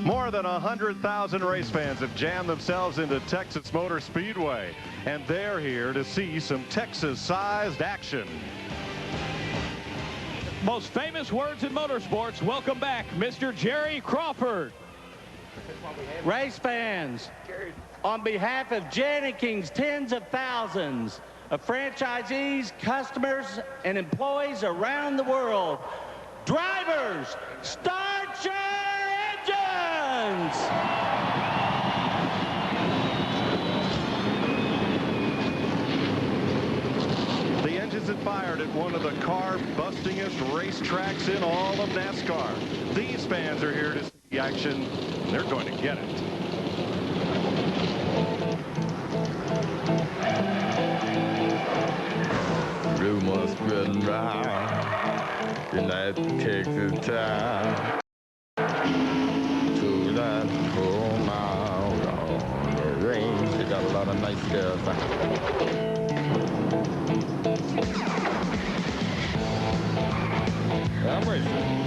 More than 100,000 race fans have jammed themselves into Texas Motor Speedway, and they're here to see some Texas-sized action. Most famous words in motorsports. Welcome back, Mr. Jerry Crawford. Race fans, on behalf of Jani King's tens of thousands of franchisees, customers, and employees around the world, drivers, start your engines! The engines had fired at one of the car-bustingest racetracks in all of NASCAR. These fans are here to see the action. They're going to get it. Rumors spreading round in that Texas town. To that home out on the range, they got a lot of nice girls. I'm racing.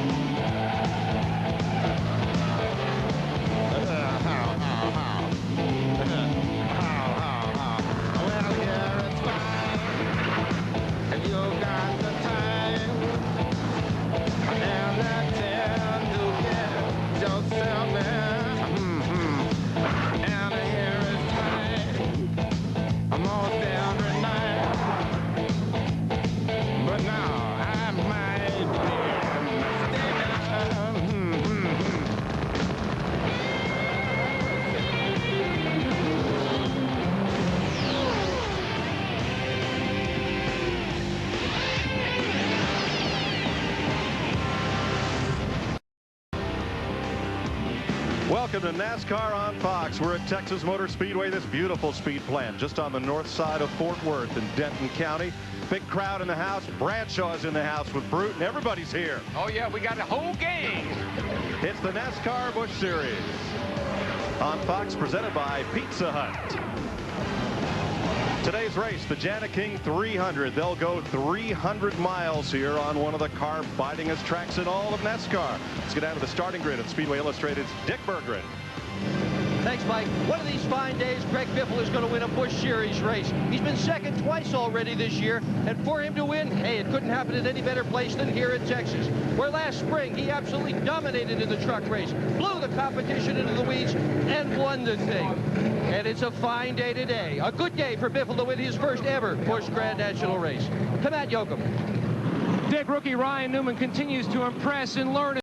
Welcome to NASCAR on Fox. We're at Texas Motor Speedway, this beautiful speed plant just on the north side of Fort Worth in Denton County. Big crowd in the house. Bradshaw's in the house with Brute, and everybody's here. Oh, yeah, we got a whole gang. It's the NASCAR Busch Series on Fox, presented by Pizza Hut. Today's race, the Jani King 300. They'll go 300 miles here on one of the car-bitingest tracks in all of NASCAR. Let's get down to the starting grid at Speedway Illustrated's Dick Berggren. Thanks, Mike. One of these fine days, Greg Biffle is going to win a Busch Series race. He's been second twice already this year, and for him to win, hey, it couldn't happen in any better place than here in Texas, where last spring he absolutely dominated in the truck race, blew the competition into the weeds, and won the thing. And it's a fine day today. A good day for Biffle to win his first ever Busch Grand National race. To Matt Yoakum. Dick, rookie Ryan Newman continues to impress and learn.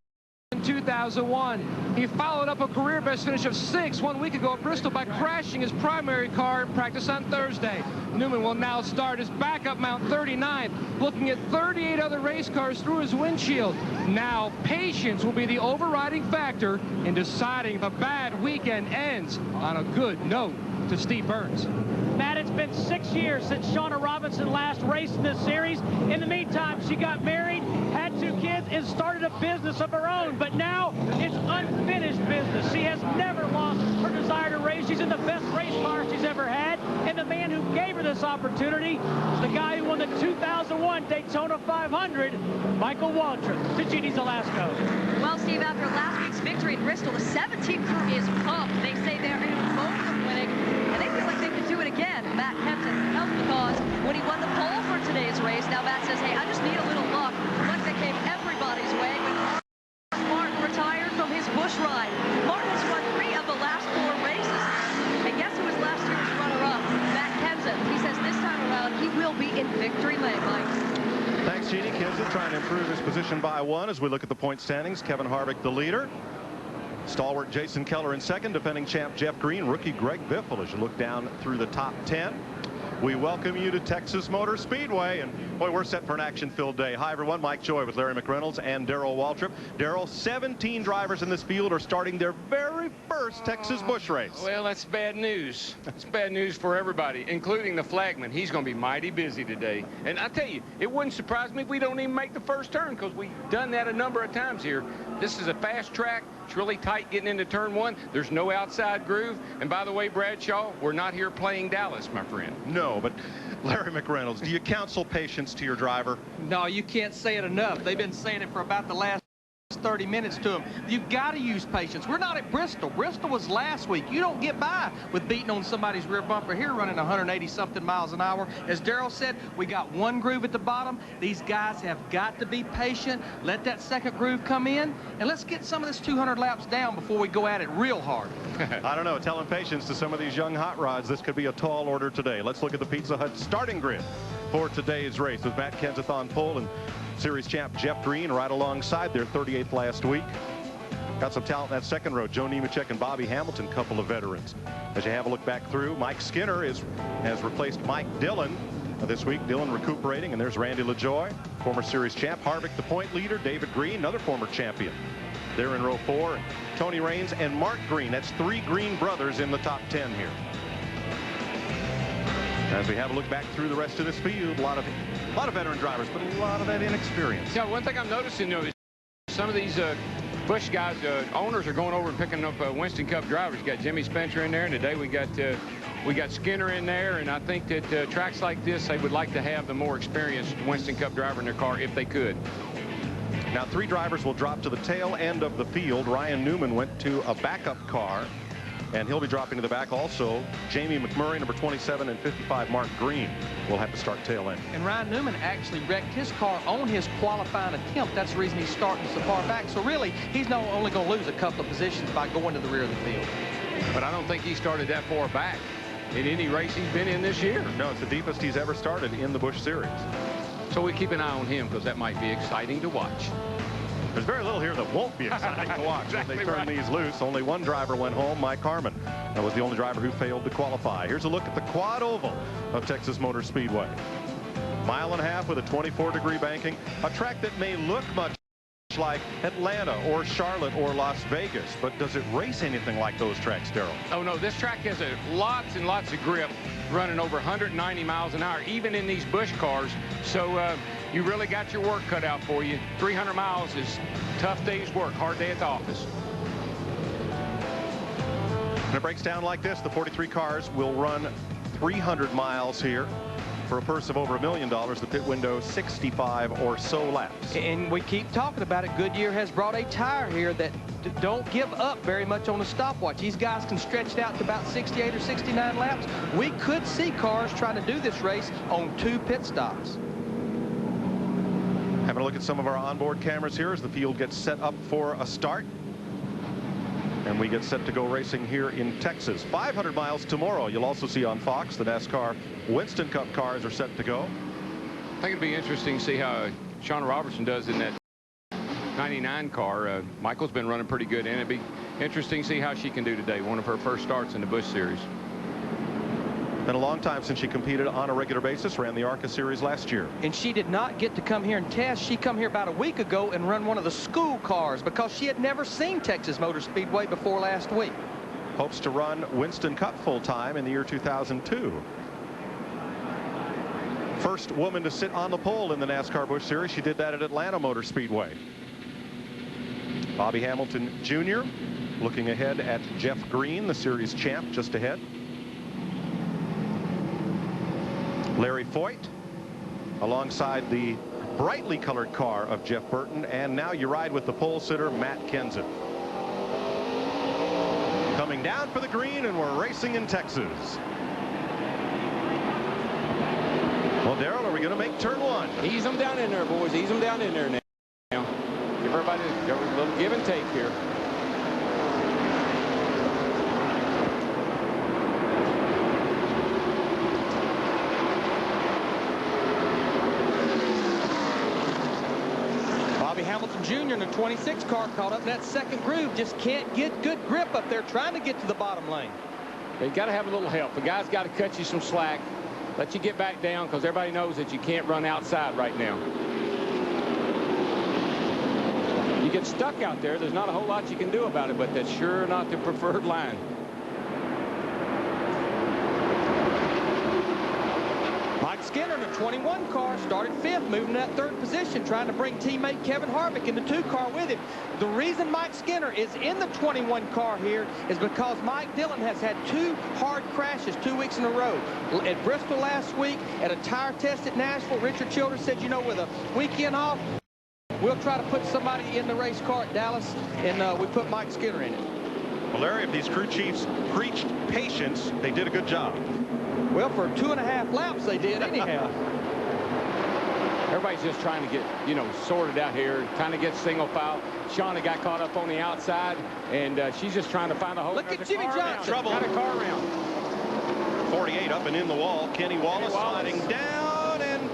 2001. He followed up a career best finish of 6 1 week ago at Bristol by crashing his primary car in practice on Thursday. Newman will now start his backup Mount 39, looking at 38 other race cars through his windshield. Now, patience will be the overriding factor in deciding if a bad weekend ends on a good note. To Steve Burns. Matt, it's been 6 years since Shauna Robinson last raced in this series. In the meantime, she got married, had 2 kids, and started a business of her own. But now it's unfinished business. She has never lost her desire to race. She's in the best race car she's ever had. And the man who gave her this opportunity is the guy who won the 2001 Daytona 500, Michael Waltrip. To Jeannie Zelasco. Well, Steve, after last week's victory in Bristol, the 17 crew is pumped. They say they're in both of winning, and they feel like they could do it again. Matt Kempton helped the cause when he won the pole for today's race. Now Matt says, hey, I just need a little luck. Luck that came everybody's way when Martin retired from his Busch ride. Martin has won 3 of the last 4 races. And guess who was last year's runner-up? Matt Kempton. He says this time around he will be in victory lane, Mike. Thanks, Jeannie. Kempton trying to improve his position by 1 as we look at the point standings. Kevin Harvick the leader. Stalwart Jason Keller in second, defending champ Jeff Green, rookie Greg Biffle as you look down through the top 10. We welcome you to Texas Motor Speedway, and boy, we're set for an action-filled day. Hi everyone, Mike Joy with Larry McReynolds and Darrell Waltrip. Darrell, 17 drivers in this field are starting their very first Texas Busch race. Well, that's bad news. It's bad news for everybody, including the flagman. He's going to be mighty busy today. And I tell you, it wouldn't surprise me if we don't even make the first turn, because we've done that a number of times here. This is a fast track. It's really tight getting into turn 1. There's no outside groove. And by the way, Bradshaw, we're not here playing Dallas, my friend. No, but Larry McReynolds, do you counsel patience to your driver? No, you can't say it enough. They've been saying it for about the last 30 minutes to him. You've got to use patience. We're not at Bristol. Bristol was last week. You don't get by with beating on somebody's rear bumper here running 180-something miles an hour. As Darrell said, we got one groove at the bottom. These guys have got to be patient. Let that second groove come in, and let's get some of this 200 laps down before we go at it real hard. I don't know. Telling patience to some of these young hot rods, this could be a tall order today. Let's look at the Pizza Hut starting grid for today's race with Matt Kenseth on pole and Series champ Jeff Green right alongside their 38th last week. Got some talent in that second row. Joe Nemechek and Bobby Hamilton, couple of veterans. As you have a look back through, Mike Skinner has replaced Mike Dillon this week. Dillon recuperating, and there's Randy LaJoie, former series champ. Harvick, the point leader. David Green, another former champion. They're in row 4. Tony Raines and Mark Green. That's 3 Green brothers in the top 10 here. As we have a look back through the rest of this field, a lot of veteran drivers, but a lot of that inexperience. Yeah, one thing I'm noticing, though, is some of these Busch guys, owners are going over and picking up Winston Cup drivers. You got Jimmy Spencer in there, and today we got Skinner in there, and I think that tracks like this, they would like to have the more experienced Winston Cup driver in their car if they could. Now 3 drivers will drop to the tail end of the field. Ryan Newman went to a backup car, and he'll be dropping to the back also. Jamie McMurray, number 27, and 55, Mark Green, will have to start tail end. And Ryan Newman actually wrecked his car on his qualifying attempt. That's the reason he's starting so far back. So really, he's not only going to lose a couple of positions by going to the rear of the field. But I don't think he started that far back in any race he's been in this year. No, it's the deepest he's ever started in the Busch Series. So we keep an eye on him because that might be exciting to watch. There's very little here that won't be exciting to watch. Exactly They turn these loose. Only one driver went home, Mike Harmon. That was the only driver who failed to qualify. Here's a look at the quad oval of Texas Motor Speedway. 1.5 miles with a 24-degree banking. A track that may look much like Atlanta or Charlotte or Las Vegas, but does it race anything like those tracks, Darrell? Oh, no, this track has lots and lots of grip, running over 190 miles an hour, even in these Busch cars. So you really got your work cut out for you. 300 miles is a tough day's work, hard day at the office. When it breaks down like this, the 43 cars will run 300 miles here. For a purse of over $1 million, the pit window 65 or so laps. And we keep talking about it. Goodyear has brought a tire here that don't give up very much on the stopwatch. These guys can stretch it out to about 68 or 69 laps. We could see cars trying to do this race on 2 pit stops. Having a look at some of our onboard cameras here as the field gets set up for a start. And we get set to go racing here in Texas. 500 miles tomorrow. You'll also see on Fox the NASCAR Winston Cup cars are set to go. I think it'd be interesting to see how Shauna Robertson does in that 99 car. Michael's been running pretty good, and it'd be interesting to see how she can do today. One of her first starts in the Busch Series. Been a long time since she competed on a regular basis. Ran the ARCA Series last year. And she did not get to come here and test. She come here about a week ago and run one of the school cars because she had never seen Texas Motor Speedway before last week. Hopes to run Winston Cup full-time in the year 2002. First woman to sit on the pole in the NASCAR Busch Series. She did that at Atlanta Motor Speedway. Bobby Hamilton Jr. looking ahead at Jeff Green, the series champ, just ahead. Larry Foyt alongside the brightly colored car of Jeff Burton, and now you ride with the pole sitter Matt Kenseth. Coming down for the green, and we're racing in Texas. Well, Darrell, are we going to make turn 1? Ease them down in there, boys. Ease them down in there now. Give everybody a little give and take here. Hamilton Jr. in the 26 car caught up in that second groove. Just can't get good grip up there trying to get to the bottom lane. They got to have a little help. The guy's got to cut you some slack, let you get back down, because everybody knows that you can't run outside right now. You get stuck out there, there's not a whole lot you can do about it, but that's sure not the preferred line. Mike Skinner in the 21 car started 5th, moving to that 3rd position, trying to bring teammate Kevin Harvick in the 2 car with him. The reason Mike Skinner is in the 21 car here is because Mike Dillon has had 2 hard crashes 2 weeks in a row. At Bristol last week, at a tire test at Nashville, Richard Childress said, you know, with a weekend off, we'll try to put somebody in the race car at Dallas, and we put Mike Skinner in it. Well, Larry, if these crew chiefs preached patience, they did a good job. Well, for 2.5 laps, they did anyhow. Everybody's just trying to get, you know, sorted out here, trying to get single file. Shauna got caught up on the outside, and she's just trying to find a hole. Look at Jimmy Johnson. Trouble. Got a car around. 48 up and in the wall. Kenny Wallace sliding down and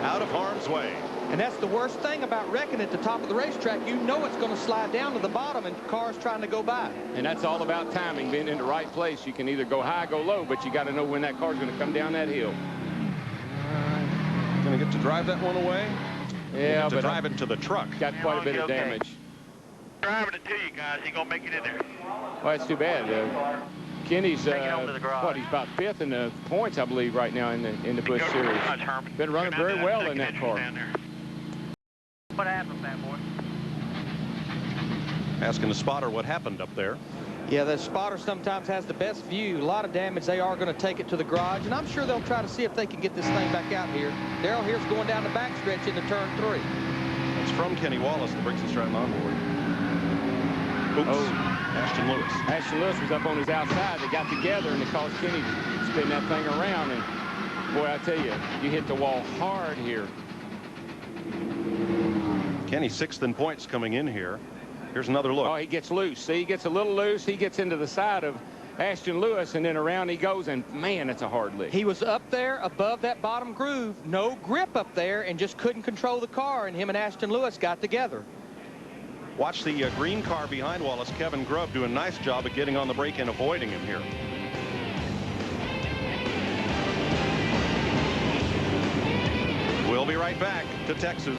out of harm's way. And that's the worst thing about wrecking at the top of the racetrack. You know it's going to slide down to the bottom, and cars trying to go by. And that's all about timing, being in the right place. You can either go high, go low, but you got to know when that car's going to come down that hill. Going to get to drive that one away. Yeah, but drive it to the truck. Got quite a bit of damage. Driving it to you guys. He's going to make it in there. Well, that's too bad. Kenny's what? He's about 5th in the points, I believe, right now in the Busch Series. Been running very well in that car. What happened, fat boy? Asking the spotter what happened up there. Yeah, the spotter sometimes has the best view. A lot of damage. They are going to take it to the garage, and I'm sure they'll try to see if they can get this thing back out here. Darrell here's going down the backstretch into turn 3. It's from Kenny Wallace that brings us right on board. Oops. Oh. Ashton Lewis. Ashton Lewis was up on his outside. They got together, and it caused Kenny to spin that thing around. And, boy, I tell you, you hit the wall hard here. Kenny 6th in points coming in here. Here's another look. Oh, he gets loose. See, he gets a little loose. He gets into the side of Ashton Lewis, and then around he goes, and, man, it's a hard lick. He was up there above that bottom groove, no grip up there, and just couldn't control the car, and him and Ashton Lewis got together. Watch the green car behind Wallace. Kevin Grubb do a nice job of getting on the brake and avoiding him here. We'll be right back to Texas.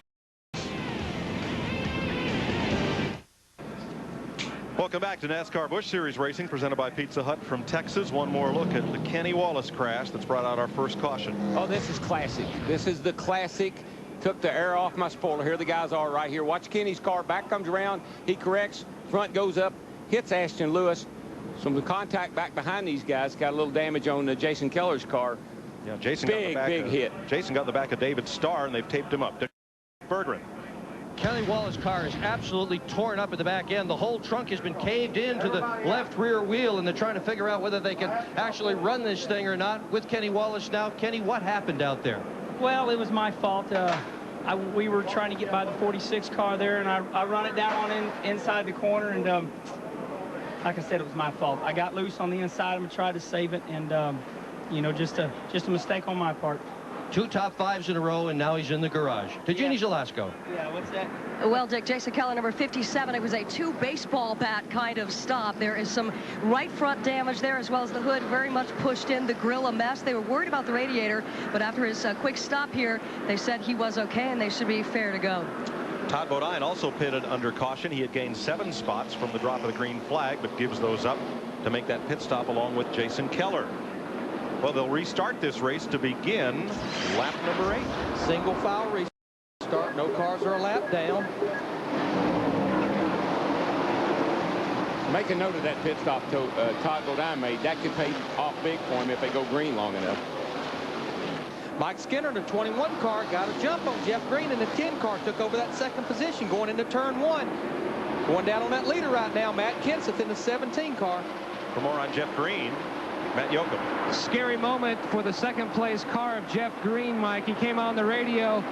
Welcome back to NASCAR Busch Series Racing, presented by Pizza Hut from Texas. One more look at the Kenny Wallace crash that's brought out our first caution. Oh, this is classic. This is the classic. Took the air off my spoiler. Here the guys are right here. Watch Kenny's car. Back comes around. He corrects. Front goes up. Hits Ashton Lewis. Some contact back behind these guys. Got a little damage on Jason Keller's car. Yeah, Jason big hit. Jason got the back of David Starr, and they've taped him up. Berggren. Kenny Wallace's car is absolutely torn up at the back end. The whole trunk has been caved into the left rear wheel, and they're trying to figure out whether they can actually run this thing or not with Kenny Wallace now. Kenny, what happened out there? Well, it was my fault. We were trying to get by the 46 car there, and I run it down on inside the corner, and like I said, it was my fault. I got loose on the inside and tried to save it, and you know, just a mistake on my part. 2 top 5s in a row, and now he's in the garage. To Jenny Zelasco. Yeah, what's that? Well, Dick, Jason Keller, number 57, it was a 2 baseball bat kind of stop. There is some right front damage there, as well as the hood very much pushed in, the grill a mess. They were worried about the radiator, but after his quick stop here, they said he was okay and they should be fair to go. Todd Bodine also pitted under caution. He had gained 7 spots from the drop of the green flag, but gives those up to make that pit stop along with Jason Keller. Well, they'll restart this race to begin lap number 8. Single file restart. No cars are a lap down. Make a note of that pit stop Todd Bodine made. That could pay off big for him if they go green long enough. Mike Skinner in the 21 car got a jump on Jeff Green, and the 10 car took over that 2nd position going into turn 1. Going down on that leader right now, Matt Kenseth in the 17 car. For more on Jeff Green, Matt Yoakum. Scary moment for the 2nd place car of Jeff Green, Mike. He came on the radio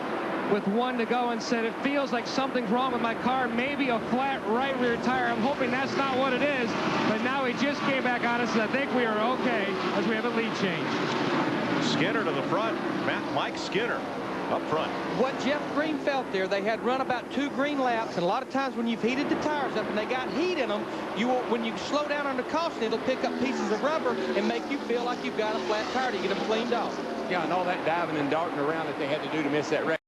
with 1 to go and said, it feels like something's wrong with my car, maybe a flat right rear tire. I'm hoping that's not what it is, but now he just came back on us and I think we are okay as we have a lead change. Skinner to the front. Mike Skinner up front. What Jeff Green felt there, they had run about 2 green laps, and a lot of times when you've heated the tires up and they got heat in them, when you slow down under caution, it'll pick up pieces of rubber and make you feel like you've got a flat tire to get them cleaned off. Yeah, and all that diving and darting around that they had to do to miss that wreck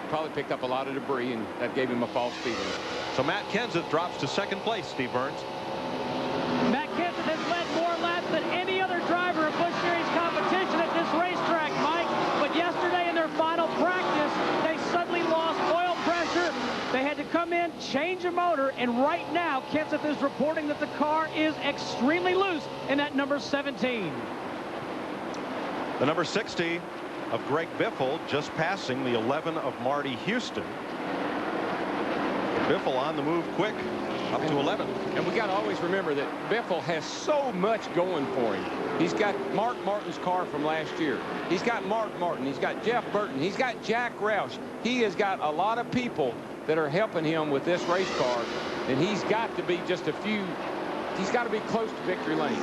probably picked up a lot of debris, and that gave him a false feeling. So Matt Kenseth drops to 2nd place, Steve Burns. Matt Kenseth has led more laps than any other driver of Busch Series competition at this racetrack, Mike. But yesterday in their final practice, they suddenly lost oil pressure. They had to come in, change a motor, and right now, Kenseth is reporting that the car is extremely loose in that number 17. The number 60 of Greg Biffle just passing the 11 of Marty Houston. Biffle on the move quick, up to 11. And we got to always remember that Biffle has so much going for him. He's got Mark Martin's car from last year. He's got Mark Martin. He's got Jeff Burton. He's got Jack Roush. He has got a lot of people that are helping him with this race car. And he's got to be just a few. He's got to be close to victory lane.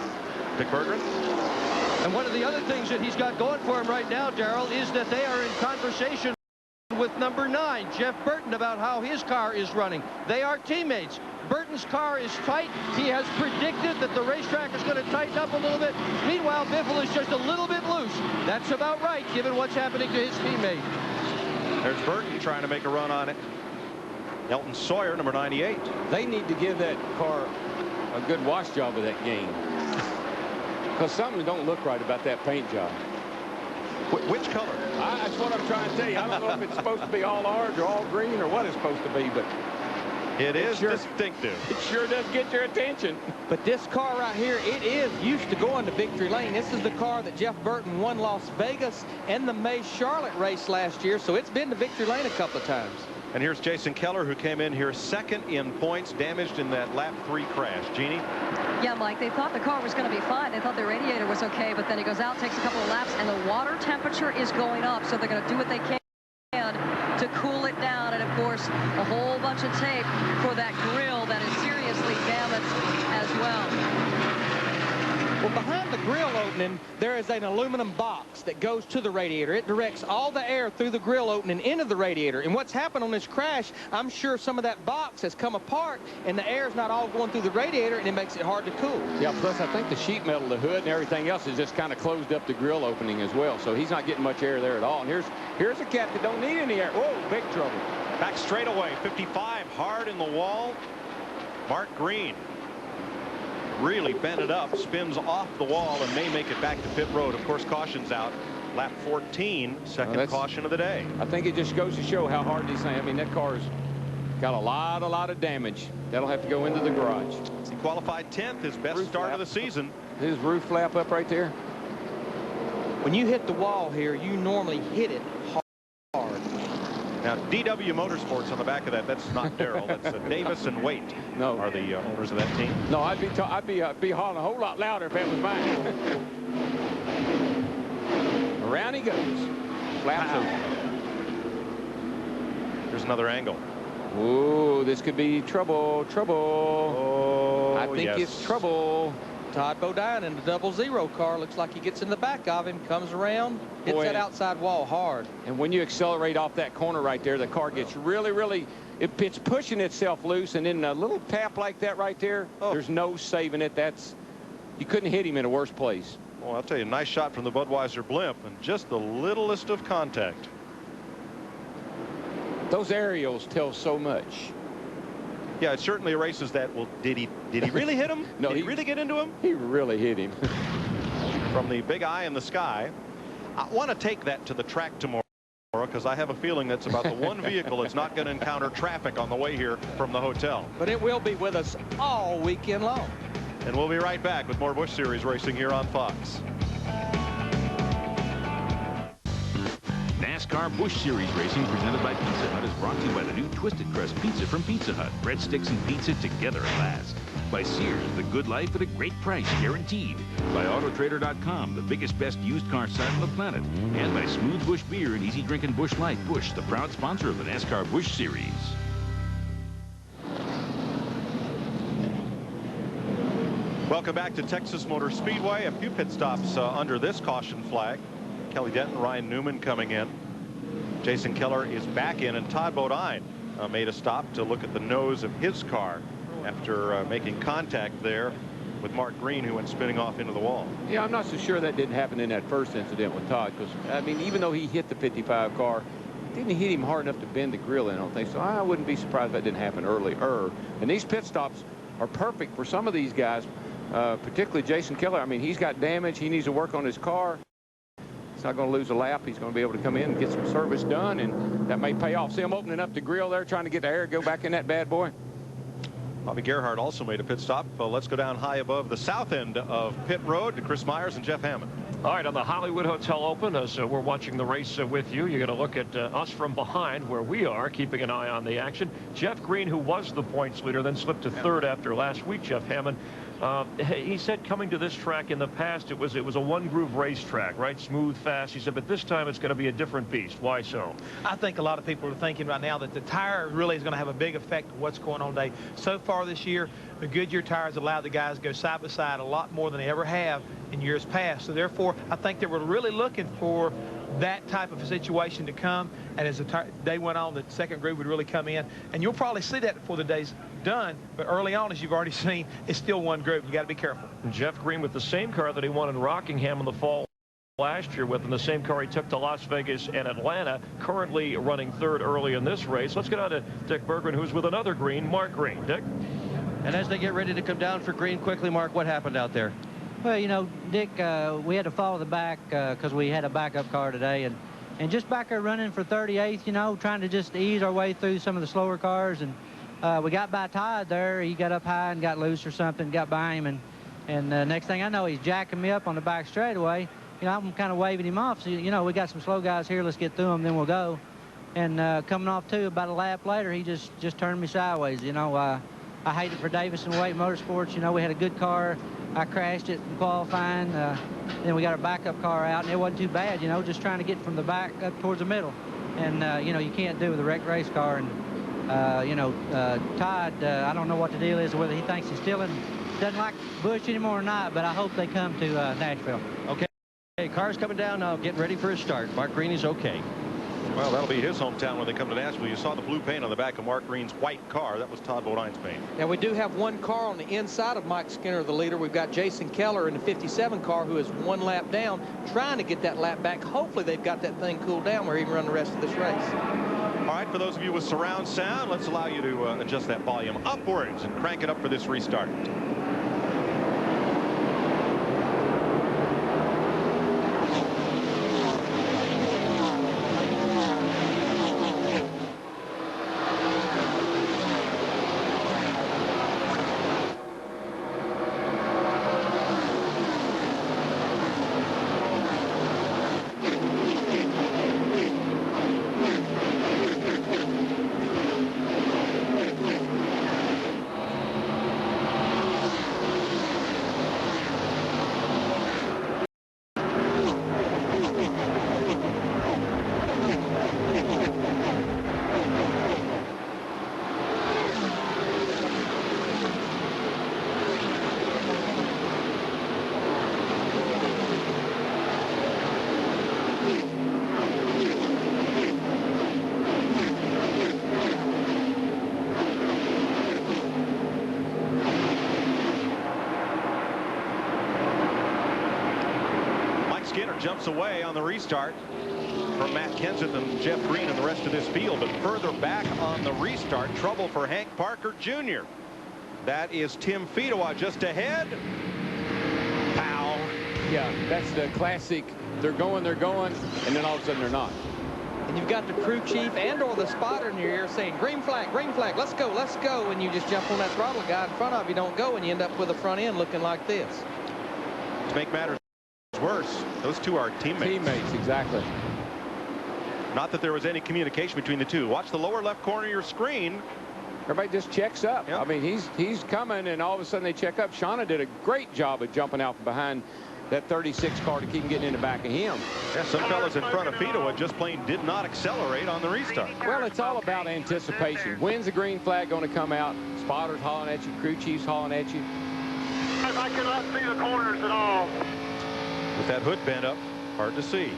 Dick Berggren. And one of the other things that he's got going for him right now, Darrell, is that they are in conversation with number 9, Jeff Burton, about how his car is running. They are teammates. Burton's car is tight. He has predicted that the racetrack is going to tighten up a little bit. Meanwhile, Biffle is just a little bit loose. That's about right, given what's happening to his teammate. There's Burton trying to make a run on it. Elton Sawyer, number 98. They need to give that car a good wash job of that game. Because something don't look right about that paint job. Which color? That's what I'm trying to tell you. I don't know if it's supposed to be all orange or all green or what it's supposed to be, but it is distinctive. It sure does get your attention. But this car right here, it is used to going to victory lane. This is the car that Jeff Burton won Las Vegas and the May Charlotte race last year, so it's been to victory lane a couple of times. And here's Jason Keller, who came in here second in points, damaged in that lap 3 crash. Jeannie? Yeah, Mike, they thought the car was going to be fine. They thought the radiator was okay, but then he goes out, takes a couple of laps, and the water temperature is going up, so they're going to do what they can to cool it down. And, of course, a whole bunch of tape for that grill that is seriously damaged as well. Well, behind the grill opening, there is an aluminum box that goes to the radiator. It directs all the air through the grill opening into the radiator. And what's happened on this crash, I'm sure some of that box has come apart, and the air is not all going through the radiator, and it makes it hard to cool. Yeah, plus I think the sheet metal, the hood, and everything else is just kind of closed up the grill opening as well. So he's not getting much air there at all. And here's a cat that don't need any air. Whoa, big trouble. Back straightaway, 55, hard in the wall. Mark Green really bent it up, spins off the wall, and may make it back to pit road. Of course, caution's out. Lap 14, second caution of the day. I think it just goes to show how hard these things. I mean, that car's got a lot of damage. That'll have to go into the garage. He qualified 10th, his best start of the season. His roof flap up right there. When you hit the wall here, you normally hit it hard. Now, DW Motorsports on the back of that, that's not Darrell. That's Davis and Waite. No. Are the owners of that team. No, I'd be hollering a whole lot louder if it was mine. Around he goes. Flaps open. There's another angle. Ooh, this could be trouble. Oh, I think it's trouble. Todd Bodine in the 00 car. Looks like he gets in the back of him, comes around, hits that outside wall hard. And when you accelerate off that corner right there, the car gets really, it's pushing itself loose, and then a little tap like that right there, there's no saving it. You couldn't hit him in a worse place. Well, I'll tell you, nice shot from the Budweiser blimp, and just the littlest of contact. Those aerials tell so much. Yeah, it certainly erases that. Well, did he really hit him? No, did he really get into him? He really hit him. From the big eye in the sky. I want to take that to the track tomorrow, because I have a feeling that's about the one vehicle that's not going to encounter traffic on the way here from the hotel. But it will be with us all weekend long. And we'll be right back with more Busch Series racing here on Fox. NASCAR Busch Series racing presented by Pizza Hut is brought to you by the new Twisted Crust Pizza from Pizza Hut. Breadsticks and pizza together at last. By Sears, the good life at a great price, guaranteed. By Autotrader.com, the biggest, best used car site on the planet. And by Smooth Busch Beer and Easy Drinking Busch Light. Busch, the proud sponsor of the NASCAR Busch Series. Welcome back to Texas Motor Speedway. A few pit stops under this caution flag. Kelly Denton, Ryan Newman coming in. Jason Keller is back in, and Todd Bodine made a stop to look at the nose of his car after making contact there with Mark Green, who went spinning off into the wall. Yeah, I'm not so sure that didn't happen in that first incident with Todd, because, I mean, even though he hit the 55 car, didn't hit him hard enough to bend the grill in, I don't think. So I wouldn't be surprised if that didn't happen earlier. And these pit stops are perfect for some of these guys, particularly Jason Keller. I mean, he's got damage. He needs to work on his car. He's not going to lose a lap. He's going to be able to come in and get some service done, and that may pay off. See him opening up the grill there, trying to get the air go back in that bad boy. Bobby Gerhart also made a pit stop. Let's go down high above the south end of pit road to Chris Myers and Jeff Hammond. All right, on the Hollywood Hotel Open, as we're watching the race with you, you're going to look at us from behind where we are, keeping an eye on the action. Jeff Green, who was the points leader, then slipped to third after last week, Jeff Hammond. He said coming to this track in the past, it was a one-groove racetrack, right? Smooth, fast. He said, but this time it's going to be a different beast. Why so? I think a lot of people are thinking right now that the tire really is going to have a big effect on what's going on today. So far this year, the Goodyear tires allowed the guys to go side by side a lot more than they ever have in years past. So therefore, I think that we're really looking for that type of a situation to come, and as the day went on, the second groove would really come in, and you'll probably see that before the day's done. But early on, as you've already seen, it's still one groove. You got to be careful. Jeff Green with the same car that he won in Rockingham in the fall last year with, and the same car he took to Las Vegas and Atlanta, currently running third early in this race. Let's get on to Dick Berggren, who's with another Green, Mark Green. Dick? And as they get ready to come down for Green, quickly, Mark, what happened out there? Well, you know, Dick, we had to follow the back because we had a backup car today, and just back there running for 38th, you know, trying to just ease our way through some of the slower cars, and we got by Todd there. He got up high and got loose or something, got by him, and next thing I know, he's jacking me up on the back straightaway. You know, I'm kind of waving him off. So, you know, we got some slow guys here. Let's get through them, then we'll go. And coming off, too, about a lap later, he just turned me sideways. You know, I hate it for Davison Waite Motorsports. You know, we had a good car. I crashed it in qualifying. Then we got our backup car out, and it wasn't too bad, you know, just trying to get from the back up towards the middle. And, you know, you can't do with a wrecked race car. And, you know, Todd, I don't know what the deal is, whether he thinks he's still doesn't like Busch anymore or not, but I hope they come to Nashville. Okay. Car's coming down now, getting ready for a start. Mark Green is okay. Well, that'll be his hometown when they come to Nashville. You saw the blue paint on the back of Mark Green's white car. That was Todd Bodine's paint. Now, we do have one car on the inside of Mike Skinner, the leader. We've got Jason Keller in the 57 car, who is one lap down, trying to get that lap back. Hopefully, they've got that thing cooled down where he can run the rest of this race. All right, for those of you with surround sound, let's allow you to adjust that volume upwards and crank it up for this restart. Jumps away on the restart from Matt Kenseth and Jeff Green and the rest of this field, but further back on the restart, trouble for Hank Parker Jr. That is Tim Fedewa just ahead. Pow. Yeah, that's the classic. They're going, and then all of a sudden they're not. And you've got the crew chief and or the spotter in your ear saying, green flag, let's go, and you just jump on that throttle. Guy in front of you don't go, and you end up with a front end looking like this. To make matters worse, those two are teammates. Teammates, exactly. Not that there was any communication between the two. Watch the lower left corner of your screen. Everybody just checks up. Yep. I mean, he's coming, and all of a sudden they check up. Shauna did a great job of jumping out from behind that 36 car to keep getting in the back of him. Yeah, some fellas in front of Fedewa just plain did not accelerate on the restart. Well, it's all about anticipation. When's the green flag going to come out? Spotters hauling at you, crew chiefs hauling at you. I cannot see the corners at all. With that hood bent up, hard to see.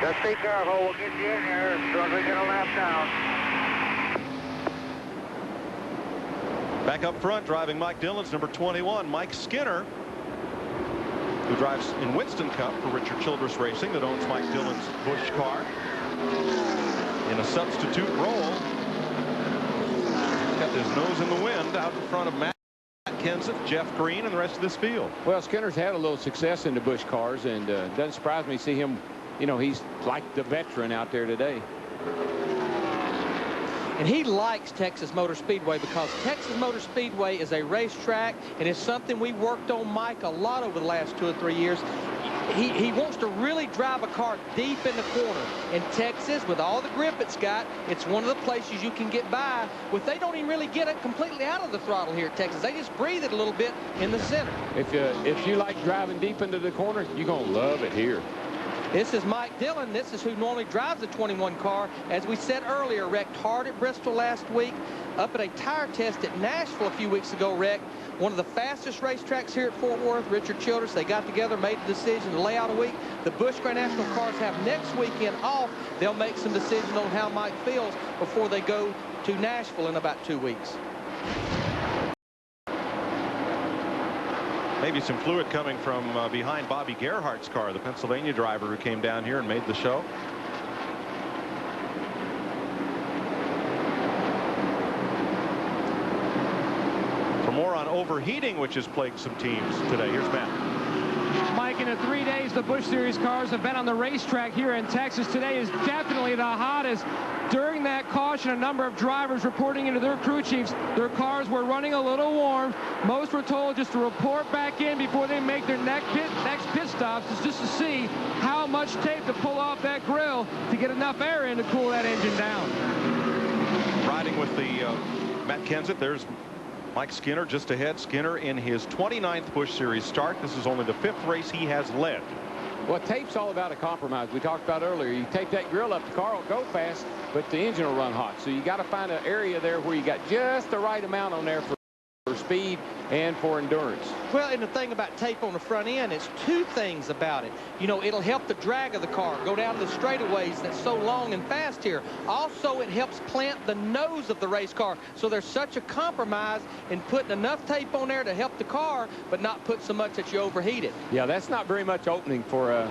Just be careful. We'll get you in here as soon as we get a lap down. Back up front, driving Mike Dillon's number 21, Mike Skinner, who drives in Winston Cup for Richard Childress Racing, that owns Mike Dillon's Busch car, in a substitute role. Got his nose in the wind out in front of Matt Kenseth, Jeff Green, and the rest of this field. Well, Skinner's had a little success in the Busch cars, and doesn't surprise me to see him. You know, he's like the veteran out there today. And he likes Texas Motor Speedway because Texas Motor Speedway is a racetrack, and it's something we worked on Mike a lot over the last 2 or 3 years. He wants to really drive a car deep in the corner. In Texas, with all the grip it's got, it's one of the places you can get by. They don't even really get it completely out of the throttle here at Texas. They just breathe it a little bit in the center. If you like driving deep into the corner, you're going to love it here. This is Mike Dillon. This is who normally drives the 21 car. As we said earlier, wrecked hard at Bristol last week. Up at a tire test at Nashville a few weeks ago, wrecked. One of the fastest racetracks here at Fort Worth. Richard Childress, they got together, made a decision to lay out a week. The Busch Grand National cars have next weekend off. They'll make some decisions on how Mike feels before they go to Nashville in about 2 weeks. Maybe some fluid coming from behind Bobby Gerhardt's car, the Pennsylvania driver who came down here and made the show. For more on overheating, which has plagued some teams today, here's Matt. Mike, in the 3 days the Busch Series cars have been on the racetrack here in Texas, today is definitely the hottest. During that caution, a number of drivers reporting into their crew chiefs their cars were running a little warm. Most were told just to report back in before they make their next pit stops, just to see how much tape to pull off that grill to get enough air in to cool that engine down. Riding with the Matt Kenseth, there's Mike Skinner just ahead. Skinner in his 29th Busch Series start. This is only the 5th race he has led. Well, tape's all about a compromise. We talked about earlier. You take that grill up, the car will go fast, but the engine will run hot. So you got to find an area there where you got just the right amount on there for speed and for endurance. Well, and the thing about tape on the front end, it's two things about it. You know, it'll help the drag of the car go down the straightaways that's so long and fast here. Also, it helps plant the nose of the race car. So there's such a compromise in putting enough tape on there to help the car, but not put so much that you overheat it. Yeah, that's not very much opening for a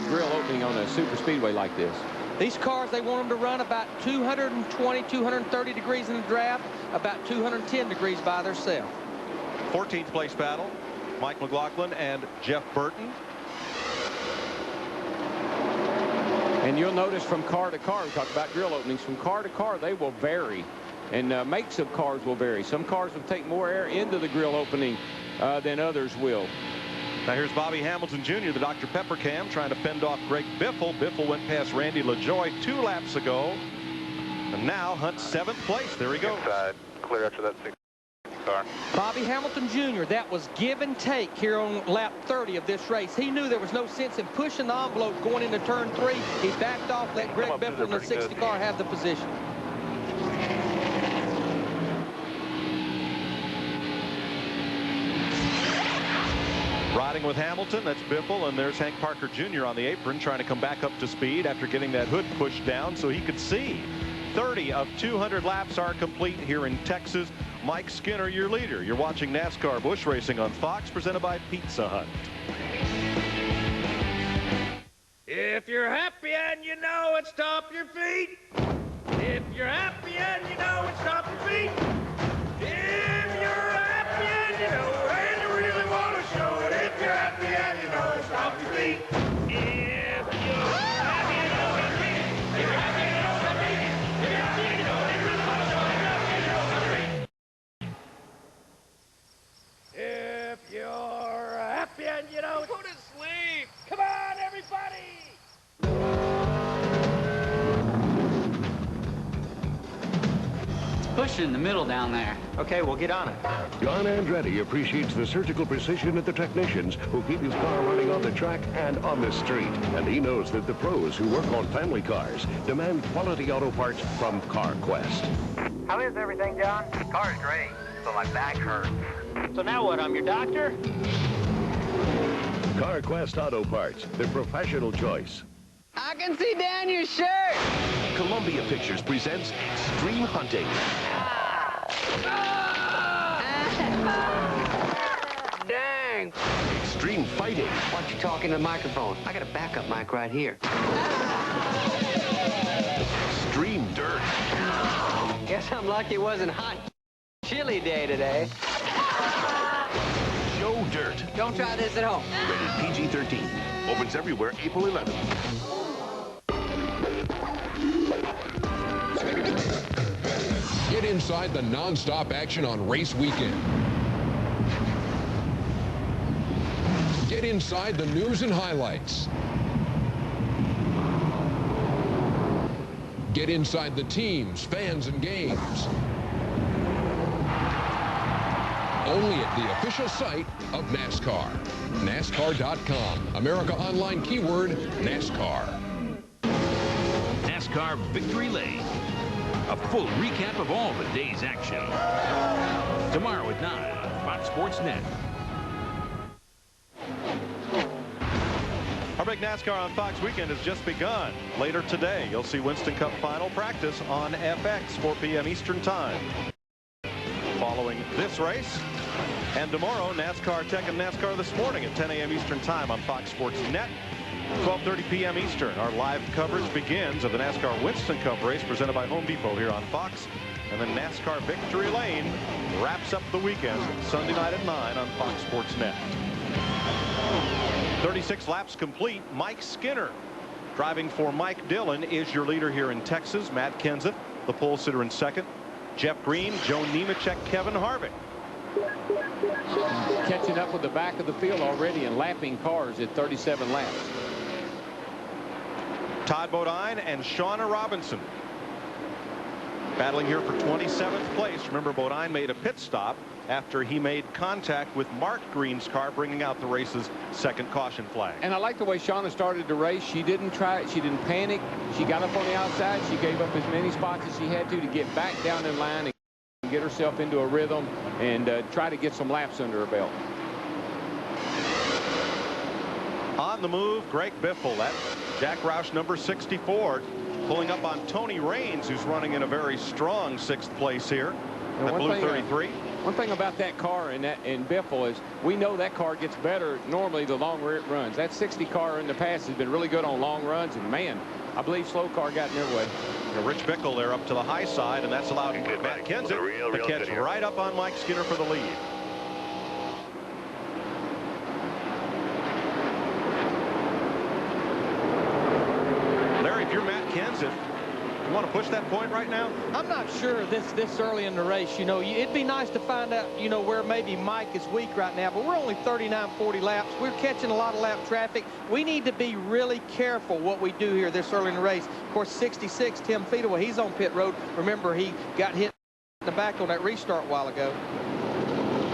grill opening on a super speedway like this. These cars, they want them to run about 220, 230 degrees in the draft, about 210 degrees by themselves. 14th place battle, Mike McLaughlin and Jeff Burton. And you'll notice from car to car, we talked about grill openings, from car to car, they will vary. And makes of cars will vary. Some cars will take more air into the grill opening than others will. Now here's Bobby Hamilton Jr., the Dr. Pepper cam, trying to fend off Greg Biffle. Biffle went past Randy LaJoie 2 laps ago. And now Hunt's 7th place. There he goes. Inside, clear after that 6 car. Bobby Hamilton Jr., that was give and take here on lap 30 of this race. He knew there was no sense in pushing the envelope going into turn 3. He backed off, let Greg Biffle in the 60 car have the position. Riding with Hamilton, that's Biffle, and there's Hank Parker Jr. on the apron trying to come back up to speed after getting that hood pushed down so he could see. 30 of 200 laps are complete here in Texas. Mike Skinner, your leader. You're watching NASCAR Busch Racing on Fox, presented by Pizza Hut. If you're happy and you know it, stomp your feet. If you're happy and you know it, stomp your feet. If you're happy and you know it, and you really want to show it. If you're happy and you know it, stomp your feet. If you're happy and you know it, if you're happy and you know it, if you're happy and you know it, really want to show it. If you're happy and you know it, go to sleep. Come on, everybody. Push it in the middle down there. Okay, we'll get on it. John Andretti appreciates the surgical precision of the technicians who keep his car running on the track and on the street. And he knows that the pros who work on family cars demand quality auto parts from CarQuest. How is everything, John? The car's great, but my back hurts. So now what, I'm your doctor? CarQuest Auto Parts, the professional choice. I can see down your shirt. Columbia Pictures presents Extreme Hunting. Dang. Extreme Fighting. Why don't you talk into the microphone? I got a backup mic right here. Extreme Dirt. Guess I'm lucky it wasn't hot chilly day today. Show Dirt. Don't try this at home. Rated PG-13. Opens everywhere April 11th. Get inside the non-stop action on race weekend. Get inside the news and highlights. Get inside the teams, fans, and games. Only at the official site of NASCAR. NASCAR.com. America Online keyword NASCAR. NASCAR Victory Lane. A full recap of all the day's action. Tomorrow at 9 on Fox Sports Net. Our big NASCAR on Fox weekend has just begun. Later today, you'll see Winston Cup final practice on FX, 4 p.m. Eastern Time. Following this race, and tomorrow, NASCAR Tech and NASCAR This Morning at 10 a.m. Eastern Time on Fox Sports Net. 12:30 p.m. Eastern. Our live coverage begins of the NASCAR Winston Cup race presented by Home Depot here on Fox. And then NASCAR Victory Lane wraps up the weekend Sunday night at 9 on Fox Sports Net. 36 laps complete. Mike Skinner driving for Mike Dillon is your leader here in Texas. Matt Kenseth, the pole sitter, in second. Jeff Green, Joe Nemechek, Kevin Harvick. Catching up with the back of the field already and lapping cars at 37 laps. Todd Bodine and Shauna Robinson battling here for 27th place. Remember, Bodine made a pit stop after he made contact with Mark Green's car, bringing out the race's second caution flag. And I like the way Shauna started the race. She didn't try it. She didn't panic. She got up on the outside. She gave up as many spots as she had to get back down in line and get herself into a rhythm and try to get some laps under her belt. On the move, Greg Biffle. That's Jack Roush, number 64, pulling up on Tony Raines, who's running in a very strong 6th place here. That blue 33. One thing about that car and Biffle is we know that car gets better normally the longer it runs. That 60 car in the past has been really good on long runs, and man, I believe slow car got in their way. Rich Bickle there up to the high side, and that's allowed Matt Kenseth to catch right up on Mike Skinner for the lead. Larry, if you're Matt Kenseth, you want to push that point right now? I'm not sure this early in the race. You know, it'd be nice to find out, you know, where maybe Mike is weak right now, but we're only 39, 40 laps. We're catching a lot of lap traffic. We need to be really careful what we do here this early in the race. Of course, 66, Tim Feedaway, he's on pit road. Remember, he got hit in the back on that restart a while ago.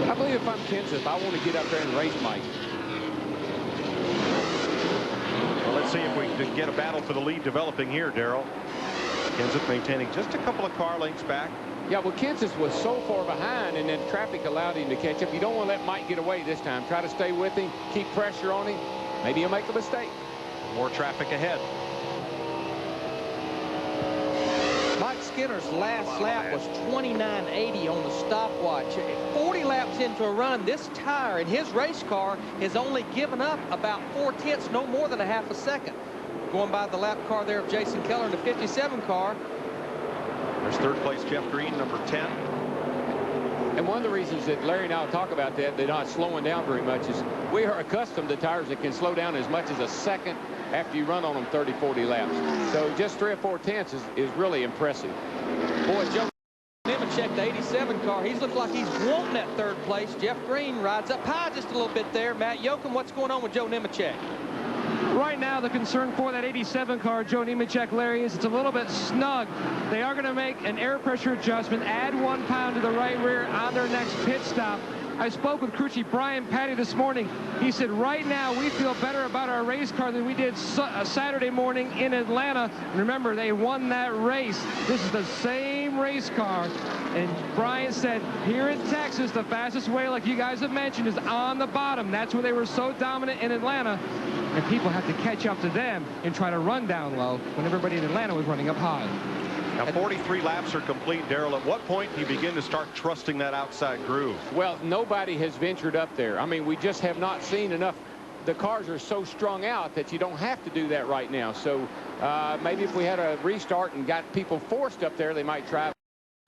I believe if I'm Kenseth, I want to get up there and race Mike. Well, let's see if we can get a battle for the lead developing here, Darrell. Kenseth maintaining just a couple of car lengths back. Yeah, well, Kenseth was so far behind, and then traffic allowed him to catch up. You don't want to let Mike get away this time. Try to stay with him, keep pressure on him. Maybe he'll make a mistake. More traffic ahead. Mike Skinner's last lap was 29.80 on the stopwatch. 40 laps into a run, this tire in his race car has only given up about 4/10, no more than a half a second. Going by the lap car there of Jason Keller in the 57 car. There's 3rd place Jeff Green, number 10. And one of the reasons that Larry and I will talk about that, they're not slowing down very much, is we are accustomed to tires that can slow down as much as a second after you run on them 30, 40 laps. So just 3 or 4/10 is really impressive. Boy, Joe Nemechek, the 87 car, he's looked like he's wanting that 3rd place. Jeff Green rides up high just a little bit there. Matt Yoakum, what's going on with Joe Nemechek? Right now, the concern for that 87 car, Joe Nemechek, Larry, is it's a little bit snug. They are going to make an air pressure adjustment, add 1 pound to the right rear on their next pit stop. I spoke with crew chief Brian Patty this morning. He said, right now, we feel better about our race car than we did Saturday morning in Atlanta. And remember, they won that race. This is the same race car. And Brian said, here in Texas, the fastest way, like you guys have mentioned, is on the bottom. That's where they were so dominant in Atlanta. And people have to catch up to them and try to run down low when everybody in Atlanta was running up high. Now 43 laps are complete, Darrell. At what point do you begin to start trusting that outside groove? Well, nobody has ventured up there. I mean, we just have not seen enough. The cars are so strung out that you don't have to do that right now. So maybe if we had a restart and got people forced up there, they might try.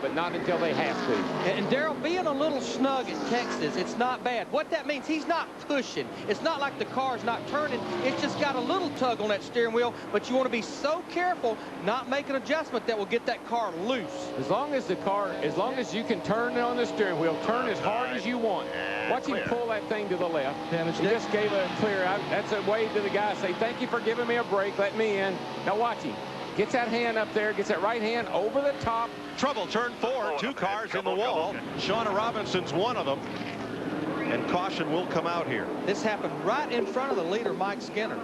but not until they have to. And Daryl, being a little snug at Texas, it's not bad. What that means, he's not pushing. It's not like the car's not turning. It's just got a little tug on that steering wheel, but you want to be so careful not make an adjustment that will get that car loose. As long as you can turn it on the steering wheel, turn as hard as you want. Watch him pull that thing to the left. He just gave a clear out. That's a way to the guy, say, thank you for giving me a break, let me in. Now watch him. Gets that hand up there, gets that right hand over the top. Trouble, turn 4, 2 cars in the wall. Shauna Robinson's one of them. And caution will come out here. This happened right in front of the leader, Mike Skinner.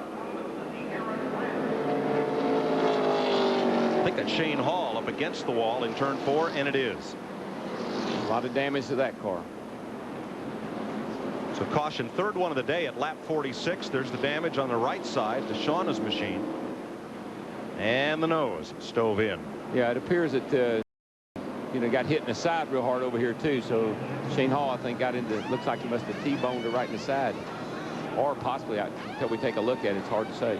I think that's Shane Hall up against the wall in turn 4, and it is. A lot of damage to that car. So caution, third one of the day at lap 46. There's the damage on the right side to Shauna's machine. And the nose stove in. Yeah, it appears that got hit in the side real hard over here too. So Shane Hall, I think, got into, looks like he must have T-boned her right in the side, or possibly, until we take a look at it, it's hard to say.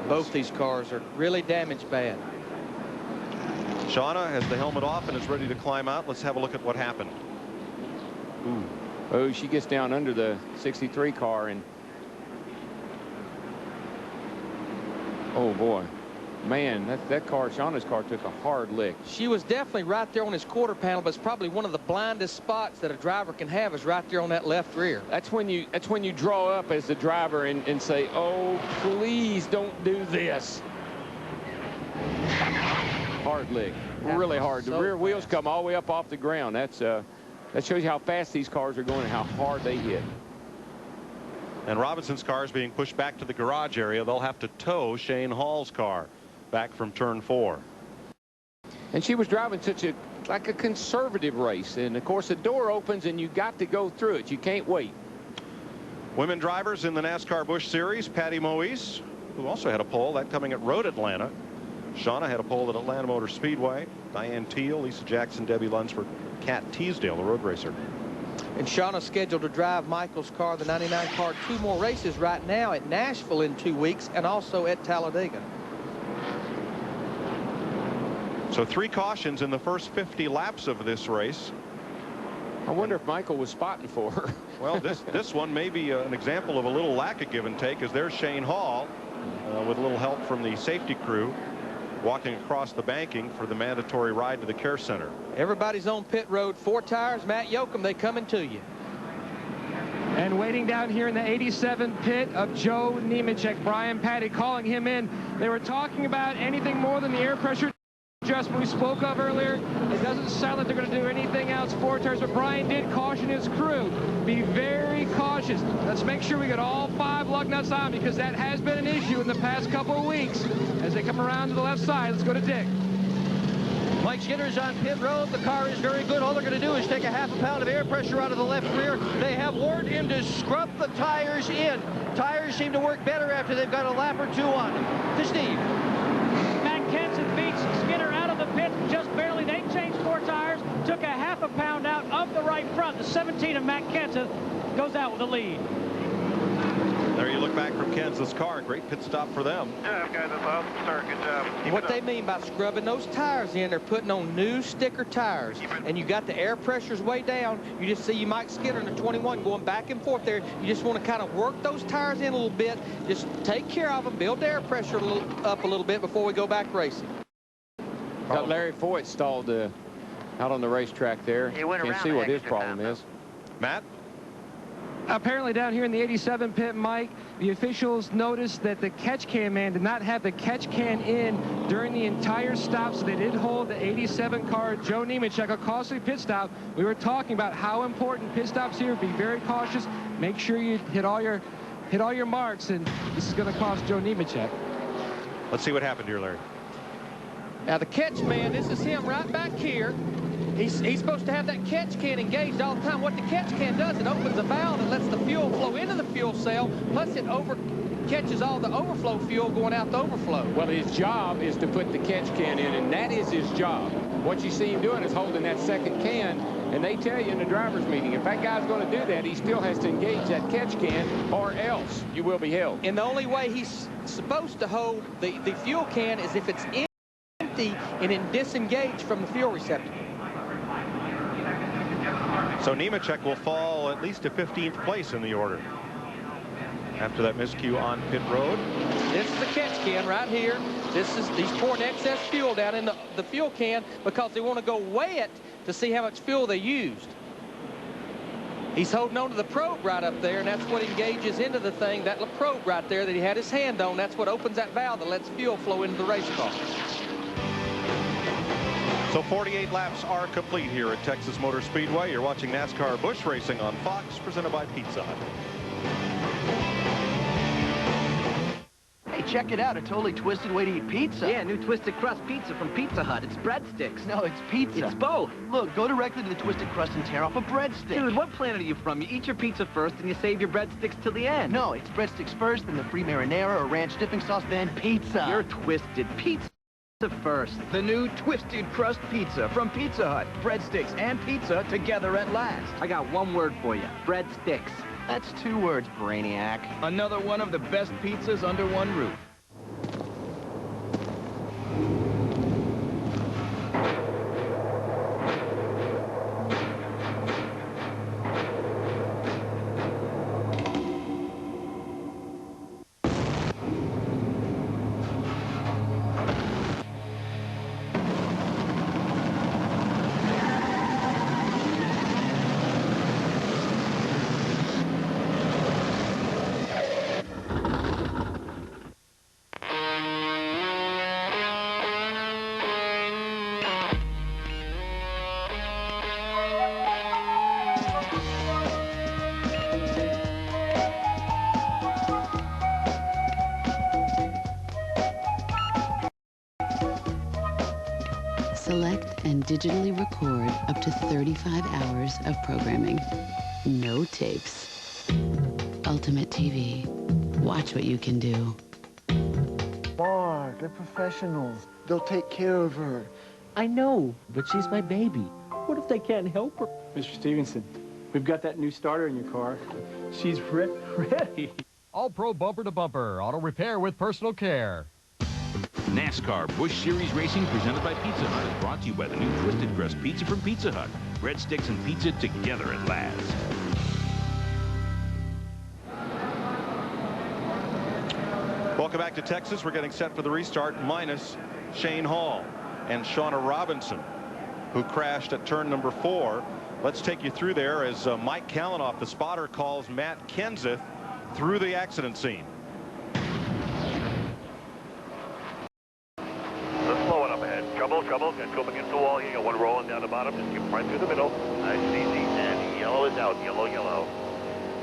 Both these cars are really damaged bad. Shauna has the helmet off and is ready to climb out. Let's have a look at what happened. Ooh. Oh, she gets down under the 63 car, and oh boy, man, that car, Shauna's car, took a hard lick. She was definitely right there on his quarter panel, but it's probably one of the blindest spots that a driver can have is right there on that left rear. That's when you draw up as the driver and say, oh, please don't do this. Hard lick, really hard. The rear wheels come all the way up off the ground. That shows you how fast these cars are going and how hard they hit. And Robinson's car is being pushed back to the garage area. They'll have to tow Shane Hall's car back from turn 4. And she was driving like a conservative race. And of course the door opens and you got to go through it. You can't wait. Women drivers in the NASCAR Busch Series, Patty Moise, who also had a pole, that coming at Road Atlanta. Shauna had a pole at Atlanta Motor Speedway. Diane Teal, Lisa Jackson, Debbie Lunsford, Kat Teasdale, the road racer. And Shauna's scheduled to drive Michael's car, the 99 car, 2 more races right now at Nashville in 2 weeks and also at Talladega. So 3 cautions in the first 50 laps of this race. I wonder if Michael was spotting for her. Well, this one may be an example of a little lack of give and take, as there's Shane Hall with a little help from the safety crew walking across the banking for the mandatory ride to the care center. Everybody's on pit road. 4 tires. Matt Yoakum, they coming to you. And waiting down here in the 87 pit of Joe Nemechek, Brian Patty calling him in. They were talking about anything more than the air pressure adjustment we spoke of earlier. It doesn't sound like they're going to do anything else 4 tires, but Brian did caution his crew. Be very cautious. Let's make sure we get all 5 lug nuts on, because that has been an issue in the past couple of weeks. As they come around to the left side, let's go to Dick. Mike Skinner's on pit road. The car is very good. All they're going to do is take a ½ pound of air pressure out of the left rear. They have warned him to scrub the tires in. Tires seem to work better after they've got a lap or 2 on them. To Steve. Matt Kenson beats Skinner out of the pit just barely. They changed 4 tires, took a ½ pound out of the right front. The 17 of Matt Kenson goes out with the lead. There you look back from Kansas car. Great pit stop for them. Yeah, guys, that's awesome start. Good job. What they mean by scrubbing those tires in, they're putting on new sticker tires. And you got the air pressures way down. You just see Mike Skinner in the 21 going back and forth there. You just want to kind of work those tires in a little bit. Just take care of them, build the air pressure up a little bit before we go back racing. Got Larry Foyt stalled out on the racetrack there. Can't see what his problem is. Matt? Apparently down here in the 87 pit, Mike, the officials noticed that the catch can man did not have the catch can in during the entire stop, so they did hold the 87 car, Joe Nemechek, a costly pit stop. We were talking about how important pit stops here. Be very cautious. Make sure you hit all your marks, and this is going to cost Joe Nemechek. Let's see what happened here, Larry. Now the catch man, this is him right back here. He's supposed to have that catch can engaged all the time. What the catch can does, it opens a valve and lets the fuel flow into the fuel cell, plus it catches all the overflow fuel going out the overflow. Well, his job is to put the catch can in, and that is his job. What you see him doing is holding that second can, and they tell you in the driver's meeting, if that guy's going to do that, he still has to engage that catch can, or else you will be held. And the only way he's supposed to hold the fuel can is if it's in empty and then disengage from the fuel receptacle. So Nemechek will fall at least to 15th place in the order after that miscue on pit road. This is the catch can right here. He's pouring excess fuel down in the fuel can because they want to go weigh it to see how much fuel they used. He's holding on to the probe right up there, and that's what engages into the thing. That probe right there that he had his hand on, that's what opens that valve that lets fuel flow into the race car. So 48 laps are complete here at Texas Motor Speedway. You're watching NASCAR Busch Racing on Fox, presented by Pizza Hut. Hey, check it out. A totally twisted way to eat pizza. Yeah, new Twisted Crust pizza from Pizza Hut. It's breadsticks. No, it's pizza. It's both. Look, go directly to the Twisted Crust and tear off a breadstick. Dude, what planet are you from? You eat your pizza first and you save your breadsticks till the end. No, it's breadsticks first, then the free marinara or ranch dipping sauce, then pizza. You're twisted. Pizza first. The new Twisted Crust pizza from Pizza Hut. Breadsticks and pizza together at last. I got one word for you. Breadsticks. That's 2 words, Brainiac. Another one of the best pizzas under one roof. Select and digitally record up to 35 hours of programming. No tapes. Ultimate TV. Watch what you can do. Mark, they're professionals. They'll take care of her. I know, but she's my baby. What if they can't help her? Mr. Stevenson, we've got that new starter in your car. She's ready. All-Pro bumper-to-bumper. Auto repair with personal care. NASCAR Busch Series Racing, presented by Pizza Hut, is brought to you by the new Twisted Crust Pizza from Pizza Hut. Breadsticks and pizza together at last. Welcome back to Texas. We're getting set for the restart, minus Shane Hall and Shauna Robinson, who crashed at turn number 4. Let's take you through there as Mike Kalanoff, the spotter, calls Matt Kenseth through the accident scene. Trouble. Go up against the wall. You got one rolling down the bottom. Just keep them right through the middle. Nice and easy. And yellow is out. Yellow.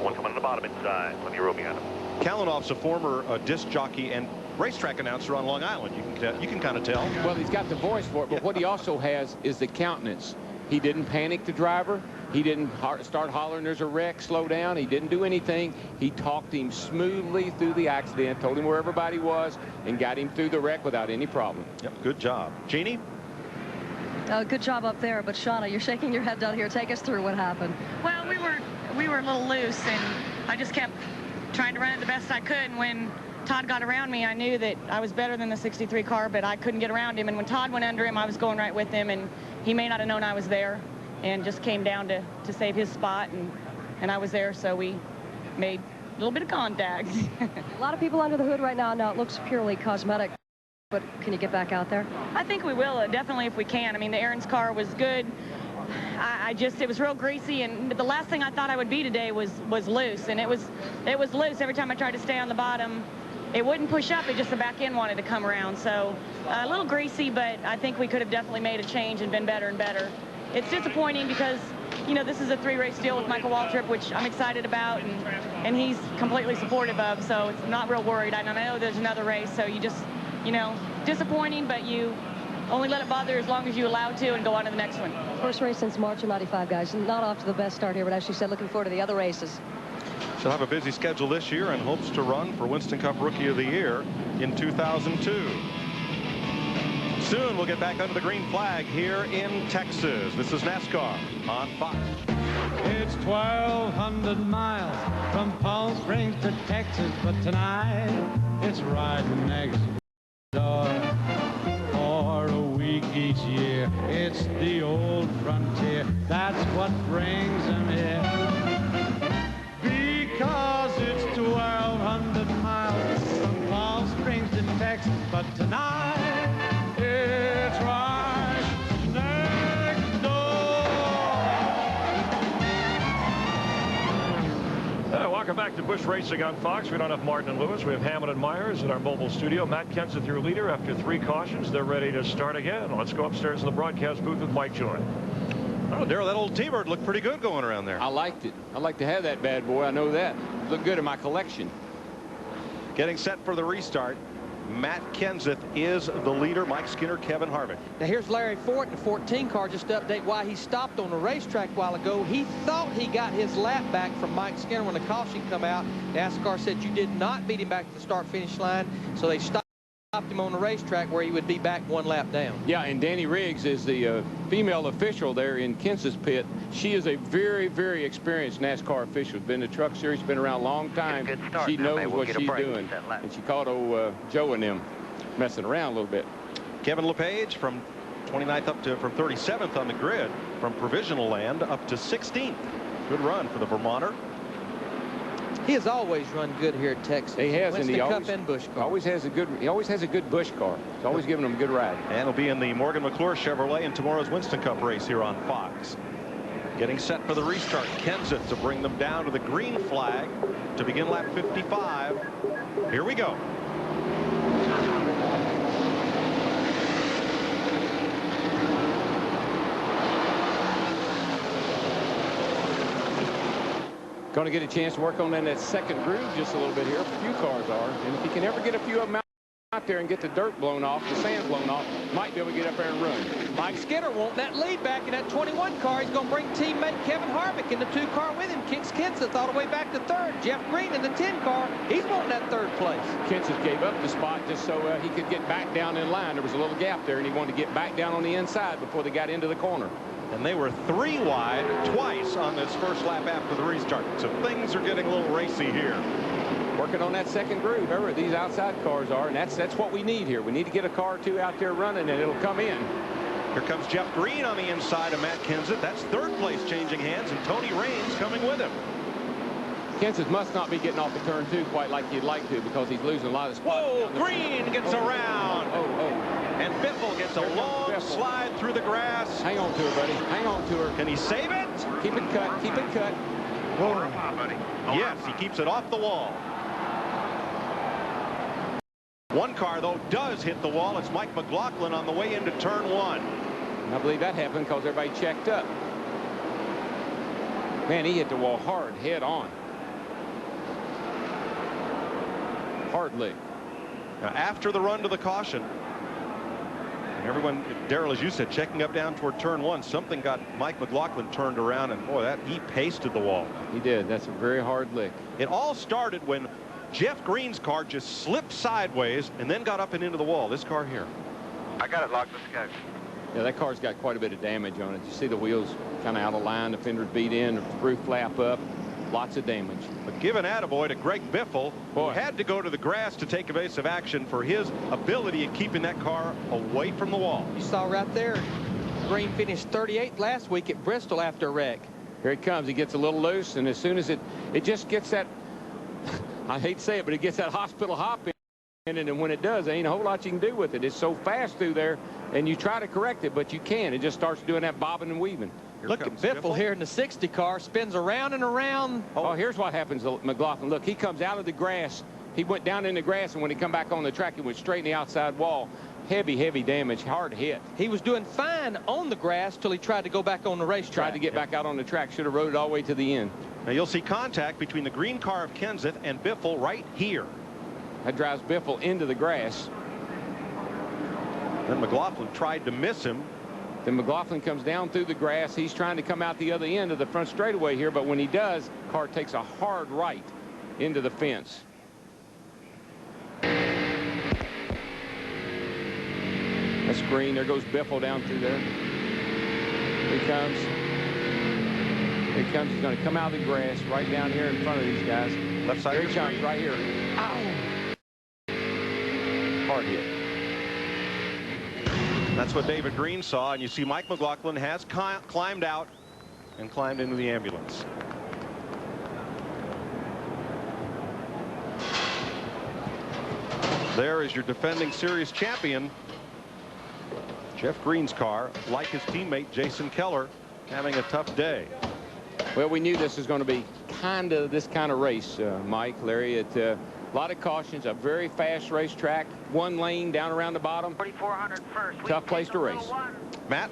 One coming on the bottom inside. Plenty of room behind him. Kalanoff's a former disc jockey and racetrack announcer on Long Island. You can kind of tell. Well, he's got the voice for it, but what he also has is the countenance. He didn't panic the driver. He didn't start hollering, there's a wreck, slow down. He didn't do anything. He talked him smoothly through the accident, told him where everybody was, and got him through the wreck without any problem. Yep, good job. Jeannie? Good job up there, but Shauna, you're shaking your head down here. Take us through what happened. Well, we were a little loose, and I just kept trying to run it the best I could. And when Todd got around me, I knew that I was better than the 63 car, but I couldn't get around him. And when Todd went under him, I was going right with him, and he may not have known I was there, and just came down to save his spot, and I was there, so we made a little bit of contact. A lot of people under the hood right now. Now it looks purely cosmetic, but can you get back out there? I think we will, definitely, if we can. I mean, the Aaron's car was good. It was real greasy, and the last thing I thought I would be today was loose, and it was loose. Every time I tried to stay on the bottom, it wouldn't push up. It just the back end wanted to come around. So a little greasy, but I think we could have definitely made a change and been better and better. It's disappointing because, you know, this is a 3-race deal with Michael Waltrip, which I'm excited about, and he's completely supportive of, so it's not real worried. I know there's another race, so you just, you know, disappointing, but you only let it bother as long as you allow to and go on to the next one. First race since March of '95, guys. Not off to the best start here, but as she said, looking forward to the other races. She'll have a busy schedule this year and hopes to run for Winston Cup Rookie of the Year in 2002. Soon we'll get back under the green flag here in Texas. This is NASCAR on Fox. It's 1,200 miles from Palm Springs to Texas, but tonight it's riding next door for a year. It's the old frontier, that's what brings them here. Because it's 1,200 miles from Palm Springs to Texas, but tonight it's right next door. Welcome back to Busch Racing on Fox. We don't have Martin and Lewis. We have Hammond and Myers in our mobile studio. Matt Kenseth, your leader, after 3 cautions. They're ready to start again. Let's go upstairs in the broadcast booth with Mike Joy. Oh, Darrell, that old T-Bird looked pretty good going around there. I liked it. I like to have that bad boy. I know that. Looked good in my collection. Getting set for the restart. Matt Kenseth is the leader. Mike Skinner, Kevin Harvick. Now here's Larry Fort in the 14 car, just to update why he stopped on the racetrack a while ago. He thought he got his lap back from Mike Skinner when the caution come out. NASCAR said you did not beat him back to the start-finish line, so they stopped him on the racetrack where he would be back 1 lap down. Yeah, and Danny Riggs is the female official there in Kenseth's pit. She is a very, very experienced NASCAR official. Been in the Truck Series, been around a long time. She knows what she's doing. And she caught old Joe and them messing around a little bit. Kevin LePage from 29th up to from 37th on the grid, from provisional land up to 16th. Good run for the Vermonter. He has always run good here at Texas. He has, and he Cup and Busch car. Always has a good Busch car. He's always giving them a good ride. And he'll be in the Morgan McClure Chevrolet in tomorrow's Winston Cup race here on Fox. Getting set for the restart. Kenseth to bring them down to the green flag to begin lap 55. Here we go. Going to get a chance to work on that second groove just a little bit here. A few cars are. And if he can ever get a few of them out there and get the dirt blown off, the sand blown off, might be able to get up there and run. Mike Skinner won't that lead back in that 21 car. He's going to bring teammate Kevin Harvick in the 2 car with him. Kicks Kenseth all the way back to 3rd. Jeff Green in the 10 car. He's wanting that 3rd place. Kenseth gave up the spot just so he could get back down in line. There was a little gap there, and he wanted to get back down on the inside before they got into the corner. And they were 3 wide twice on this first lap after the restart. So things are getting a little racy here. Working on that second groove. Remember, these outside cars are, and that's what we need here. We need to get a car or 2 out there running, and it'll come in. Here comes Jeff Green on the inside of Matt Kenseth. That's 3rd place changing hands, and Tony Raines coming with him. Kenseth must not be getting off the turn 2 quite like he'd like to, because he's losing a lot of spots. Whoa, Green gets around. And Biffle gets a long slide through the grass. Hang on to her, buddy. Hang on to her. Can he save it? Keep it cut. Keep it cut. Yes, he keeps it off the wall. One car, though, does hit the wall. It's Mike McLaughlin on the way into turn 1. And I believe that happened because everybody checked up. Man, he hit the wall hard, head on. Hard lick. Now, after the run to the caution, and everyone, Darrell, as you said, checking up down toward turn 1, something got Mike McLaughlin turned around, and boy, he pasted the wall. He did. That's a very hard lick. It all started when Jeff Green's car just slipped sideways and then got up and into the wall. This car here. I got it locked. Let's go. Yeah, that car's got quite a bit of damage on it. You see the wheels kind of out of line, the fender beat in, the roof flap up. Lots of damage. But give an attaboy to Greg Biffle, who had to go to the grass to take evasive action for his ability in keeping that car away from the wall. You saw right there, Green finished 38th last week at Bristol after a wreck. Here it comes. He gets a little loose, and as soon as it just gets that, I hate to say it, but it gets that hospital hop in it, and when it does, there ain't a whole lot you can do with it. It's so fast through there, and you try to correct it, but you can't. It just starts doing that bobbing and weaving. Look at Biffle here in the 60 car, spins around and around. Oh, here's what happens to McLaughlin. Look, he comes out of the grass. He went down in the grass, and when he come back on the track, he went straight in the outside wall. Heavy, heavy damage, hard hit. He was doing fine on the grass till he tried to go back on the racetrack. Tried to get back out on the track. Should have rode it all the way to the end. Now you'll see contact between the green car of Kenseth and Biffle right here. That drives Biffle into the grass. Then McLaughlin tried to miss him. Then McLaughlin comes down through the grass. He's trying to come out the other end of the front straightaway here, but when he does, car takes a hard right into the fence. That's Green. There goes Biffle down through there. Here he comes. Here he comes. He's going to come out of the grass right down here in front of these guys. Left side. Here he comes, right here. Ow! Hard hit. That's That's what David Green saw, and you see Mike McLaughlin has climbed out and climbed into the ambulance. There is your defending series champion. Jeff Green's car, like his teammate Jason Keller, having a tough day. Well, we knew this was going to be this kind of race, Mike, Larry. A lot of cautions, a very fast racetrack, one lane down around the bottom. 4,400 first. Tough place to race. Matt?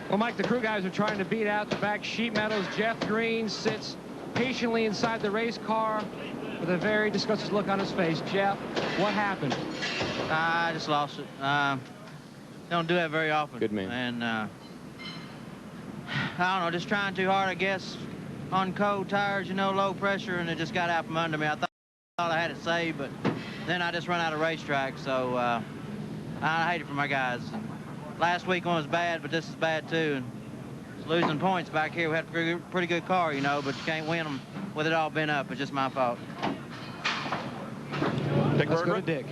Well, Mike, the crew guys are trying to beat out the back sheet metals. Jeff Green sits patiently inside the race car with a very disgusted look on his face. Jeff, what happened? I just lost it. Don't do that very often. Good man. And I don't know, just trying too hard, I guess, on cold tires, you know, low pressure, and it just got out from under me. I thought I had it saved, but then I just run out of racetrack, so I hate it for my guys. And last week one was bad, but this is bad too. And it's losing points back here. We had a pretty good car, you know, but you can't win them with it all bent up. It's just my fault. Let's go to Dick.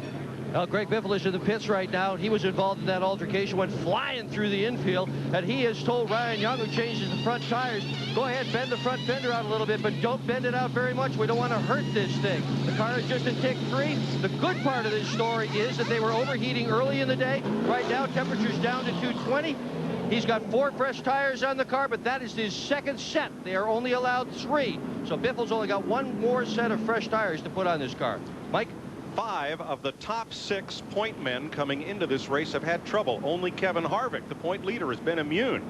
Greg Biffle is in the pits right now. He was involved in that altercation, went flying through the infield, and he has told Ryan Young, who changes the front tires, go ahead, bend the front fender out a little bit, but don't bend it out very much. We don't want to hurt this thing. The car is just in tick 3. The good part of this story is that they were overheating early in the day. Right now, temperature's down to 220. He's got 4 fresh tires on the car, but that is his second set. They are only allowed 3. So Biffle's only got 1 more set of fresh tires to put on this car. Mike? 5 of the top 6 point men coming into this race have had trouble. Only Kevin Harvick, the point leader, has been immune.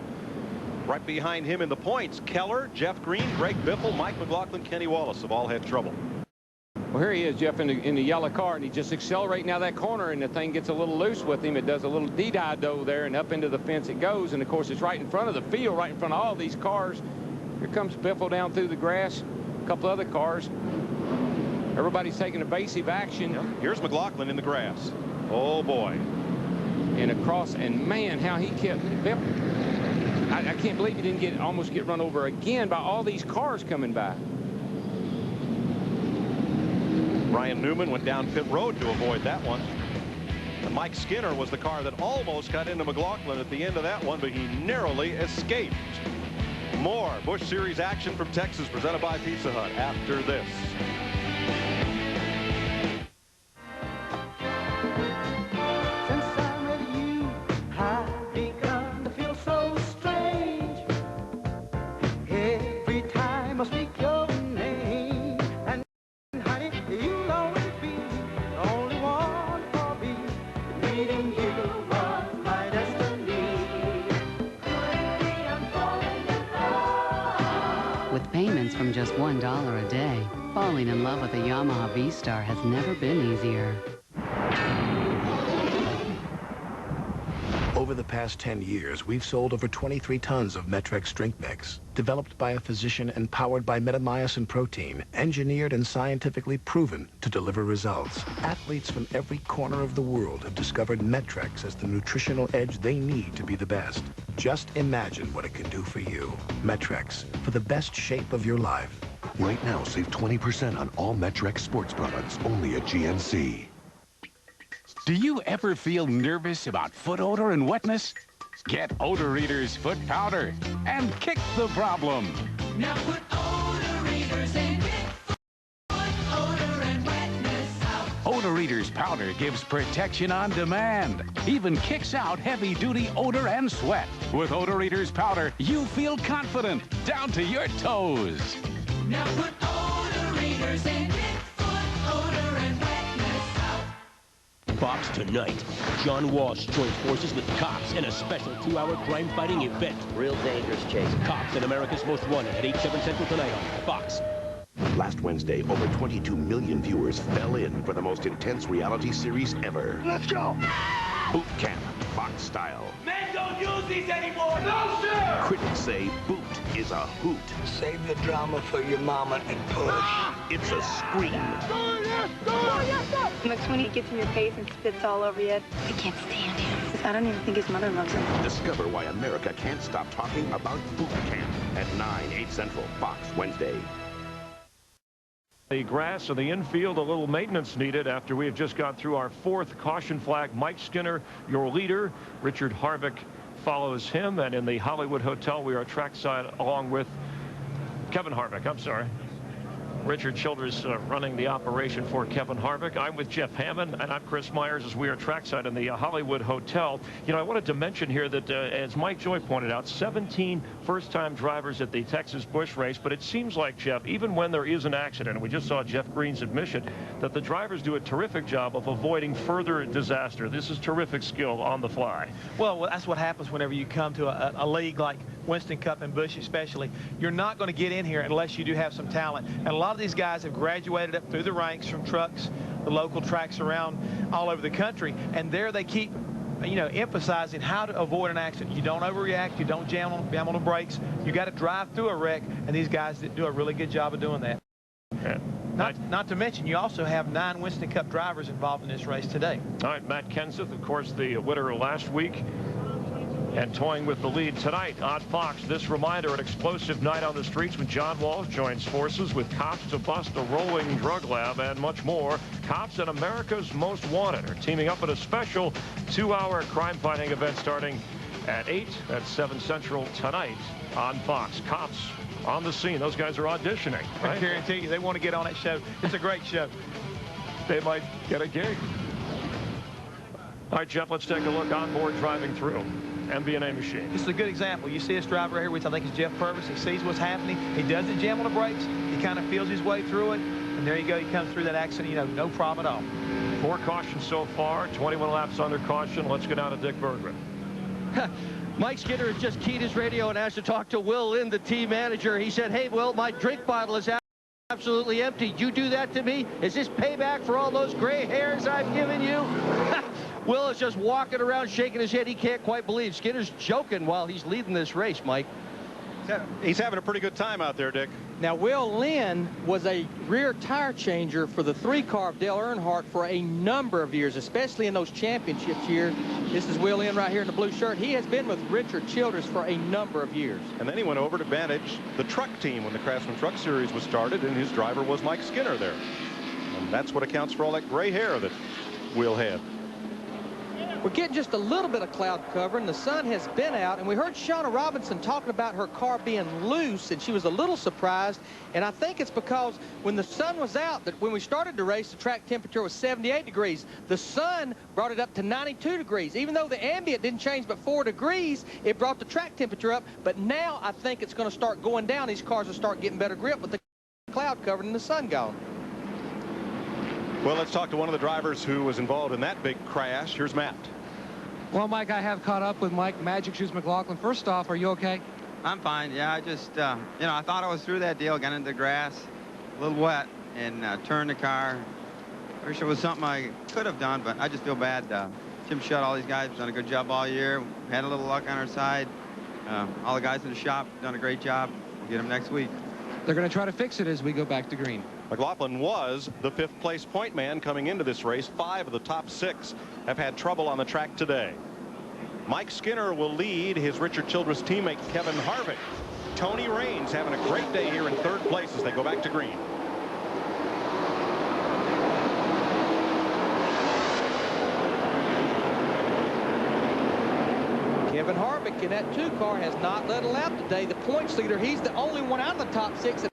Right behind him in the points, Keller, Jeff Green, Greg Biffle, Mike McLaughlin, Kenny Wallace have all had trouble. Well, here he is, Jeff, in the yellow car, and he's just accelerating out that corner, and the thing gets a little loose with him. It does a little D-dido there, and up into the fence it goes, and of course it's right in front of the field, right in front of all these cars. Here comes Biffle down through the grass, a couple other cars. Everybody's taking evasive action. Here's McLaughlin in the grass. Oh, boy. And across, and man, how he kept Biffle. I can't believe he didn't almost get run over again by all these cars coming by. Ryan Newman went down pit road to avoid that one. And Mike Skinner was the car that almost got into McLaughlin at the end of that one, but he narrowly escaped. More Busch Series action from Texas presented by Pizza Hut after this. From just $1 a day, falling in love with a Yamaha V-Star has never been easier. Over the past 10 years, we've sold over 23 tons of Metrex drink mix, developed by a physician and powered by metamycin protein, engineered and scientifically proven to deliver results. Athletes from every corner of the world have discovered Metrex as the nutritional edge they need to be the best. Just imagine what it can do for you. Metrex, for the best shape of your life. Right now, save 20% on all Metrex sports products, only at GNC. Do you ever feel nervous about foot odor and wetness? Get Odor Reader's foot powder and kick the problem. Now put Odor Readers in, get foot odor and wetness out. Odor Reader's powder gives protection on demand. Even kicks out heavy-duty odor and sweat. With Odor Reader's powder, you feel confident down to your toes. Now put Odor Readers in, get foot odor and wetness out. Fox tonight. John Walsh joins forces with cops in a special 2-hour crime-fighting event. Real dangerous chase. Cops in America's Most Wanted at 8/7 Central tonight on Fox. Last Wednesday, over 22 million viewers fell in for the most intense reality series ever. Let's go! Boot Camp, Fox style. Men don't use these anymore! No, sir! Critics say Boot is a hoot. Save the drama for your mama and push. It's a scream. Looks when he gets in your face and spits all over you. I can't stand him. I don't even think his mother loves him. Discover why America can't stop talking about Boot Camp at 9/8 Central, Fox, Wednesday. the grass in the infield. A little maintenance needed after we have just got through our 4th caution flag. Mike Skinner, your leader. Richard Harvick follows him. And in the Hollywood Hotel, we are trackside along with Kevin Harvick. I'm sorry. Richard Childress running the operation for Kevin Harvick. I'm with Jeff Hammond, and I'm Chris Myers as we are trackside in the Hollywood Hotel. You know, I wanted to mention here that, as Mike Joy pointed out, 17 first-time drivers at the Texas Busch race, but it seems like, Jeff, even when there is an accident, and we just saw Jeff Green's admission, that the drivers do a terrific job of avoiding further disaster. This is terrific skill on the fly. Well, that's what happens whenever you come to a league like Winston Cup and Busch especially. You're not going to get in here unless you do have some talent. And a lot of these guys have graduated up through the ranks from trucks, the local tracks around all over the country. And there they keep, you know, emphasizing how to avoid an accident. You don't overreact. You don't jam on the brakes. You got to drive through a wreck. And these guys do a really good job of doing that. Not to mention, you also have 9 Winston Cup drivers involved in this race today. All right, Matt Kenseth, of course, the winner last week, and toying with the lead tonight on Fox. This reminder, an explosive night on the streets when John Walsh joins forces with cops to bust a rolling drug lab and much more. Cops and America's Most Wanted are teaming up in a special 2-hour crime-fighting event starting at 8 at 7 Central tonight on Fox. Cops on the scene. Those guys are auditioning, right? I guarantee you they want to get on that show. It's a great show. They might get a gig. All right, Jeff, let's take a look on board driving through MB&A machine. This is a good example. You see this driver right here, which I think is Jeff Purvis. He sees what's happening. He doesn't jam on the brakes. He kind of feels his way through it. And there you go. He comes through that accident, you know, no problem at all. 4 cautions so far, 21 laps under caution. Let's get out of Dick Berggren. Mike Skinner has just keyed his radio and asked to talk to Will Lynn, the team manager. He said, hey, Will, my drink bottle is absolutely empty. You do that to me? Is this payback for all those gray hairs I've given you? Will is just walking around shaking his head. He can't quite believe Skinner's joking while he's leading this race, Mike. He's having a pretty good time out there, Dick. Now, Will Lynn was a rear tire changer for the 3-car of Dale Earnhardt for a number of years, especially in those championship years. This is Will Lynn right here in the blue shirt. He has been with Richard Childress for a number of years. And then he went over to manage the truck team when the Craftsman Truck Series was started, and his driver was Mike Skinner there. And that's what accounts for all that gray hair that Will had. We're getting just a little bit of cloud cover, and the sun has been out. And we heard Shauna Robinson talking about her car being loose, and she was a little surprised. And I think it's because when the sun was out, that when we started the race, the track temperature was 78 degrees. The sun brought it up to 92 degrees. Even though the ambient didn't change but 4 degrees, it brought the track temperature up. But now I think it's going to start going down. These cars will start getting better grip with the cloud covered and the sun gone. Well, let's talk to one of the drivers who was involved in that big crash. Here's Matt. Well, Mike, I have caught up with Mike Magic Shoes McLaughlin. First off, are you okay? I'm fine. Yeah, I just, you know, I thought I was through that deal, got into the grass, a little wet, and turned the car. I wish it was something I could have done, but I just feel bad. Jim Shutt, all these guys have done a good job all year. Had a little luck on our side. All the guys in the shop done a great job. We'll get them next week. They're going to try to fix it as we go back to green. McLaughlin was the 5th place point man coming into this race. 5 of the top 6 have had trouble on the track today. Mike Skinner will lead his Richard Childress teammate Kevin Harvick. Tony Raines having a great day here in 3rd place as they go back to green. Kevin Harvick in that 2 car has not led a lap today. The points leader, he's the only one out of the top 6 that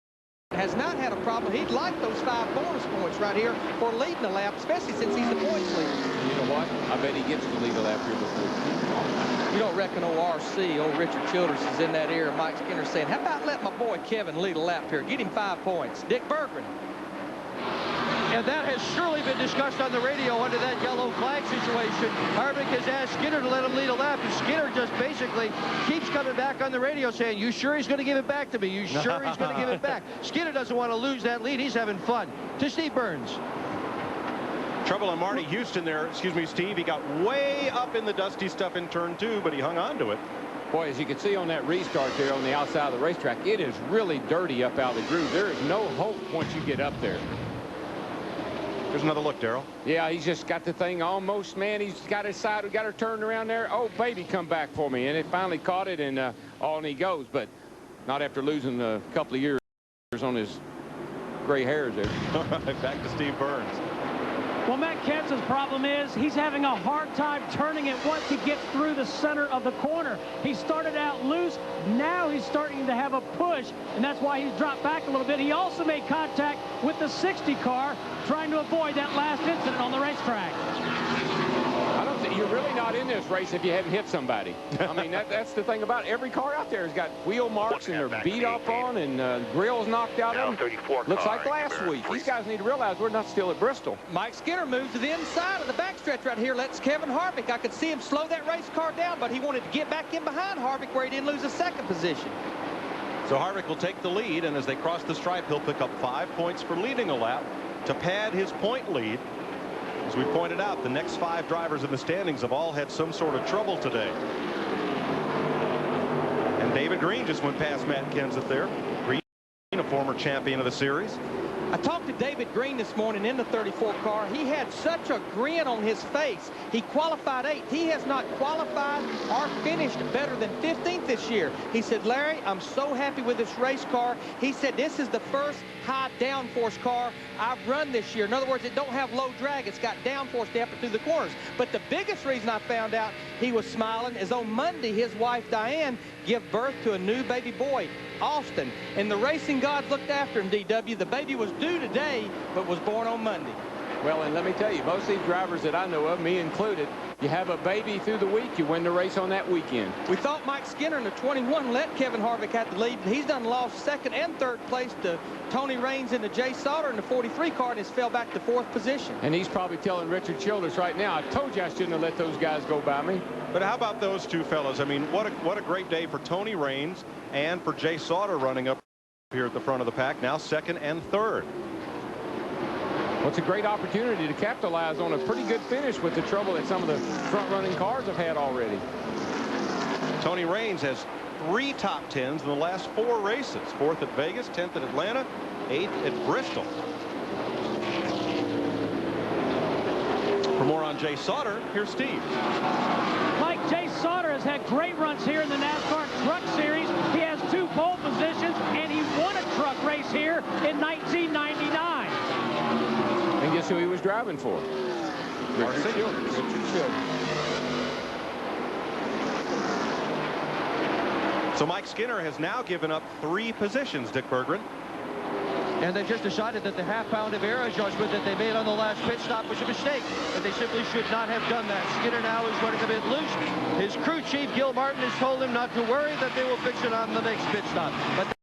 has not had a problem. He'd like those 5 bonus points right here for leading a lap, especially since he's the points leader. You know what? I bet he gets to lead a lap here before. You don't reckon old RC, old Richard Childress is in that ear, and Mike Skinner saying, how about let my boy Kevin lead a lap here? Get him 5 points. Dick Berggren. And that has surely been discussed on the radio under that yellow flag situation. Harvick has asked Skinner to let him lead a lap, and Skinner just basically keeps coming back on the radio saying, you sure he's going to give it back to me? You sure he's going to give it back? Skinner doesn't want to lose that lead. He's having fun. To Steve Burns. Trouble on Marty Houston there. Excuse me, Steve. He got way up in the dusty stuff in turn 2, but he hung on to it. Boy, as you can see on that restart there on the outside of the racetrack, it is really dirty up out of the groove. There is no hope once you get up there. Here's another look, Darrell. Yeah, he's just got the thing almost, man. He's got his side. We got her turned around there. Oh, baby, come back for me. And it finally caught it, and on he goes. But not after losing a couple of years on his gray hairs there. All right, back to Steve Burns. Well, Matt Kenseth's problem is he's having a hard time turning it once he gets through the center of the corner. He started out loose. Now he's starting to have a push, and that's why he's dropped back a little bit. He also made contact with the 60 car, trying to avoid that last incident on the racetrack. I don't think you're really not in this race if you haven't hit somebody. I mean, that's the thing about it. Every car out there has got wheel marks and they're beat up on and grills knocked out of them. Looks like last week. These guys need to realize we're not still at Bristol. Mike Skinner moves to the inside of the backstretch right here. Lets Kevin Harvick. I could see him slow that race car down, but he wanted to get back in behind Harvick where he didn't lose a second position. So Harvick will take the lead, and as they cross the stripe, he'll pick up 5 points for leading a lap to pad his point lead. As we pointed out, the next 5 drivers in the standings have all had some sort of trouble today. And David Green just went past Matt Kenseth there. Green, a former champion of the series. I talked to David Green this morning in the 34 car. He had such a grin on his face. He qualified 8th. He has not qualified or finished better than 15th this year. He said, Larry, I'm so happy with this race car. He said, this is the first high downforce car I've run this year. In other words, it don't have low drag. It's got downforce to help it through the corners. But the biggest reason I found out he was smiling is on Monday, his wife, Diane, gave birth to a new baby boy, Austin. And the racing gods looked after him, DW. The baby was due today, but was born on Monday. Well, and let me tell you, most of these drivers that I know of, me included, you have a baby through the week, you win the race on that weekend. We thought Mike Skinner in the 21 let Kevin Harvick have the lead. He's done lost 2nd and 3rd place to Tony Raines in the Jay Sauter in the 43 car and has fell back to 4th position. And he's probably telling Richard Childress right now, I told you I shouldn't have let those guys go by me. But how about those two fellas? I mean, what a great day for Tony Raines and for Jay Sauter running up here at the front of the pack, now 2nd and 3rd. Well, it's a great opportunity to capitalize on a pretty good finish with the trouble that some of the front-running cars have had already. Tony Raines has 3 top 10s in the last 4 races. 4th at Vegas, 10th at Atlanta, 8th at Bristol. For more on Jay Sauter, here's Steve. Mike, Jay Sauter has had great runs here in the NASCAR Truck Series. He has 2 pole positions, and he won a truck race here in 1999. And guess who he was driving for? Richard Childress. So Mike Skinner has now given up 3 positions, Dick Berggren. And they've just decided that the half-pound of air adjustment that they made on the last pit stop was a mistake, that they simply should not have done that. Skinner now is running a bit loose. His crew chief, Gil Martin, has told him not to worry, that they will fix it on the next pit stop. But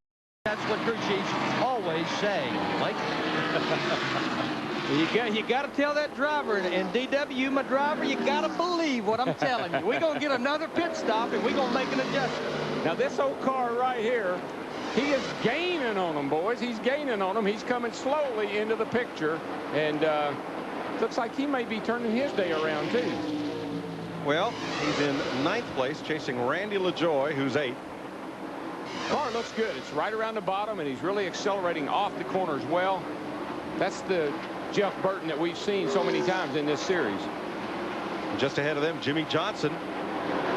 that's what crew chiefs always say. Mike? You got to tell that driver, and DW, my driver, you got to believe what I'm telling you. We're going to get another pit stop, and we're going to make an adjustment. Now, this old car right here, he is gaining on them, boys. He's gaining on them. He's coming slowly into the picture, and looks like he may be turning his day around, too. Well, he's in 9th place, chasing Randy LaJoie, who's 8th. Car looks good. It's right around the bottom, and he's really accelerating off the corners well. That's the Jeff Burton that we've seen so many times in this series. Just ahead of them, Jimmy Johnson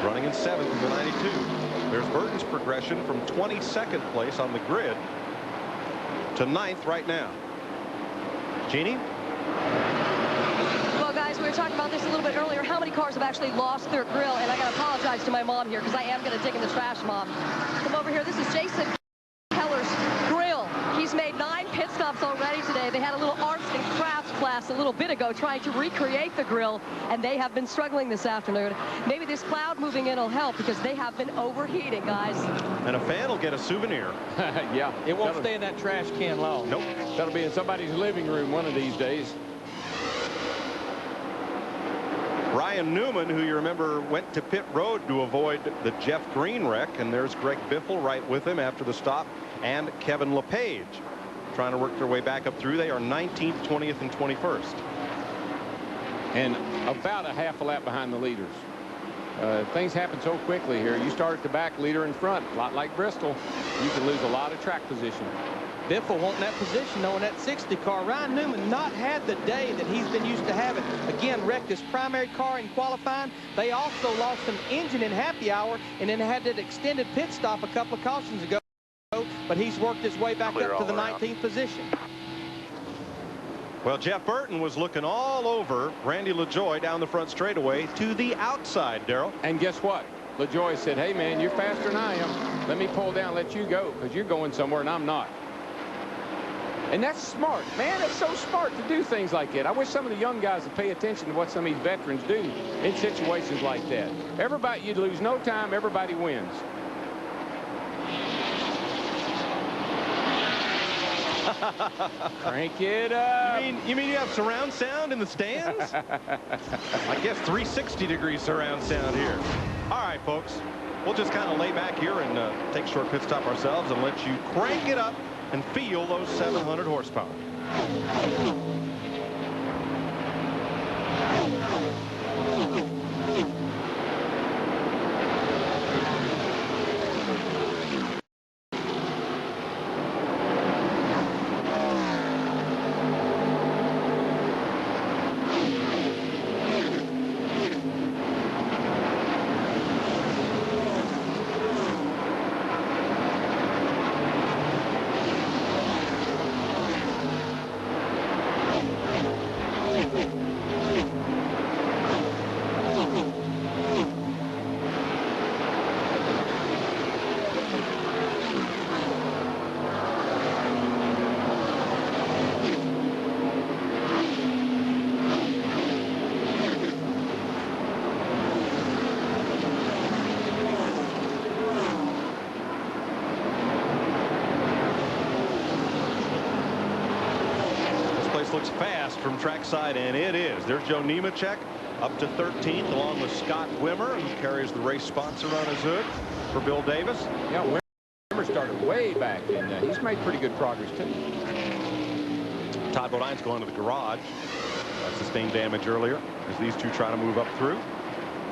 running in 7th in the 92. There's Burton's progression from 22nd place on the grid to 9th right now. Jeannie? Well, guys, we were talking about this a little bit earlier. How many cars have actually lost their grill? And I got to apologize to my mom here because I am going to dig in the trash, Mom. Come over here. This is Jason Keller's grill. He's made 9 pit stops already today. They had a little arts and crafts class a little bit ago trying to recreate the grill, and they have been struggling this afternoon. Maybe this cloud moving in will help because they have been overheating, guys. And a fan will get a souvenir. Yeah. It won't stay in that trash can long. Nope. That'll be in somebody's living room one of these days. Ryan Newman, who you remember went to pit road to avoid the Jeff Green wreck, and there's Greg Biffle right with him after the stop, and Kevin LePage trying to work their way back up through. They are 19th, 20th, and 21st. And about a half a lap behind the leaders. Things happen so quickly here. You start at the back, leader in front. A lot like Bristol, you can lose a lot of track position. Biffle wanting that position, though, in that 60 car. Ryan Newman not had the day that he's been used to having. Again, wrecked his primary car in qualifying. They also lost some engine in happy hour and then had that extended pit stop a couple of cautions ago. But he's worked his way back up to the 19th position. Well, Jeff Burton was looking all over Randy LaJoie down the front straightaway to the outside, Darrell. And guess what? LaJoie said, hey, man, you're faster than I am. Let me pull down, let you go, because you're going somewhere and I'm not. And that's smart. Man, it's so smart to do things like that. I wish some of the young guys would pay attention to what some of these veterans do in situations like that. Everybody, you lose no time, everybody wins. Crank it up. You mean you have surround sound in the stands? I guess 360-degree surround sound here. All right, folks. We'll just kind of lay back here and take a short pit stop ourselves and let you crank it up and feel those 700 horsepower. Looks fast from trackside, and it is. There's Joe Nemechek up to 13th, along with Scott Wimmer, who carries the race sponsor on his hood for Bill Davis. Yeah, Wimmer started way back, and he's made pretty good progress, too. Todd Bodine's going to the garage. Sustained damage earlier as these two try to move up through.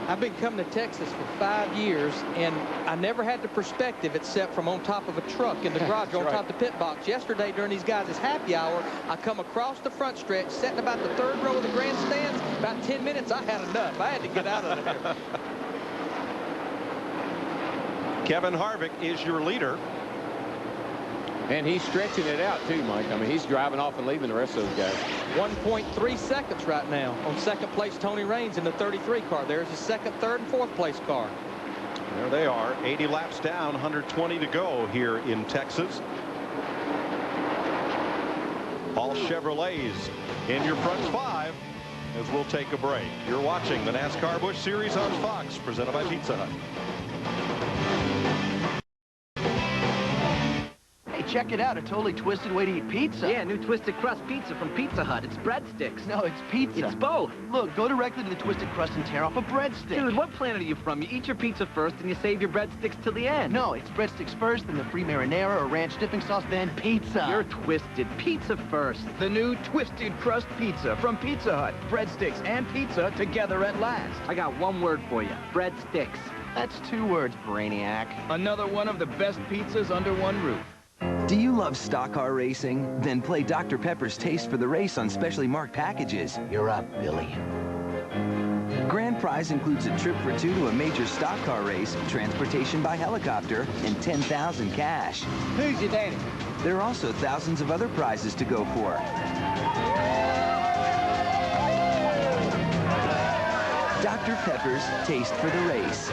I've been coming to Texas for 5 years, and I never had the perspective except from on top of a truck in the garage on top of the pit box. Yesterday, during these guys' happy hour, I come across the front stretch, sitting about the 3rd row of the grandstands. About 10 minutes, I had enough. I had to get out of there. Kevin Harvick is your leader. And he's stretching it out, too, Mike. I mean, he's driving off and leaving the rest of those guys. 1.3 seconds right now on 2nd place Tony Raines in the 33 car. There's the 2nd, 3rd, and 4th place car. There they are, 80 laps down, 120 to go here in Texas. All Chevrolets in your front 5 as we'll take a break. You're watching the NASCAR Busch Series on Fox, presented by Pizza Hut. Check it out, a totally twisted way to eat pizza. Yeah, new twisted crust pizza from Pizza Hut. It's breadsticks. No, it's pizza. It's both. Look, go directly to the twisted crust and tear off a breadstick. Dude, what planet are you from? You eat your pizza first and you save your breadsticks till the end. No, it's breadsticks first, then the free marinara or ranch dipping sauce, then pizza. You're twisted. Pizza first. The new twisted crust pizza from Pizza Hut. Breadsticks and pizza together at last. I got one word for you. Breadsticks. That's 2 words, Brainiac. Another one of the best pizzas under one roof. Do you love stock car racing? Then play Dr. Pepper's Taste for the Race on specially marked packages. You're up, Billy. Grand prize includes a trip for 2 to a major stock car race, transportation by helicopter, and $10,000 cash. Who's your daddy? There are also thousands of other prizes to go for. Dr. Pepper's Taste for the Race.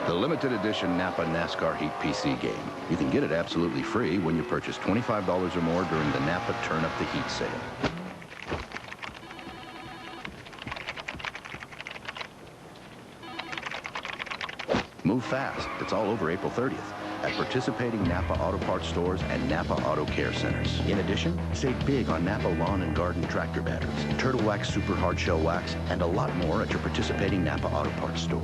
The limited edition Napa NASCAR Heat PC game. You can get it absolutely free when you purchase $25 or more during the Napa Turn Up the Heat sale. Move fast. It's all over April 30th at participating Napa Auto Parts stores and Napa Auto Care Centers. In addition, save big on Napa Lawn and Garden tractor batteries, Turtle Wax Super Hard Shell Wax, and a lot more at your participating Napa Auto Parts store.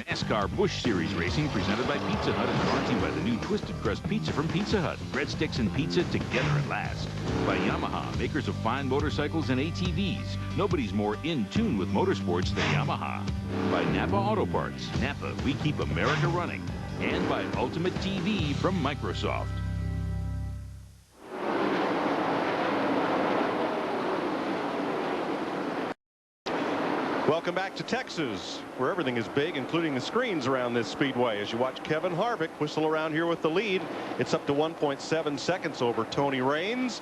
NASCAR Busch Series Racing presented by Pizza Hut and brought to you by the new Twisted Crust Pizza from Pizza Hut. Breadsticks and pizza together at last. By Yamaha, makers of fine motorcycles and ATVs. Nobody's more in tune with motorsports than Yamaha. By Napa Auto Parts. Napa, we keep America running. And by Ultimate TV from Microsoft. Welcome back to Texas, where everything is big, including the screens around this speedway. As you watch Kevin Harvick whistle around here with the lead, it's up to 1.7 seconds over Tony Raines.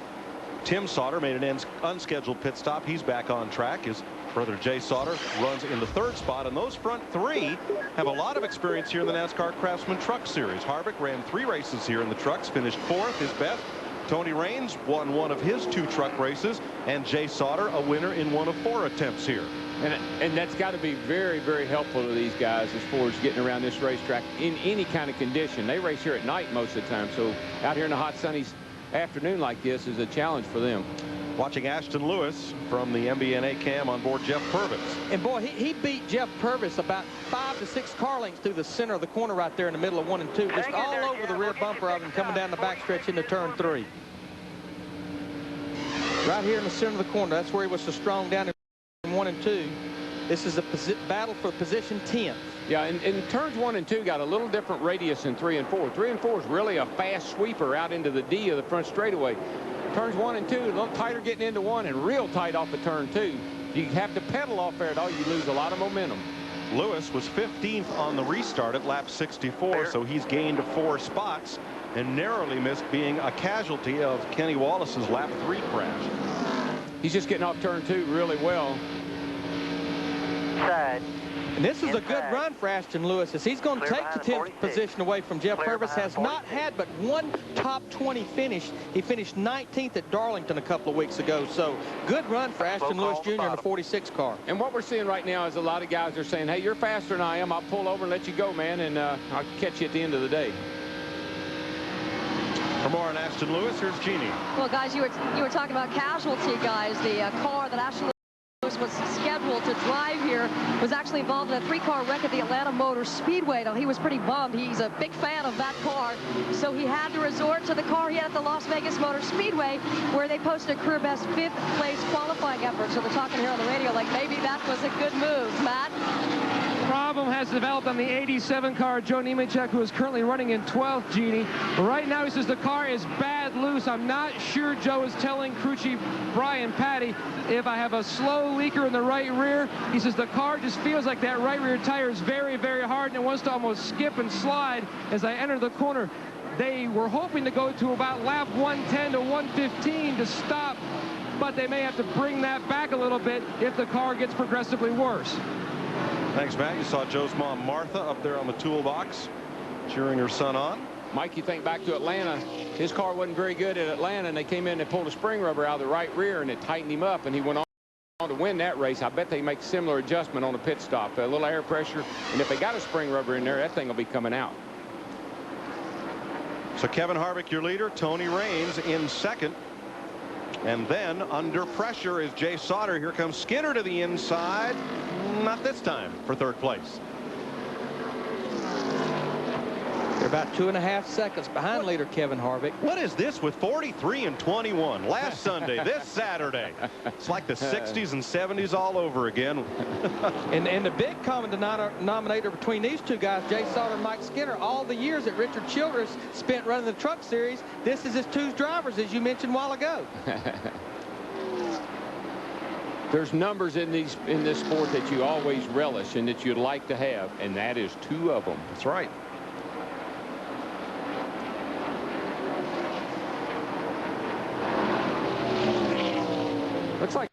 Tim Sauter made an unscheduled pit stop. He's back on track. His brother Jay Sauter runs in the 3rd spot, and those front 3 have a lot of experience here in the NASCAR Craftsman Truck Series. Harvick ran 3 races here in the trucks, finished 4th, his best. Tony Raines won one of his 2 truck races, and Jay Sauter a winner in one of 4 attempts here. And that's got to be very, very helpful to these guys as far as getting around this racetrack in any kind of condition. They race here at night most of the time, so out here in a hot sunny afternoon like this is a challenge for them. Watching Ashton Lewis from the MBNA cam on board Jeff Purvis. And boy, he beat Jeff Purvis about 5 to 6 car lengths through the center of the corner right there in the middle of 1 and 2. Just all over the rear bumper of him coming down the backstretch into turn 3. Right here in the center of the corner. That's where he was so strong down in 1 and 2. This is a battle for position 10th. Yeah, and turns 1 and 2 got a little different radius than 3 and 4. 3 and 4 is really a fast sweeper out into the D of the front straightaway. Turns 1 and 2, a little tighter getting into 1 and real tight off of turn 2. You have to pedal off there at all, you lose a lot of momentum. Lewis was 15th on the restart at lap 64, so he's gained 4 spots and narrowly missed being a casualty of Kenny Wallace's lap 3 crash. He's just getting off turn 2 really well. And this is a good run for Ashton Lewis, as he's going to take the 10th position away from Jeff Purvis. Has not had but 1 top 20 finish. He finished 19th at Darlington a couple of weeks ago. So good run for Ashton Lewis Jr. in the 46 car. And what we're seeing right now is a lot of guys are saying, hey, you're faster than I am. I'll pull over and let you go, man, and I'll catch you at the end of the day. For more on Ashton Lewis, here's Jani. Well, guys, you were talking about casualty, guys. The car that Ashton Lewis was scheduled to drive here was actually involved in a 3-car wreck at the Atlanta Motor Speedway. Now, he was pretty bummed. He's a big fan of that car, so he had to resort to the car he had at the Las Vegas Motor Speedway, where they posted a career best 5th place qualifying effort. So they're talking here on the radio like maybe that was a good move. Matt? Problem has developed on the 87 car, Joe Nemechek, who is currently running in 12th, Jeannie. Right now, he says the car is bad loose. I'm not sure Joe is telling crew chief Brian Patty if I have a slow leaker in the right rear. He says the car just feels like that right rear tire is very, very hard, and it wants to almost skip and slide as I enter the corner. They were hoping to go to about lap 110 to 115 to stop, but they may have to bring that back a little bit if the car gets progressively worse. Thanks, Matt. You saw Joe's mom, Martha, up there on the toolbox cheering her son on. Mike, you think back to Atlanta, his car wasn't very good at Atlanta, and they came in and pulled a spring rubber out of the right rear, and it tightened him up, and he went on to win that race. I bet they make similar adjustment on a pit stop. A little air pressure, and if they got a spring rubber in there, that thing will be coming out. So Kevin Harvick, your leader. Tony Raines in 2nd. And then under pressure is Jay Sauter. Here comes Skinner to the inside. Not this time for 3rd place. They're about 2.5 seconds behind leader Kevin Harvick. What is this with 43 and 21 last Sunday, this Saturday? It's like the 60s and 70s all over again. and the big common denominator between these two guys, Jay Sauter and Mike Skinner, all the years that Richard Childress spent running the truck series, this is his 2 drivers, as you mentioned a while ago. There's numbers in this sport that you always relish and that you'd like to have, and that is 2 of them. That's right. Looks like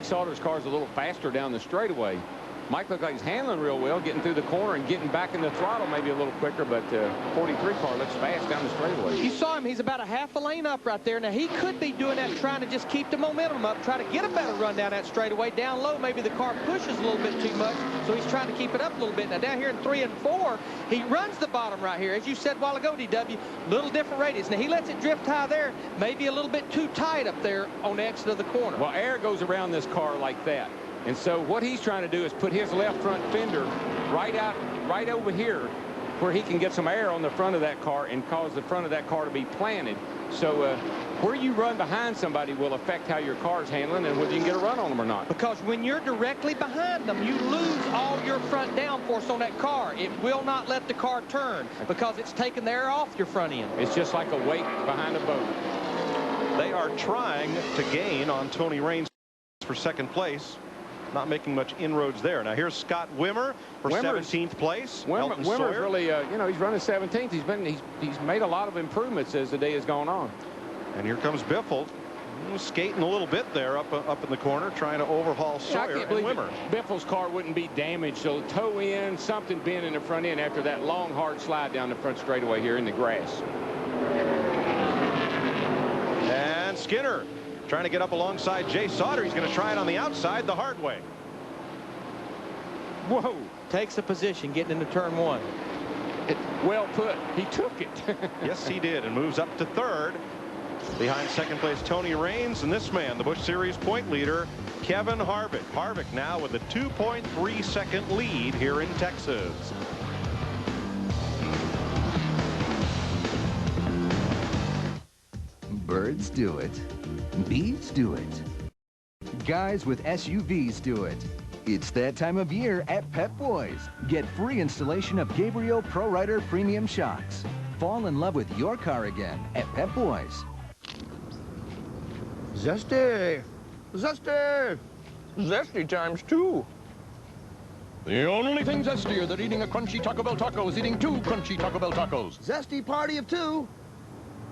Sauter's car's a little faster down the straightaway. Mike looked like he's handling real well, getting through the corner and getting back in the throttle maybe a little quicker, but 43 car looks fast down the straightaway. You saw him. He's about a half a lane up right there. Now, he could be doing that, trying to just keep the momentum up, try to get a better run down that straightaway. Down low, maybe the car pushes a little bit too much, so he's trying to keep it up a little bit. Now, down here in 3 and 4, he runs the bottom right here. As you said a while ago, DW, little different radius. Now, he lets it drift high there, maybe a little bit too tight up there on the exit of the corner. Well, air goes around this car like that. And so what he's trying to do is put his left front fender right over here where he can get some air on the front of that car and cause the front of that car to be planted. So where you run behind somebody will affect how your car's handling and whether you can get a run on them or not. Because when you're directly behind them, you lose all your front downforce on that car. It will not let the car turn because it's taking the air off your front end. It's just like a wake behind a boat. They are trying to gain on Tony Raines for 2nd place. not making much inroads there. Now here's Scott Wimmer for 17th place. Wimmer's really, you know, he's running 17th. He's made a lot of improvements as the day has gone on. And here comes Biffle. Skating a little bit there up in the corner, trying to overhaul Sawyer and Wimmer. Biffle's car wouldn't be damaged, so toe in, something bent in the front end after that long, hard slide down the front straightaway here in the grass. And Skinner trying to get up alongside Jay Sauter. He's going to try it on the outside the hard way. Whoa. Takes the position getting into turn one. Well put. He took it. Yes, he did, and moves up to third. Behind second place Tony Raines, and this man, the Busch Series point leader, Kevin Harvick. Harvick now with a 2.3 second lead here in Texas. Birds do it. Bees do it. Guys with SUVs do it. It's that time of year at Pep Boys. Get free installation of Gabriel Pro Rider Premium Shocks. Fall in love with your car again at Pep Boys. Zesty! Zesty! Zesty times 2. The only thing zestier than eating a crunchy Taco Bell taco is eating 2 crunchy Taco Bell tacos. Zesty party of 2.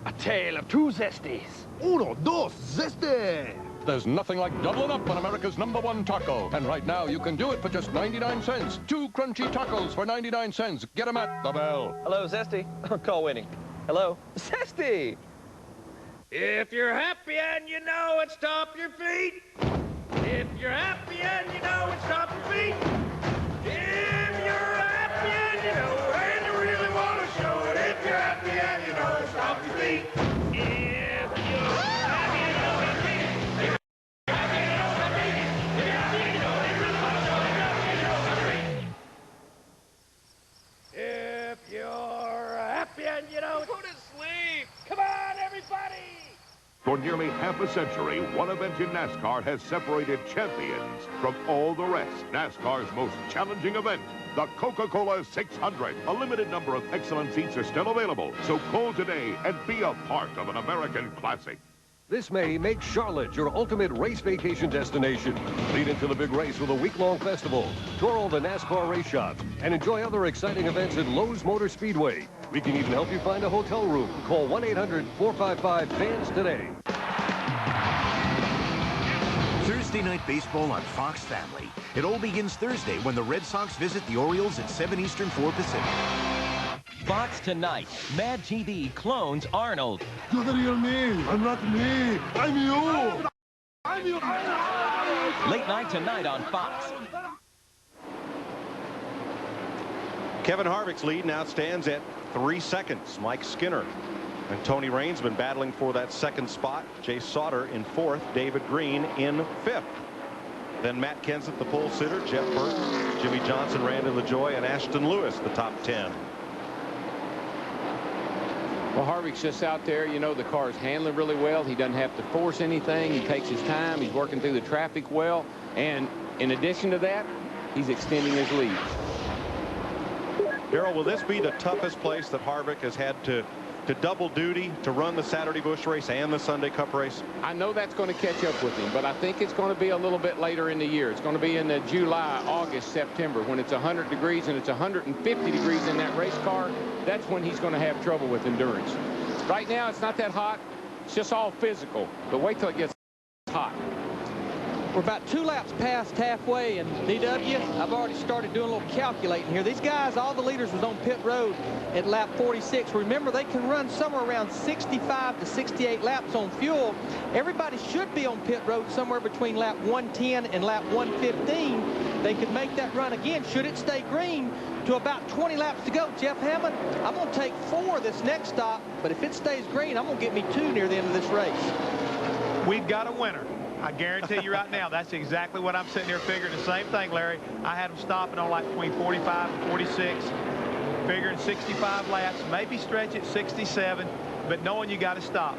A tale of 2 zesties. Uno, dos, zesty! There's nothing like doubling up on America's #1 taco. And right now, you can do it for just 99 cents. 2 crunchy tacos for 99 cents. Get them at the Bell. Hello, Zesty. Call waiting. Hello? Zesty! If you're happy and you know it, stomp your feet. If you're happy and you know it, stomp your feet. If you're happy and you know it, and you really want to show it. If you're happy and you know it, stomp your feet. If you're happy and you know it, if you're happy and you know it, if you're happy and you know it, you really want to show it. If you're happy and you know it, go to sleep. Come on, everybody. For nearly half a century, one event in NASCAR has separated champions from all the rest. NASCAR's most challenging event, the Coca-Cola 600. A limited number of excellent seats are still available, so call today and be a part of an American classic. This May, make Charlotte your ultimate race vacation destination. Lead into the big race with a week-long festival. Tour all the NASCAR race shops and enjoy other exciting events at Lowe's Motor Speedway. We can even help you find a hotel room. Call 1-800-455-FANS today. Thursday night baseball on Fox Family. It all begins Thursday when the Red Sox visit the Orioles at 7 Eastern, 4 Pacific. Fox tonight. Mad TV clones Arnold. You're the real me. I'm not me. I'm you. I'm you. Late night tonight on Fox. Kevin Harvick's lead now stands at 3 seconds. Mike Skinner and Tony Raines been battling for that second spot. Jay Sauter in 4th. David Green in 5th. Then Matt Kenseth, the pole sitter. Jeff Burton, Jimmy Johnson, Randy LaJoie, and Ashton Lewis, the top 10. Well, Harvick's just out there. You know, the car's handling really well. He doesn't have to force anything. He takes his time. He's working through the traffic well. And in addition to that, he's extending his lead. Darrell, will this be the toughest place that Harvick has had to double duty to run the Saturday Busch race and the Sunday Cup race? I know that's going to catch up with him, but I think it's going to be a little bit later in the year. It's going to be in the July, August, September when it's 100 degrees and it's 150 degrees in that race car. That's when he's going to have trouble with endurance. Right now, it's not that hot. It's just all physical. But wait till it gets hot. We're about 2 laps past halfway, and DW, I've already started doing a little calculating here. These guys, all the leaders was on pit road at lap 46. Remember, they can run somewhere around 65 to 68 laps on fuel. Everybody should be on pit road somewhere between lap 110 and lap 115. They could make that run again, should it stay green, to about 20 laps to go. Jeff Hammond, I'm going to take 4 this next stop, but if it stays green, I'm going to get me 2 near the end of this race. We've got a winner. I guarantee you right now, that's exactly what I'm sitting here figuring. The same thing, Larry. I had them stopping on like between 45 and 46, figuring 65 laps, maybe stretch it 67, but knowing you got to stop.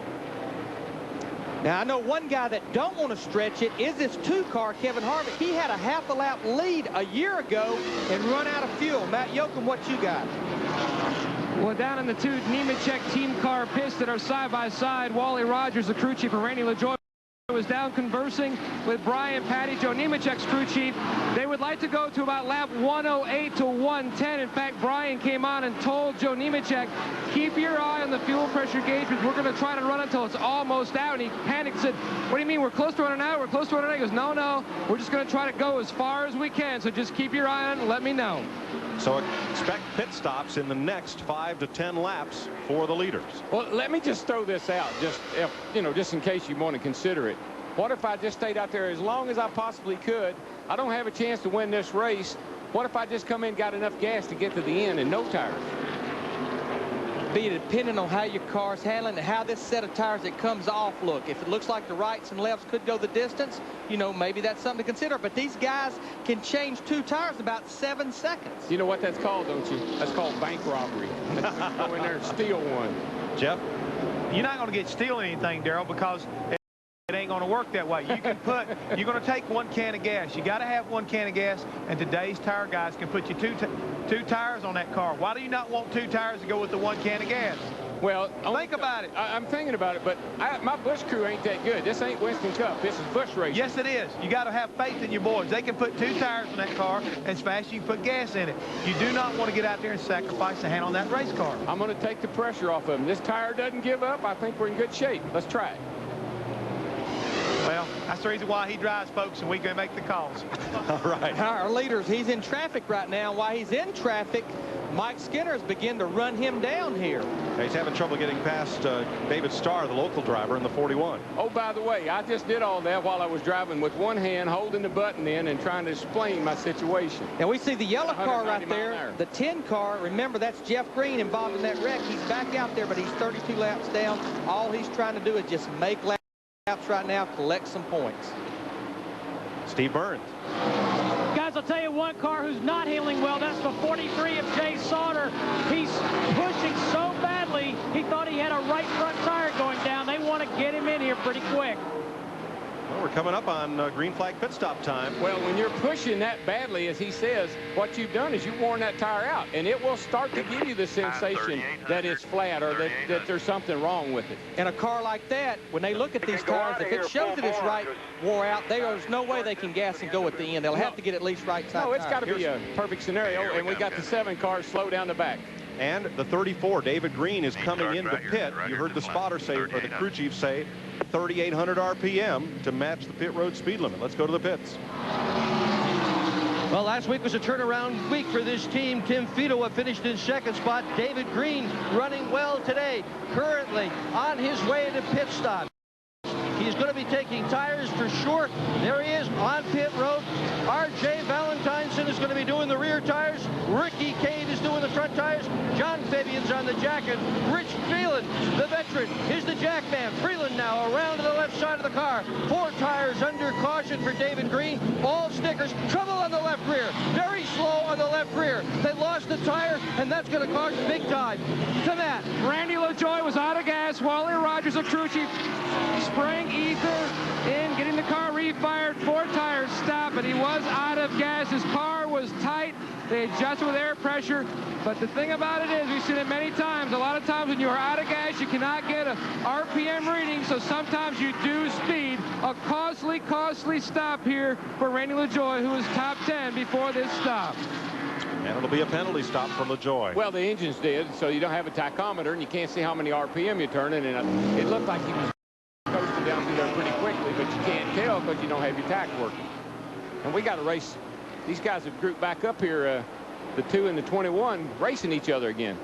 Now, I know one guy that don't want to stretch it is this 2-car, Kevin Harvick. He had a half a lap lead a year ago and run out of fuel. Matt Yoakum, what you got? Well, down in the 2 Nemechek team car pits that are side by side, Wally Rogers, the crew chief, and Randy LaJoie was down conversing with Brian Patty, Joe Nemechek's crew chief. They would like to go to about lap 108 to 110. In fact, Brian came on and told Joe Nemechek, keep your eye on the fuel pressure gauge, because we're going to try to run until it's almost out. And he panicked and said, what do you mean, we're close to running out? We're close to running out. He goes, no, we're just going to try to go as far as we can. So just keep your eye on it and let me know. So expect pit stops in the next 5 to 10 laps for the leaders. Well, let me just throw this out, just in case you want to consider it. What if I just stayed out there as long as I possibly could? I don't have a chance to win this race. What if I just come in and got enough gas to get to the end and no tires? Be depending on how your car's handling and how this set of tires that comes off look. If it looks like the rights and lefts could go the distance, you know, maybe that's something to consider. But these guys can change 2 tires in about 7 seconds. You know what that's called, don't you? That's called bank robbery. Go in there and steal one. Jeff? You're not going to get stealing anything, Darrell, because it ain't going to work that way. You can put, you're going to take 1 can of gas. You got to have 1 can of gas, and today's tire guys can put you two tires on that car. Why do you not want 2 tires to go with the 1 can of gas? Well, think about it. I'm thinking about it, but my Busch crew ain't that good. This ain't Winston Cup. This is Busch racing. Yes, it is. You got to have faith in your boys. They can put 2 tires on that car as fast as you can put gas in it. You do not want to get out there and sacrifice the hand on that race car. I'm going to take the pressure off of them. This tire doesn't give up. I think we're in good shape. Let's try it. Well, that's the reason why he drives, folks, and we can make the calls. All right. Our leaders, he's in traffic right now. While he's in traffic, Mike Skinner's begun to run him down here. He's having trouble getting past David Starr, the local driver, in the 41. Oh, by the way, I just did all that while I was driving with one hand, holding the button in and trying to explain my situation. And we see the yellow car right there, the 10 car. Remember, that's Jeff Green involved in that wreck. He's back out there, but he's 32 laps down. All he's trying to do is just make laps right now, collect some points. Steve Burns. Guys, I'll tell you one car who's not handling well. That's the 43 of Jay Sauter. He's pushing so badly, he thought he had a right front tire going down. They want to get him in here pretty quick. Well, we're coming up on green flag pit stop time. Well, when you're pushing that badly, as he says, what you've done is you've worn that tire out, and it will start to give you the sensation that it's flat or that there's something wrong with it. In a car like that, when they look at these tires, if it shows that it's right wore out, there's no way they can gas and go at the end. They'll have to get at least right side. No, it's got to be a perfect scenario, and we got the 7 cars slow down the back. And the 34, David Green, is coming into the pit. You heard the spotter say, or the crew chief say, 3,800 RPM to match the pit road speed limit. Let's go to the pits. Well, last week was a turnaround week for this team. Tim Fidoa finished in 2nd spot. David Green running well today, currently on his way to pit stop. He's going to be taking tires for sure. There he is on pit road. R.J. Valentineson is going to be doing the rear tires. Ricky Cade is doing the front tires. John Fabian's on the jacket. Rich Freeland, the veteran, is the jack man. Freeland now around to the left side of the car. 4 tires under caution for David Green. All stickers. Trouble on the left rear. Very slow on the left rear. They lost the tire, and that's going to cost big time to Matt. Randy LaJoie was out of gas. Wally Rogers, a crew chief, spraying ether in, getting the car refired. 4 tires stop, and he was out of gas. His car was tight. They adjusted with air pressure. But the thing about it is, we've seen it many times. A lot of times when you are out of gas, you cannot get a RPM reading, so sometimes you do speed. A costly stop here for Randy LaJoie, who was top 10 before this stop. And it'll be a penalty stop for LaJoie. Well, the engines did, so you don't have a tachometer, and you can't see how many RPM you're turning. And it looked like he was coasting down through there pretty quickly, but you can't tell because you don't have your tach working. And we got to race. These guys have grouped back up here, the 2 and the 21, racing each other again.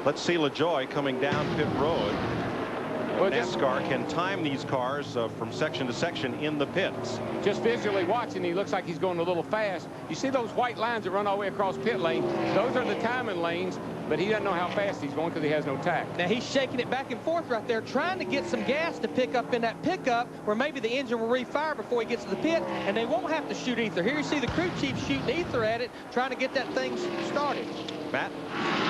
Let's see LaJoie coming down pit road. Well, NASCAR can time these cars from section to section in the pits. Just visually watching, he looks like he's going a little fast. You see those white lines that run all the way across pit lane? Those are the timing lanes, but he doesn't know how fast he's going because he has no tach. Now he's shaking it back and forth right there, trying to get some gas to pick up in that pickup where maybe the engine will refire before he gets to the pit, and they won't have to shoot ether. Here you see the crew chief shooting ether at it, trying to get that thing started. Matt?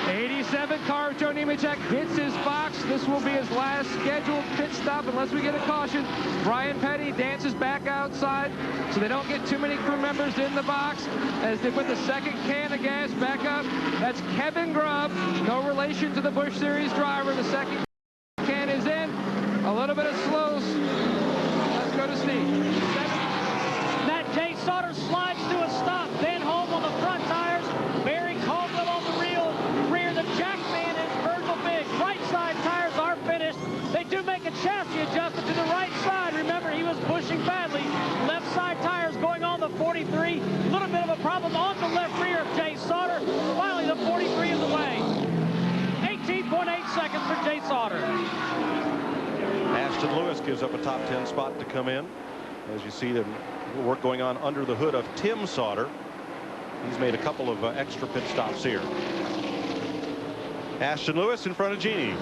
87 car, Joe Nemechek hits his box. This will be his last scheduled pit stop unless we get a caution. Brian Petty dances back outside so they don't get too many crew members in the box as they put the 2nd can of gas back up. That's Kevin Grubb, no relation to the Busch Series driver. The 2nd can is in. A little bit of slow Sauter slides to a stop. Ben Holm on the front tires. Barry Caldwell on the rear. The Jackman is Virgil Biggs. Right side tires are finished. They do make a chassis adjustment to the right side. Remember, he was pushing badly. Left side tires going on the 43. A little bit of a problem on the left rear of Jay Sauter. Finally, the 43 is away. 18.8 seconds for Jay Sauter. Ashton Lewis gives up a top 10 spot to come in. As you see, the work going on under the hood of Tim Sauter. He's made a couple of extra pit stops here. Ashton Lewis in front of Jani.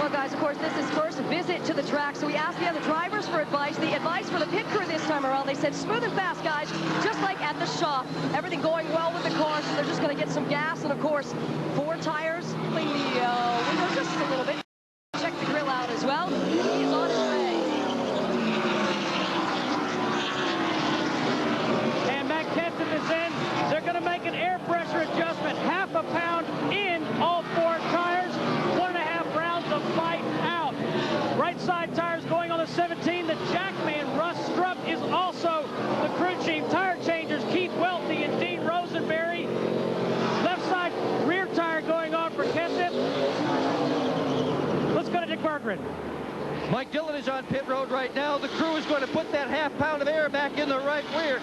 Well, guys, of course, this is first visit to the track, so we asked the other drivers for advice. The advice for the pit crew this time around, they said smooth and fast, guys, just like at the shop. Everything going well with the cars, so they're just going to get some gas, and of course, 4 tires. Clean the window just a little bit. Check the grill out as well. He is on his way. And Matt Kenton is in. They're going to make an air pressure adjustment. Half a pound in all 4 tires. 1.5 rounds of fight out. Right side tires going on the 17. The Jackman, Russ Strupp, is also the crew chief. Tire changers, Keith Welty and Dean Rosenberry. Left side rear tire going on for Kenton. Let's go to Dick Berggren. Mike Dillon is on pit road right now. The crew is going to put that half pound of air back in the right rear.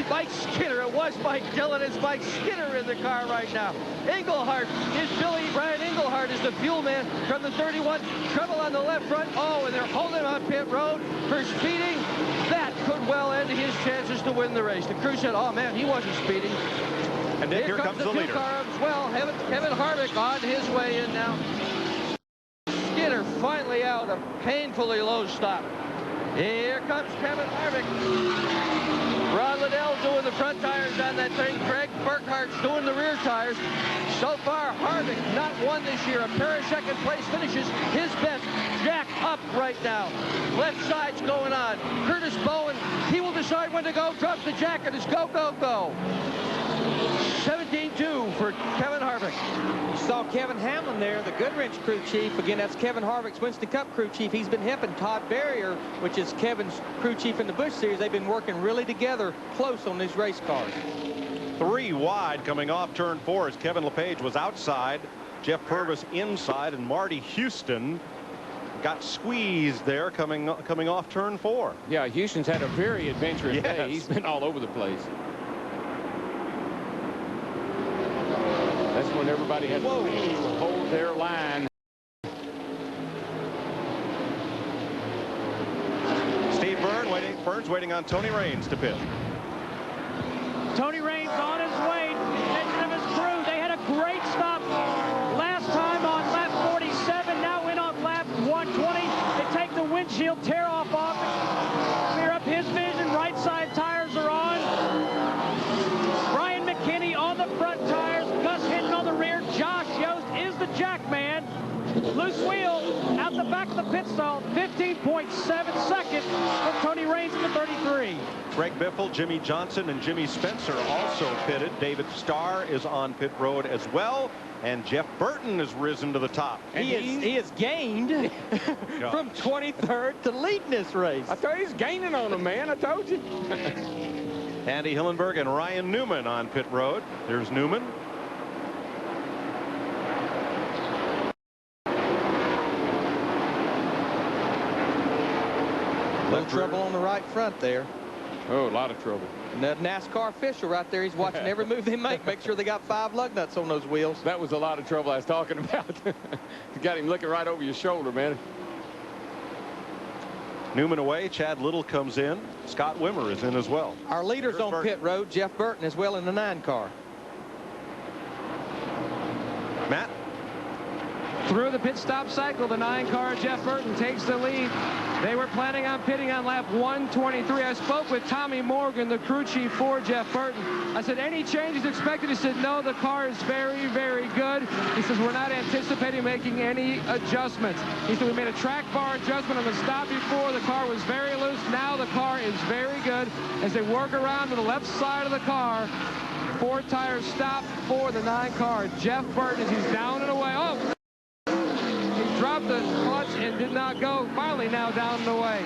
Mike Skinner, it was Mike Dillon. It's Mike Skinner in the car right now. Englehart is Brian Englehart is the fuel man from the 31. Trouble on the left front. Oh, and they're holding him on pit road for speeding. That could well end his chances to win the race. The crew said, oh man, he wasn't speeding. And then here comes the leader. Car as well. Kevin Harvick on his way in now. Skinner finally out, a painfully low stop. Here comes Kevin Harvick. Ron Liddell doing the front tires on that thing. Craig Burkhart's doing the rear tires. So far, Harvick not won this year. A pair of second place finishes, his best. Jack up right now. Left side's going on. Curtis Bowen, he will decide when to go. Drops the jacket. It's go, go, go. 17-2 for Kevin Harvick. You saw Kevin Hamlin there, the Goodwrench crew chief. Again, that's Kevin Harvick's Winston Cup crew chief. He's been helping Todd Barrier, which is Kevin's crew chief in the Busch Series. They've been working really together close on these race cars. 3 wide coming off turn 4 as Kevin LePage was outside, Jeff Purvis inside, and Marty Houston got squeezed there coming off turn 4. Yeah, Houston's had a very adventurous day. He's been all over the place. That's when everybody has to hold their line. Steve Burns waiting on Tony Raines to pit. Tony Raines on his way. Attention of his crew. They had a great stop last time on lap 47. Now in on lap 120. They take the windshield tear off clear up his vision. Right side tires are on. Brian McKinney on the front tires. Gus Hinton on the rear. Josh Yost is the Jackman. Loose wheel out the back of the pit stall. 15.7 seconds for Tony Raines in the 33. Greg Biffle, Jimmy Johnson, and Jimmy Spencer also pitted. David Starr is on pit road as well. And Jeff Burton has risen to the top. And he has gained from 23rd to leading this race. I thought he's gaining on him, man. I told you. Andy Hillenberg and Ryan Newman on pit road. There's Newman. No trouble on the right front there. Oh, a lot of trouble. And that NASCAR official right there, he's watching every move they make sure they got 5 lug nuts on those wheels. That was a lot of trouble I was talking about. You got him looking right over your shoulder, man. Newman away. Chad Little comes in. Scott Wimmer is in as well. Our leader's on pit road. Jeff Burton as well in the 9 car. Matt? Through the pit stop cycle, the 9 car, Jeff Burton takes the lead. They were planning on pitting on lap 123. I spoke with Tommy Morgan, the crew chief for Jeff Burton. I said, any changes expected? He said, no, the car is very, very good. He says, we're not anticipating making any adjustments. He said, we made a track bar adjustment on the stop before. The car was very loose. Now the car is very good. As they work around to the left side of the car, 4 tires stop for the 9 car. Jeff Burton, as he's down and away. Oh! Dropped the clutch and did not go. Finally now down and away.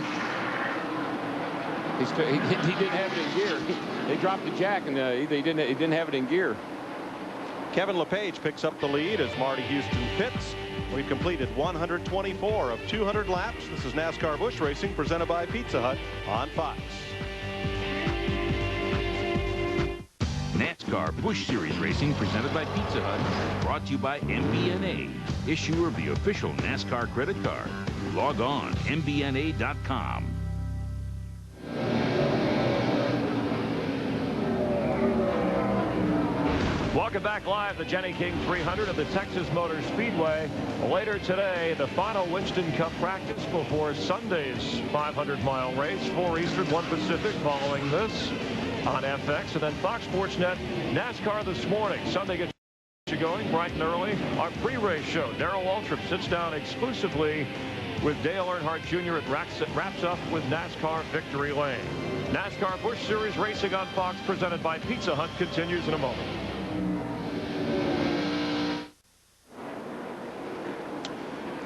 He didn't have it in gear. They dropped the jack, and he didn't have it in gear. Kevin LePage picks up the lead as Marty Houston pits. We've completed 124 of 200 laps. This is NASCAR Busch Racing presented by Pizza Hut on Fox. NASCAR Busch Series Racing presented by Pizza Hut, brought to you by MBNA, issuer of the official NASCAR credit card. Log on mbna.com. Welcome back live to Jani King 300 at the Texas Motor Speedway. Later today, the final Winston Cup practice before Sunday's 500-mile race. 4 Eastern, 1 Pacific following this on FX. And then Fox Sports Net, NASCAR this morning. Sunday gets you going bright and early. Our pre-race show, Darrell Waltrip sits down exclusively with Dale Earnhardt Jr. It wraps up with NASCAR Victory Lane. NASCAR Busch Series Racing on Fox presented by Pizza Hut continues in a moment.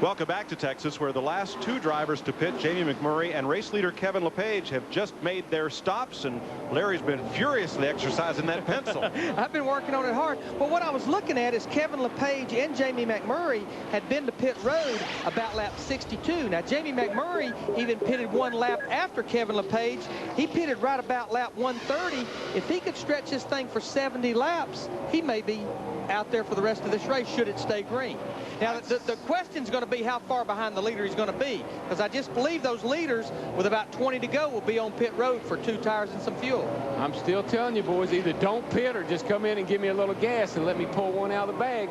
Welcome back to Texas, where the last 2 drivers to pit, Jamie McMurray and race leader Kevin LePage, have just made their stops, and Larry's been furiously exercising that pencil. I've been working on it hard. But what I was looking at is Kevin LePage and Jamie McMurray had been to pit road about lap 62. Now, Jamie McMurray even pitted 1 lap after Kevin LePage. He pitted right about lap 130. If he could stretch this thing for 70 laps, he may be out there for the rest of this race should it stay green. Now, the question's going to be how far behind the leader he's going to be, because I just believe those leaders with about 20 to go will be on pit road for 2 tires and some fuel. I'm still telling you, boys, either don't pit or just come in and give me a little gas and let me pull one out of the bag.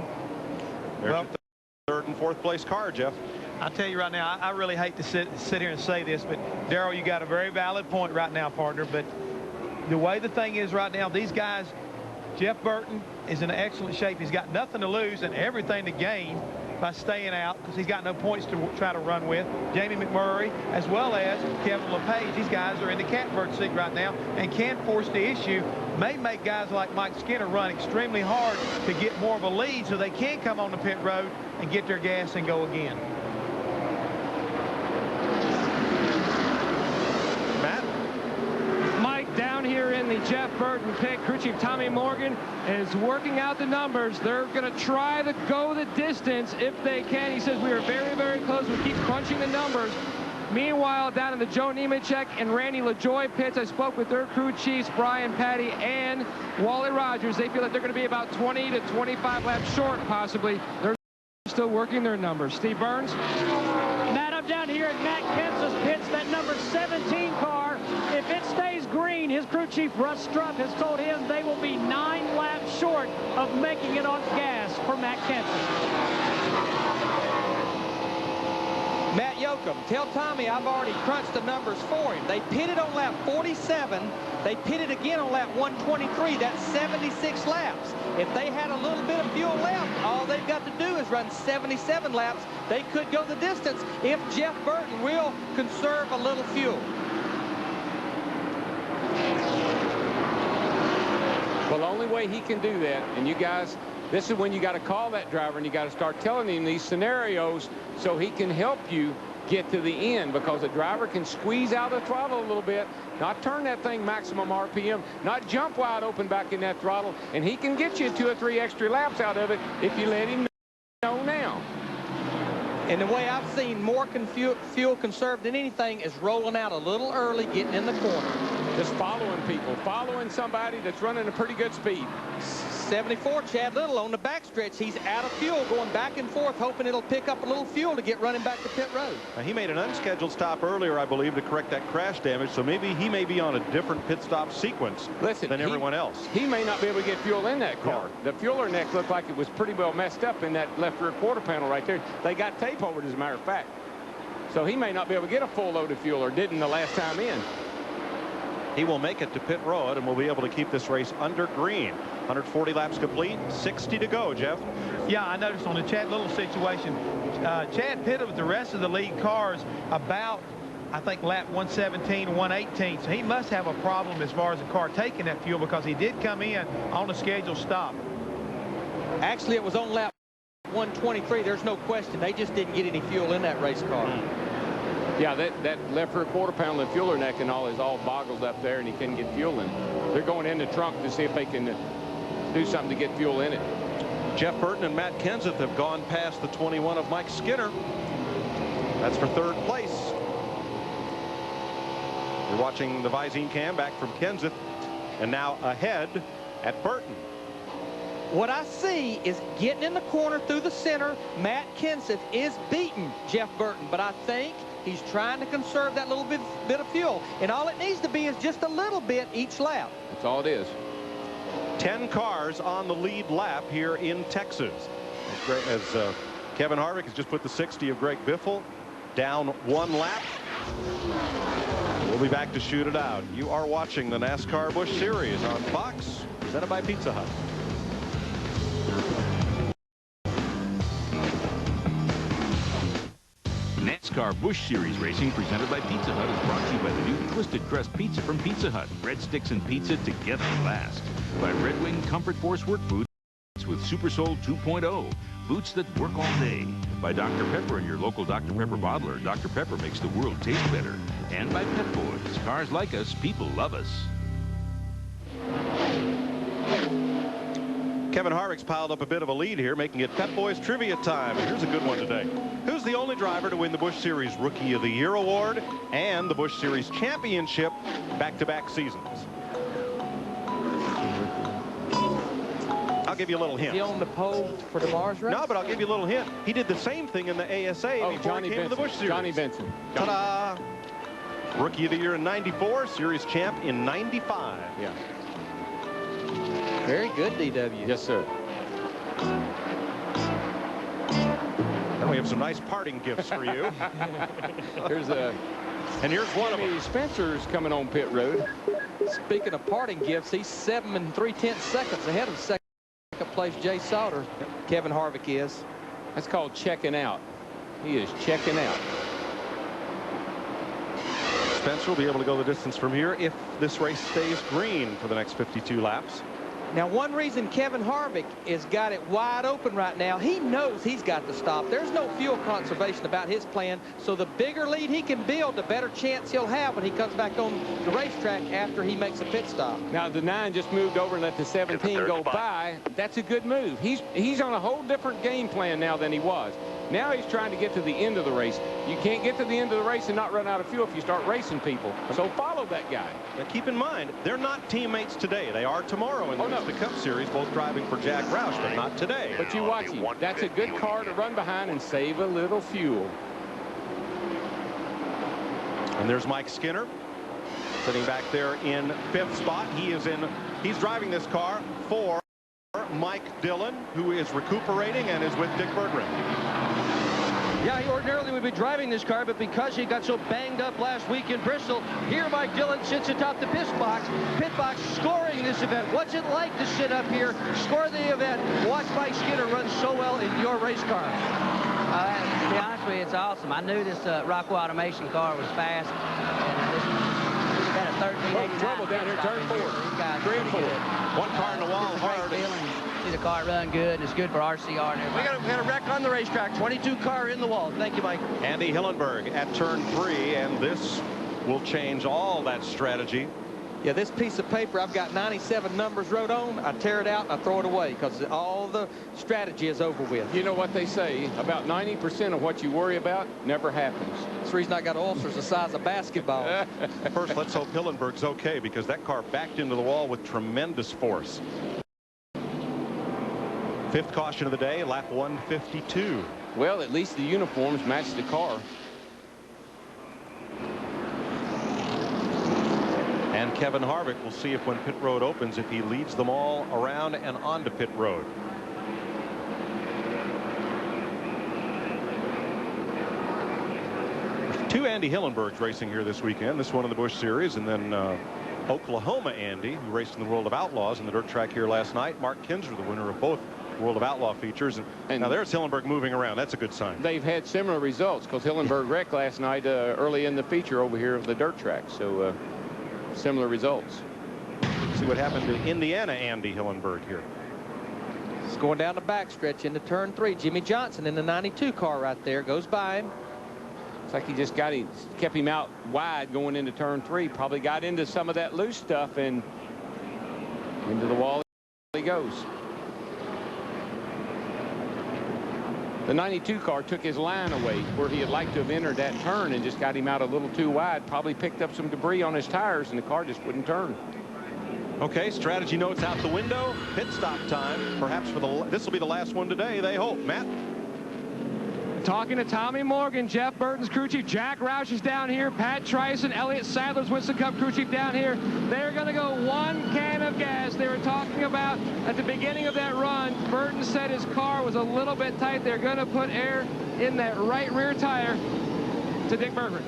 There's your 3rd and 4th place car, Jeff. I'll tell you right now, I really hate to sit here and say this, but Darrell, you got a very valid point right now, partner. But the way the thing is right now, these guys, Jeff Burton is in excellent shape. He's got nothing to lose and everything to gain by staying out, because he's got no points to try to run with. Jamie McMurray, as well as Kevin LePage, these guys are in the catbird seat right now and can force the issue. May make guys like Mike Skinner run extremely hard to get more of a lead so they can come on the pit road and get their gas and go again. Down here in the Jeff Burton pit, crew chief Tommy Morgan is working out the numbers. They're going to try to go the distance if they can. He says we are very, very close. We keep crunching the numbers. Meanwhile, down in the Joe Nemechek and Randy LaJoie pits, I spoke with their crew chiefs, Brian Patty and Wally Rogers. They feel that they're going to be about 20 to 25 laps short, possibly. They're still working their numbers. Steve Burns. Matt, I'm down here at Matt Kenseth's pits, that number 17 car. If it stays green, his crew chief Russ Strupp has told him they will be 9 laps short of making it on gas for Matt Kenseth. Matt Yoakum, tell Tommy I've already crunched the numbers for him. They pitted on lap 47. They pitted again on lap 123. That's 76 laps. If they had a little bit of fuel left, all they've got to do is run 77 laps. They could go the distance if Jeff Burton will conserve a little fuel. Well, the only way he can do that, and you guys, this is when you got to call that driver and you got to start telling him these scenarios so he can help you get to the end, because the driver can squeeze out the throttle a little bit, not turn that thing maximum RPM, not jump wide open back in that throttle, and he can get you 2 or 3 extra laps out of it if you let him know now. And the way I've seen more fuel conserved than anything is rolling out a little early, getting in the corner. Just following people, following somebody that's running a pretty good speed. 74, Chad Little on the backstretch. He's out of fuel, going back and forth, hoping it'll pick up a little fuel to get running back to pit road. Now, he made an unscheduled stop earlier, I believe, to correct that crash damage, so maybe he may be on a different pit stop sequence than everyone else. He may not be able to get fuel in that car. Yeah. The fueler neck looked like it was pretty well messed up in that left rear quarter panel right there. They got tape over it, as a matter of fact. So he may not be able to get a full load of fuel, or didn't the last time in. He will make it to pit road and will be able to keep this race under green. 140 laps complete, 60 to go, Jeff. Yeah, I noticed on the Chad Little situation, Chad pitted with the rest of the lead cars about, I think, lap 117, 118. So he must have a problem as far as the car taking that fuel, because he did come in on a scheduled stop. Actually, it was on lap 123. There's no question. They just didn't get any fuel in that race car. Yeah, that left rear quarter panel and fueler neck and all is all boggled up there, and he couldn't get fuel in. They're going in the trunk to see if they can do something to get fuel in it. Jeff Burton and Matt Kenseth have gone past the 21 of Mike Skinner. That's for third place. You're watching the Visine cam back from Kenseth, and now ahead at Burton. What I see is getting in the corner through the center. Matt Kenseth is beating Jeff Burton, but I think he's trying to conserve that little bit of fuel, and all it needs to be is just a little bit each lap. That's all it is. 10 cars on the lead lap here in Texas. As Kevin Harvick has just put the 60 of Greg Biffle down 1 lap. We'll be back to shoot it out. You are watching the NASCAR Busch Series on Fox, presented by Pizza Hut. NASCAR Busch Series Racing presented by Pizza Hut is brought to you by the new Twisted Crust Pizza from Pizza Hut. Breadsticks and pizza together last. By Red Wing Comfort Force Work Boots with Super Soul 2.0. Boots that work all day. By Dr. Pepper and your local Dr. Pepper bottler. Dr. Pepper makes the world taste better. And by Pep Boys. Cars like us, people love us. Kevin Harvick's piled up a bit of a lead here, making it Pep Boys trivia time. And here's a good one today. Who's the only driver to win the Busch Series Rookie of the Year award and the Busch Series Championship back-to-back seasons? I'll give you a little hint. Is he on the pole for tomorrow's race? No, but I'll give you a little hint. He did the same thing in the ASA before he came to the Busch Series. Johnny Benson. Ta-da! Rookie of the Year in '94, Series Champ in '95. Yeah. Very good, DW. Yes, sir. And we have some nice parting gifts for you. Here's and here's one of them. Spencer's coming on pit road. Speaking of parting gifts, he's 7 3/10 seconds ahead of second place Jay Sauter. Kevin Harvick is. That's called checking out. He is checking out. Spencer will be able to go the distance from here if this race stays green for the next 52 laps. Now, one reason Kevin Harvick has got it wide open right now, he knows he's got to stop. There's no fuel conservation about his plan, so the bigger lead he can build, the better chance he'll have when he comes back on the racetrack after he makes a pit stop. Now, the 9 just moved over and let the 17 go by. That's a good move. He's on a whole different game plan now than he was. Now he's trying to get to the end of the race. You can't get to the end of the race and not run out of fuel if you start racing people. So follow that guy. Now keep in mind, they're not teammates today. They are tomorrow in the Cup Series, both driving for Jack Roush, but not today. But you watch him. That's a good car to run behind and save a little fuel. And there's Mike Skinner sitting back there in 5th spot. He's driving this car for Mike Dillon, who is recuperating and is with Dick Berggren. Yeah, he ordinarily would be driving this car, but because he got so banged up last week in Bristol, here Mike Dillon sits atop the pit box scoring this event. What's it like to sit up here, score the event, watch Mike Skinner run so well in your race car? To be honest with you, it's awesome. I knew this Rockwell Automation car was fast. And this had a 1389. Trouble down here, turn 4. 3 and 4. One car in the wall, hard. See the car run good, and it's good for RCR and everything. We got a wreck on the racetrack. 22 car in the wall. Thank you, Mike. Andy Hillenberg at turn 3, and this will change all that strategy. Yeah, this piece of paper, I've got 97 numbers wrote on. I tear it out, I throw it away because all the strategy is over with. You know what they say, about 90% of what you worry about never happens. That's the reason I got ulcers the size of basketball. First, let's hope Hillenberg's okay, because that car backed into the wall with tremendous force. 5th caution of the day, lap 152. Well, at least the uniforms match the car. And Kevin Harvick will see if when pit road opens, if he leads them all around and onto pit road. There's 2 Andy Hillenbergs racing here this weekend. This one in the Busch Series, and then Oklahoma Andy, who raced in the World of Outlaws in the dirt track here last night. Mark Kinzer, the winner of both World of Outlaw features. And now there's Hillenberg moving around. That's a good sign. They've had similar results because Hillenberg wrecked last night early in the feature over here of the dirt track. So similar results. See what happened to Indiana Andy Hillenberg here. It's going down the backstretch into turn 3. Jimmy Johnson in the 92 car right there goes by him. It's like he just kept him out wide going into turn 3. Probably got into some of that loose stuff, and into the wall he goes. The 92 car took his line away where he had liked to have entered that turn and just got him out a little too wide. Probably picked up some debris on his tires, and the car just wouldn't turn. Okay, strategy notes out the window. Pit stop time. Perhaps this will be the last one today, they hope. Matt? Talking to Tommy Morgan, Jeff Burton's crew chief, Jack Roush is down here, Pat Trice and Elliott Sadler's Winston Cup crew chief down here. They're going to go 1 can of gas. They were talking about at the beginning of that run, Burton said his car was a little bit tight. They're going to put air in that right rear tire to Dick Bergman.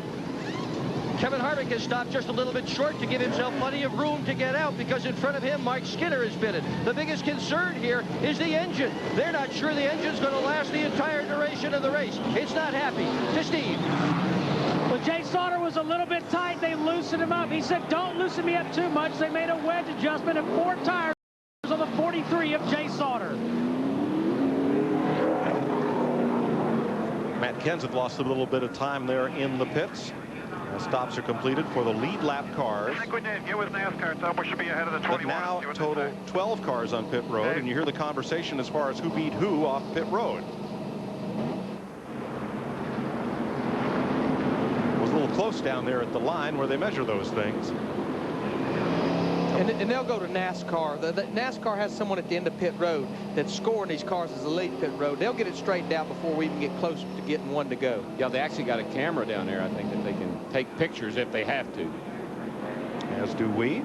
Kevin Harvick has stopped just a little bit short to give himself plenty of room to get out, because in front of him, Mike Skinner is pitted. The biggest concern here is the engine. They're not sure the engine's going to last the entire duration of the race. It's not happy. To Steve. Well, Jay Sauter was a little bit tight. They loosened him up. He said, don't loosen me up too much. They made a wedge adjustment and 4 tires on the 43 of Jay Sauter. Matt Kenseth lost a little bit of time there in the pits. Stops are completed for the lead lap cars. I think we did. Get with NASCAR. Thought we should be ahead of the 21. But now total 12 cars on pit road, and you hear the conversation as far as who beat who off pit road. It was a little close down there at the line where they measure those things. And they'll go to NASCAR. The NASCAR has someone at the end of pit road that's scoring these cars as the lead pit road. They'll get it straightened out before we even get close to getting one to go. Yeah, they actually got a camera down there, I think, that they can take pictures if they have to. As do we.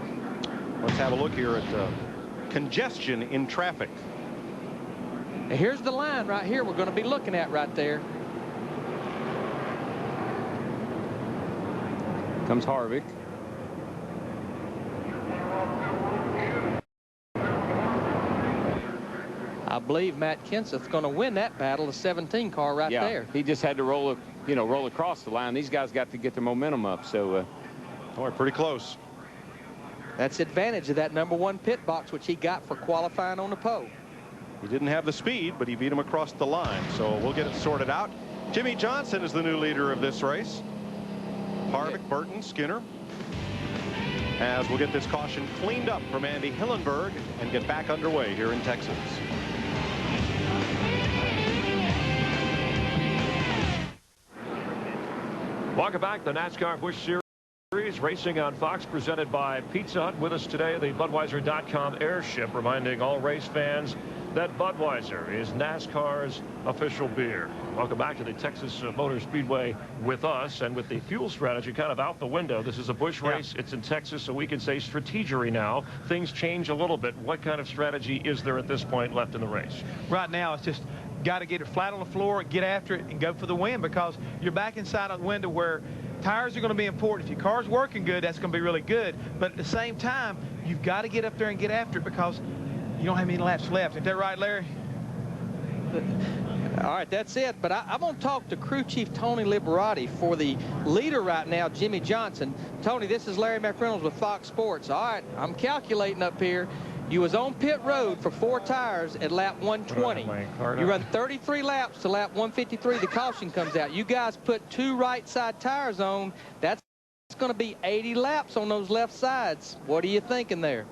Let's have a look here at congestion in traffic. And here's the line right here we're going to be looking at right there. Comes Harvick. I believe Matt Kenseth's going to win that battle, the 17 car right there. He just had to roll across the line. These guys got to get their momentum up. So, we're pretty close. That's the advantage of that #1 pit box, which he got for qualifying on the pole. He didn't have the speed, but he beat him across the line. So we'll get it sorted out. Jimmy Johnson is the new leader of this race. Harvick, Burton, Skinner. As we'll get this caution cleaned up from Andy Hillenberg and get back underway here in Texas. Welcome back. The NASCAR Busch Series racing on Fox, presented by Pizza Hut. With us today, the Budweiser.com airship, reminding all race fans that Budweiser is NASCAR's official beer. Welcome back to the Texas Motor Speedway with us, and with the fuel strategy kind of out the window. This is a Busch race. It's in Texas, so we can say strategery now. Things change a little bit. What kind of strategy is there at this point left in the race? Right now, it's just got to get it flat on the floor, get after it, and go for the win, because you're back inside a window where tires are going to be important. If your car's working good, that's going to be really good. But at the same time, you've got to get up there and get after it, because you don't have many laps left. Isn't that right, Larry? All right, that's it. But I'm going to talk to crew chief Tony Liberati for the leader right now, Jimmy Johnson. Tony, this is Larry McReynolds with Fox Sports. All right, I'm calculating up here. You was on pit road for 4 tires at lap 120. You run 33 laps to lap 153. The caution comes out. You guys put 2 right side tires on. That's going to be 80 laps on those left sides. What are you thinking there?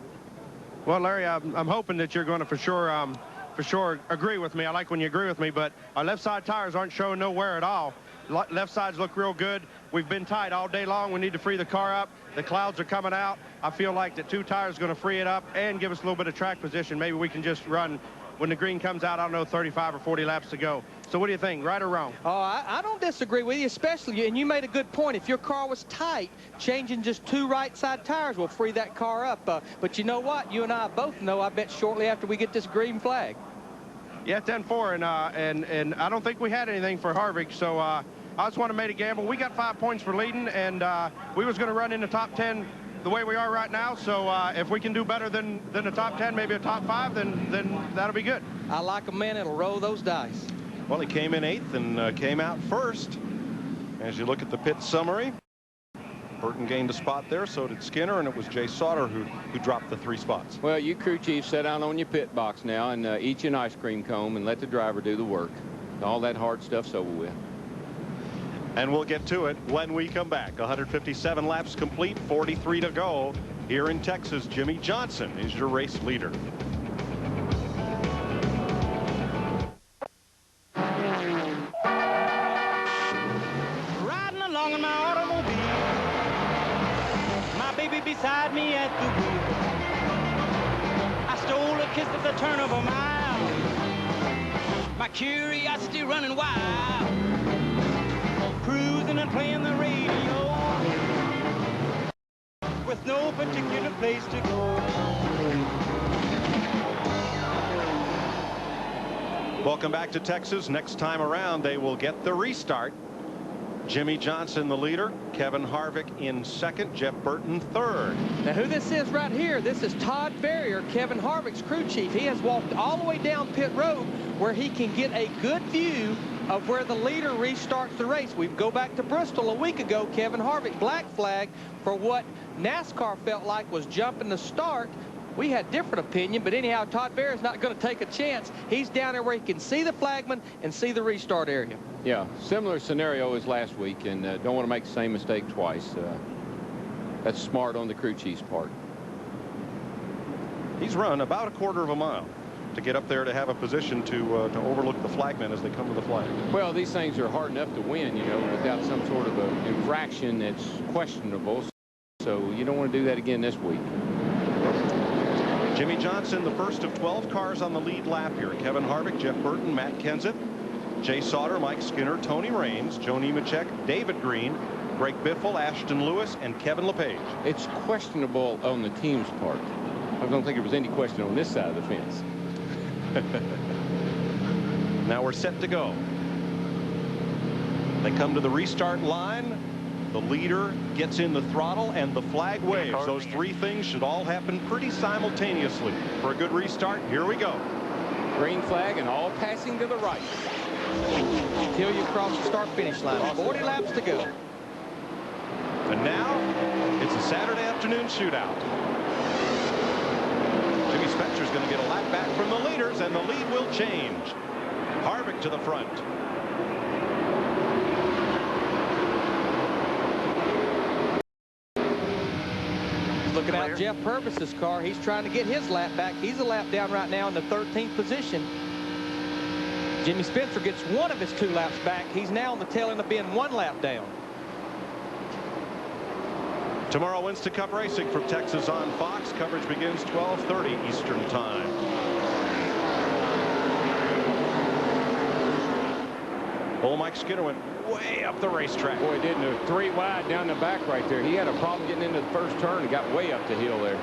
Well, Larry, I'm hoping that you're going to for sure agree with me. I like when you agree with me, but our left side tires aren't showing no wear at all. Left sides look real good. We've been tight all day long. We need to free the car up. The clouds are coming out. I feel like the 2 tires are going to free it up and give us a little bit of track position. Maybe we can just run when the green comes out, I don't know, 35 or 40 laps to go. So what do you think, right or wrong? Oh, I don't disagree with you, especially, and you made a good point. If your car was tight, changing just 2 right side tires will free that car up. But you know what? You and I both know, I bet shortly after we get this green flag. Yeah, 10-4, and I don't think we had anything for Harvick, so I just want to make a gamble. We got 5 points for leading, and we was going to run in the top 10 the way we are right now. So if we can do better than the top 10, maybe a top 5, then that'll be good. I like a man that'll roll those dice. Well, he came in 8th and came out 1st. As you look at the pit summary, Burton gained a spot there, so did Skinner, and it was Jay Sauter who dropped the 3 spots. Well, you crew chiefs sit down on your pit box now and eat you an ice cream cone and let the driver do the work. All that hard stuff's over with. And we'll get to it when we come back. 157 laps complete, 43 to go. Here in Texas, Jimmy Johnson is your race leader. Riding along in my automobile, my baby beside me at the wheel. I stole a kiss at the turn of a mile, my curiosity running wild. Cruising and playing the radio with no particular place to go. Welcome back to Texas. Next time around, they will get the restart. Jimmy Johnson, the leader. Kevin Harvick in second. Jeff Burton third. Now, who this is right here, this is Todd Farrier, Kevin Harvick's crew chief. He has walked all the way down pit road where he can get a good view of where the leader restarts the race. We go back to Bristol a week ago. Kevin Harvick black flag for what NASCAR felt like was jumping the start. We had different opinion, but anyhow, Todd Farrier's not going to take a chance. He's down there where he can see the flagman and see the restart area. Yeah, similar scenario as last week, and don't want to make the same mistake twice. That's smart on the crew chief's part. He's run about a quarter of a mile to get up there to have a position to overlook the flagmen as they come to the flag. Well, these things are hard enough to win, you know, without some sort of an infraction that's questionable. So you don't want to do that again this week. Jimmy Johnson, the first of 12 cars on the lead lap here. Kevin Harvick, Jeff Burton, Matt Kenseth, Jay Sauter, Mike Skinner, Tony Raines, Joe Nemechek, David Green, Greg Biffle, Ashton Lewis, and Kevin LePage. It's questionable on the team's part. I don't think there was any question on this side of the fence. Now we're set to go. They come to the restart line. The leader gets in the throttle and the flag waves. Those three things should all happen pretty simultaneously for a good restart. Here we go. Green flag and all passing to the right. Until you cross the start-finish line. 40 laps to go. And now it's a Saturday afternoon shootout. Jimmy Spencer's going to get a lap back from the leaders, and the lead will change. Harvick to the front. Looking at Jeff Purvis's car, he's trying to get his lap back. He's a lap down right now in the 13th position. Jimmy Spencer gets one of his 2 laps back. He's now on the tail end of being 1 lap down. Tomorrow, Winston Cup Racing from Texas on Fox. Coverage begins 12:30 Eastern Time. Old Mike Skinner went way up the racetrack. Boy, he didn't. 3 wide down the back right there. He had a problem getting into the first turn and got way up the hill there.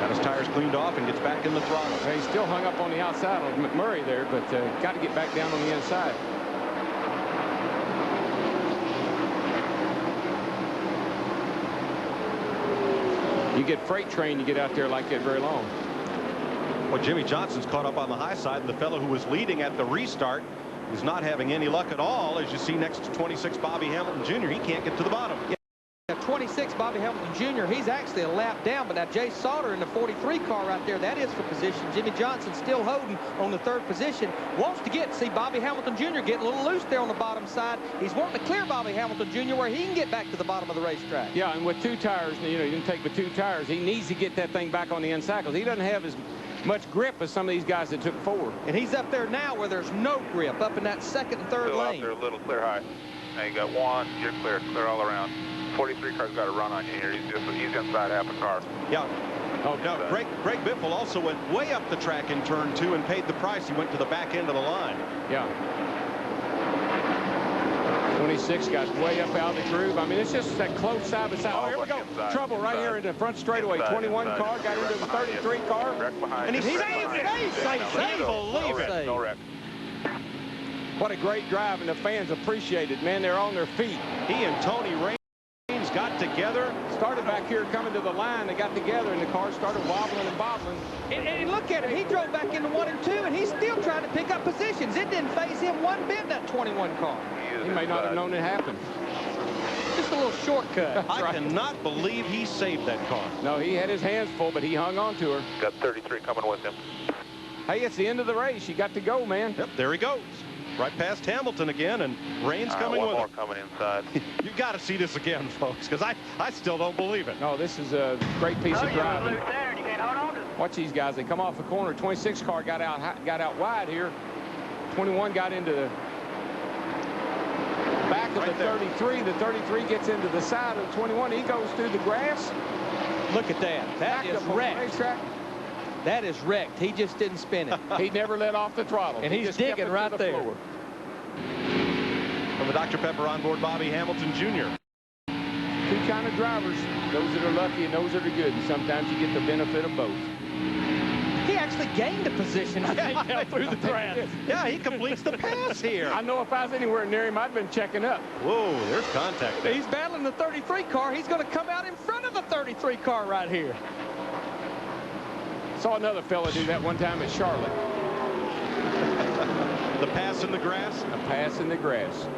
Got his tires cleaned off and gets back in the throttle. Well, he's still hung up on the outside of McMurray there, but got to get back down on the inside. You get freight train, you get out there like that very long. Well, Jimmy Johnson's caught up on the high side, and the fellow who was leading at the restart is not having any luck at all. As you see next to 26 Bobby Hamilton Jr., he can't get to the bottom. Yeah, 26 Bobby Hamilton Jr., he's actually a lap down, but now Jay Sauter in the 43 car right there, that is for position. Jimmy Johnson still holding on the 3rd position. Wants to see Bobby Hamilton Jr. get a little loose there on the bottom side. He's wanting to clear Bobby Hamilton Jr. where he can get back to the bottom of the racetrack. Yeah, and with 2 tires, you know, you can take with 2 tires. He needs to get that thing back on the inside because he doesn't have as much grip as some of these guys that took forward. And he's up there now where there's no grip, up in that 2nd and 3rd lane. Out there a little clear high. Now you got 1, you're clear all around. 43 car's got a run on you here. He's inside half a car. Yeah. Oh, no. Greg Biffle also went way up the track in turn 2 and paid the price. He went to the back end of the line. Yeah. 26 got way up out of the groove. I mean, it's just that close side by side. Oh, here we go. Trouble right here in the front straightaway. 21 car got into the 33 car. And he saved it. Unbelievable. No wreck. What a great drive, and the fans appreciate it, man. They're on their feet. He and Tony Raines got together. Started back here coming to the line. They got together, and the car started wobbling and bobbling. And look at him. He drove back into 1 and 2, and he's still trying to pick up positions. It didn't phase him one bit, that 21 car. He may not have known it happened. Just a little shortcut. I cannot believe he saved that car. No, he had his hands full, but he hung on to her. Got 33 coming with him. Hey, it's the end of the race. You got to go, man. Yep, there he goes. right past Hamilton again, and Raines coming with one more him. coming inside. You've got to see this again, folks, because I still don't believe it. No, this is a great piece of driving. Watch these guys. They come off the corner. 26 car got out wide here. 21 got into the back of the 33. The 33 gets into the side of the 21. He goes through the grass. Look at that. That is wrecked. That is wrecked. He just didn't spin it. He never let off the throttle. And he's digging right there. From the Dr. Pepper onboard, Bobby Hamilton Jr. Two kind of drivers. Those that are lucky and those that are good. And sometimes you get the benefit of both. He actually gained a position. He fell through the grass. Yeah, he completes the pass here. I know if I was anywhere near him, I'd been checking up. Whoa, there's contact there. He's battling the 33 car. He's going to come out in front of the 33 car right here. Saw another fella do that one time at Charlotte. The pass in the grass? A pass in the grass.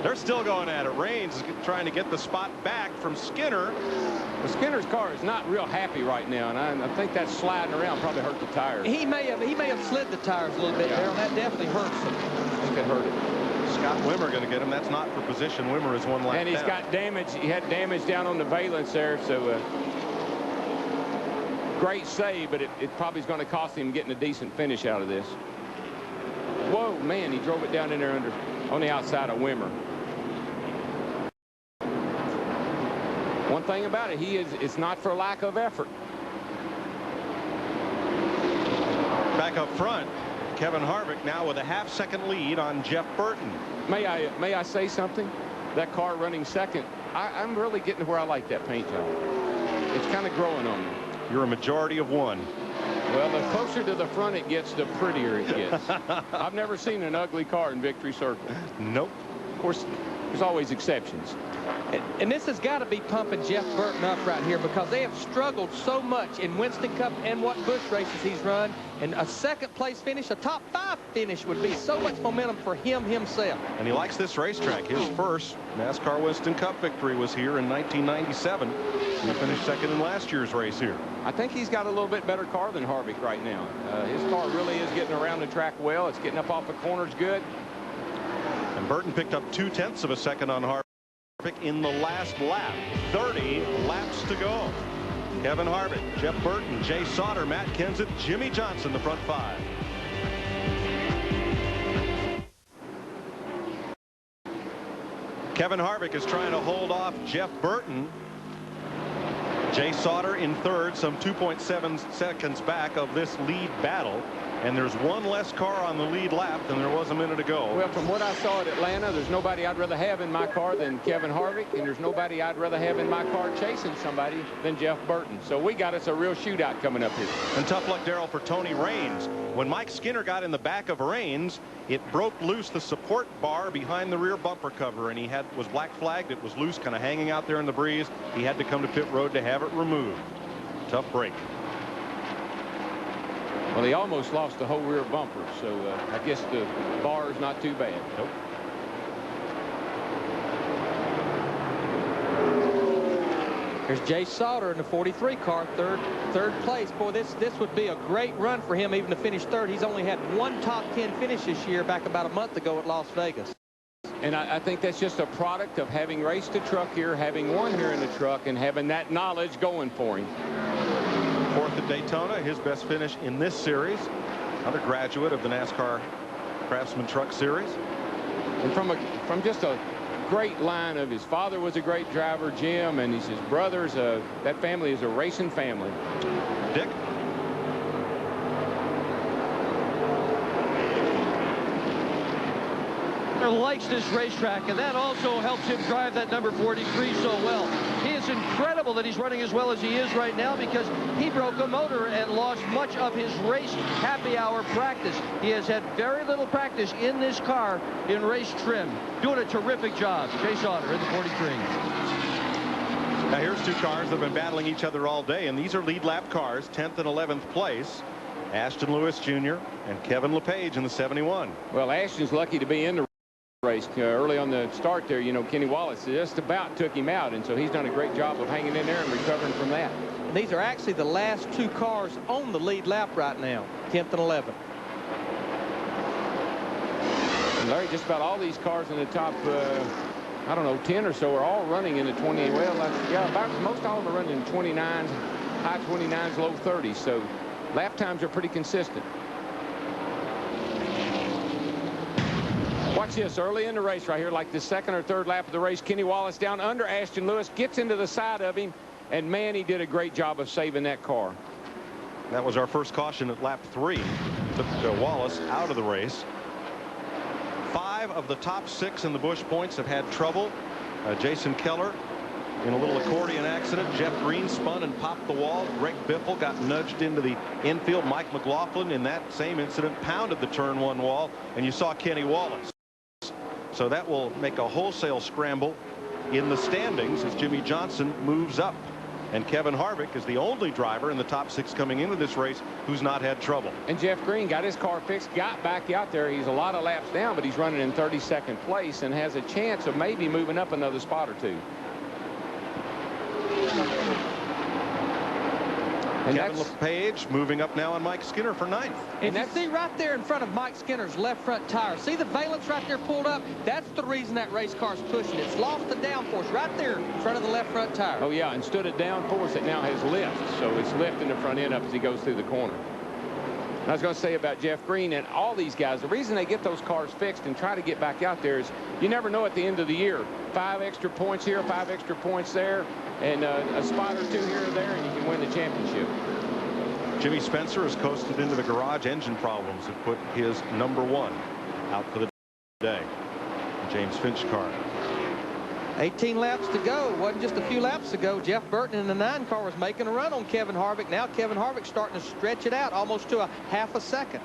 They're still going at it. Raines is trying to get the spot back from Skinner. Well, Skinner's car is not real happy right now, and I think that sliding around probably hurt the tires. He may have slid the tires a little bit there, and that definitely hurts him. I think it hurt him. Scott Wimmer going to get him. That's not for position. Wimmer is one lap and he's down. Got damage. He had damage down on the valence there, so great save, but it probably is going to cost him getting a decent finish out of this. Whoa, man, he drove it down in there on the outside of Wimmer. One thing about it, it's not for lack of effort. Back up front, Kevin Harvick now with a half-second lead on Jeff Burton. May I say something? That car running second, I'm really getting to where I like that paint job. It's kind of growing on me. You're a majority of one. Well, the closer to the front it gets, the prettier it gets. I've never seen an ugly car in Victory Circle. Nope. Of course, there's always exceptions. And this has got to be pumping Jeff Burton up right here, because they have struggled so much in Winston Cup and what Busch races he's run. And a second-place finish, a top-5 finish would be so much momentum for him himself. And he likes this racetrack. His first NASCAR Winston Cup victory was here in 1997. He finished second in last year's race here. I think he's got a little bit better car than Harvick right now. His car really is getting around the track well. It's getting up off the corners good. And Burton picked up 0.2 of a second on Harvick in the last lap. 30 laps to go. Kevin Harvick, Jeff Burton, Jay Sauter, Matt Kenseth, Jimmy Johnson, the front 5. Kevin Harvick is trying to hold off Jeff Burton. Jay Sauter in third, some 2.7 seconds back of this lead battle. And there's one less car on the lead lap than there was a minute ago. Well, from what I saw at Atlanta, there's nobody I'd rather have in my car than Kevin Harvick, and there's nobody I'd rather have in my car chasing somebody than Jeff Burton. So we got us a real shootout coming up here. And tough luck, Darrell, for Tony Raines. When Mike Skinner got in the back of Raines, it broke loose the support bar behind the rear bumper cover, and he was black flagged. It was loose, kind of hanging out there in the breeze. He had to come to pit road to have it removed. Tough break. Well, he almost lost the whole rear bumper, so I guess the bar is not too bad. Nope. There's Jay Sauter in the 43 car, third place. Boy, this would be a great run for him even to finish third. He's only had one top 10 finish this year back about a month ago at Las Vegas. And I think that's just a product of having raced a truck here, having won here in the truck, and having that knowledge going for him. Fourth at Daytona, his best finish in this series. Another graduate of the NASCAR Craftsman Truck Series. And from just a great line of his father was a great driver, Jim, and his brothers. That family is a racing family. Dick? Likes this racetrack, and that also helps him drive that number 43 so well. He is incredible that he's running as well as he is right now, because he broke a motor and lost much of his race happy hour practice. He has had very little practice in this car in race trim. Doing a terrific job. Jay Sauter in the 43. Now here's two cars that have been battling each other all day, and these are lead lap cars, 10th and 11th place. Ashton Lewis Jr. and Kevin LePage in the 71. Well, Ashton's lucky to be in the race. Early on the start there, Kenny Wallace just about took him out, and so he's done a great job of hanging in there and recovering from that. And these are actually the last two cars on the lead lap right now, 10th and 11th. Larry, just about all these cars in the top, I don't know, 10 or so are all running in the 28. Well, yeah, about most all of them are running in 29s, high 29s, low 30s. So lap times are pretty consistent. Watch this early in the race right here, like the second or third lap of the race. Kenny Wallace down under Ashton Lewis, gets into the side of him, and man, he did a great job of saving that car. That was our first caution at lap 3. Took Wallace out of the race. 5 of the top 6 in the Busch points have had trouble. Jason Keller in a little accordion accident. Jeff Green spun and popped the wall. Greg Biffle got nudged into the infield. Mike McLaughlin in that same incident pounded the turn 1 wall, and you saw Kenny Wallace. So that will make a wholesale scramble in the standings as Jimmy Johnson moves up. And Kevin Harvick is the only driver in the top 6 coming into this race who's not had trouble. And Jeff Green got his car fixed, got back out there. He's a lot of laps down, but he's running in 32nd place and has a chance of maybe moving up another spot or 2. And Kevin LePage moving up now on Mike Skinner for 9th. And you see right there in front of Mike Skinner's left front tire, see the valence right there pulled up? That's the reason that race car's pushing. It's lost the downforce right there in front of the left front tire. Oh, yeah, instead of downforce, it now has lift. So it's lifting the front end up as he goes through the corner. And I was going to say about Jeff Green and all these guys, the reason they get those cars fixed and try to get back out there is you never know at the end of the year. 5 extra points here, 5 extra points there, and a spot or 2 here or there, and you can win the championship. Jimmy Spencer has coasted into the garage. Engine problems have put his #1 out for the day. James Finch car. 18 laps to go. Wasn't just a few laps ago. Jeff Burton in the 9 car was making a run on Kevin Harvick. Now Kevin Harvick's starting to stretch it out almost to a half a second.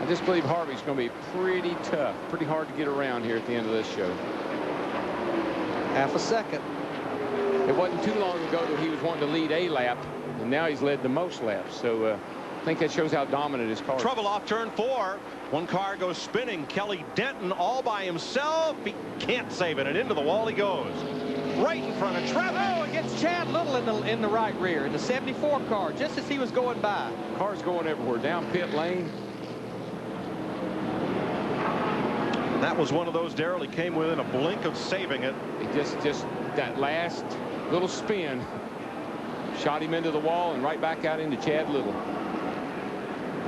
I just believe Harvick's going to be pretty tough, pretty hard to get around here at the end of this show. Half a second. It wasn't too long ago that he was wanting to lead a lap, and now he's led the most laps. So I think that shows how dominant his car is. Trouble off turn 4. One car goes spinning. Kelly Denton all by himself. He can't save it, and into the wall he goes. Right in front of Trevor. Oh, it gets Chad Little in the right rear in the 74 car, just as he was going by. Cars going everywhere down pit lane. That was one of those, Darrell. He came within a blink of saving it. He just that last little spin shot him into the wall and right back out into Chad Little.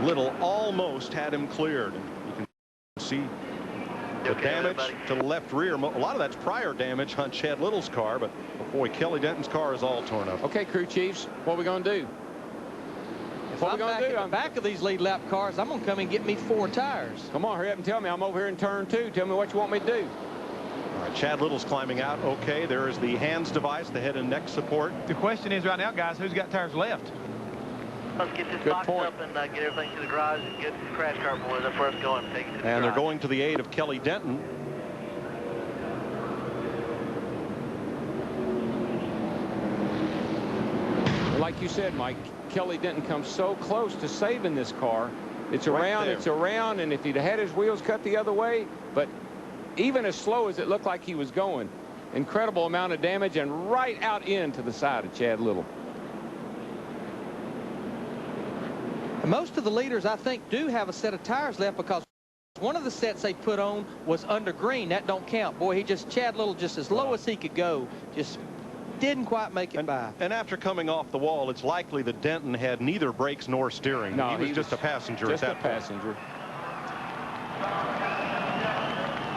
Little almost had him cleared. You can see the damage to the left rear. A lot of that's prior damage on Chad Little's car, but boy, Kelly Denton's car is all torn up. Okay, crew chiefs, what are we going to do? What are we going to do? I'm back of these lead lap cars. I'm going to come and get me 4 tires. Come on, hurry up and tell me. I'm over here in turn 2. Tell me what you want me to do. All right, Chad Little's climbing out. Okay, there is the hands device, the head and neck support. The question is right now, guys, who's got tires left? Let's get this box up and get everything to the garage and get the crash car boys up first going and take it to the And garage. they're going to the aid of Kelly Denton. Like you said, Mike, Kelly Denton comes so close to saving this car. It's around, it's around, and if he'd had his wheels cut the other way, but even as slow as it looked like he was going, incredible amount of damage and right out into the side of Chad Little. Most of the leaders, I think, do have a set of tires left because one of the sets they put on was under green. That don't count. Boy, Chad Little just as low as he could go, just didn't quite make it by. And after coming off the wall, it's likely that Denton had neither brakes nor steering. No, he was just a passenger just at that point. passenger.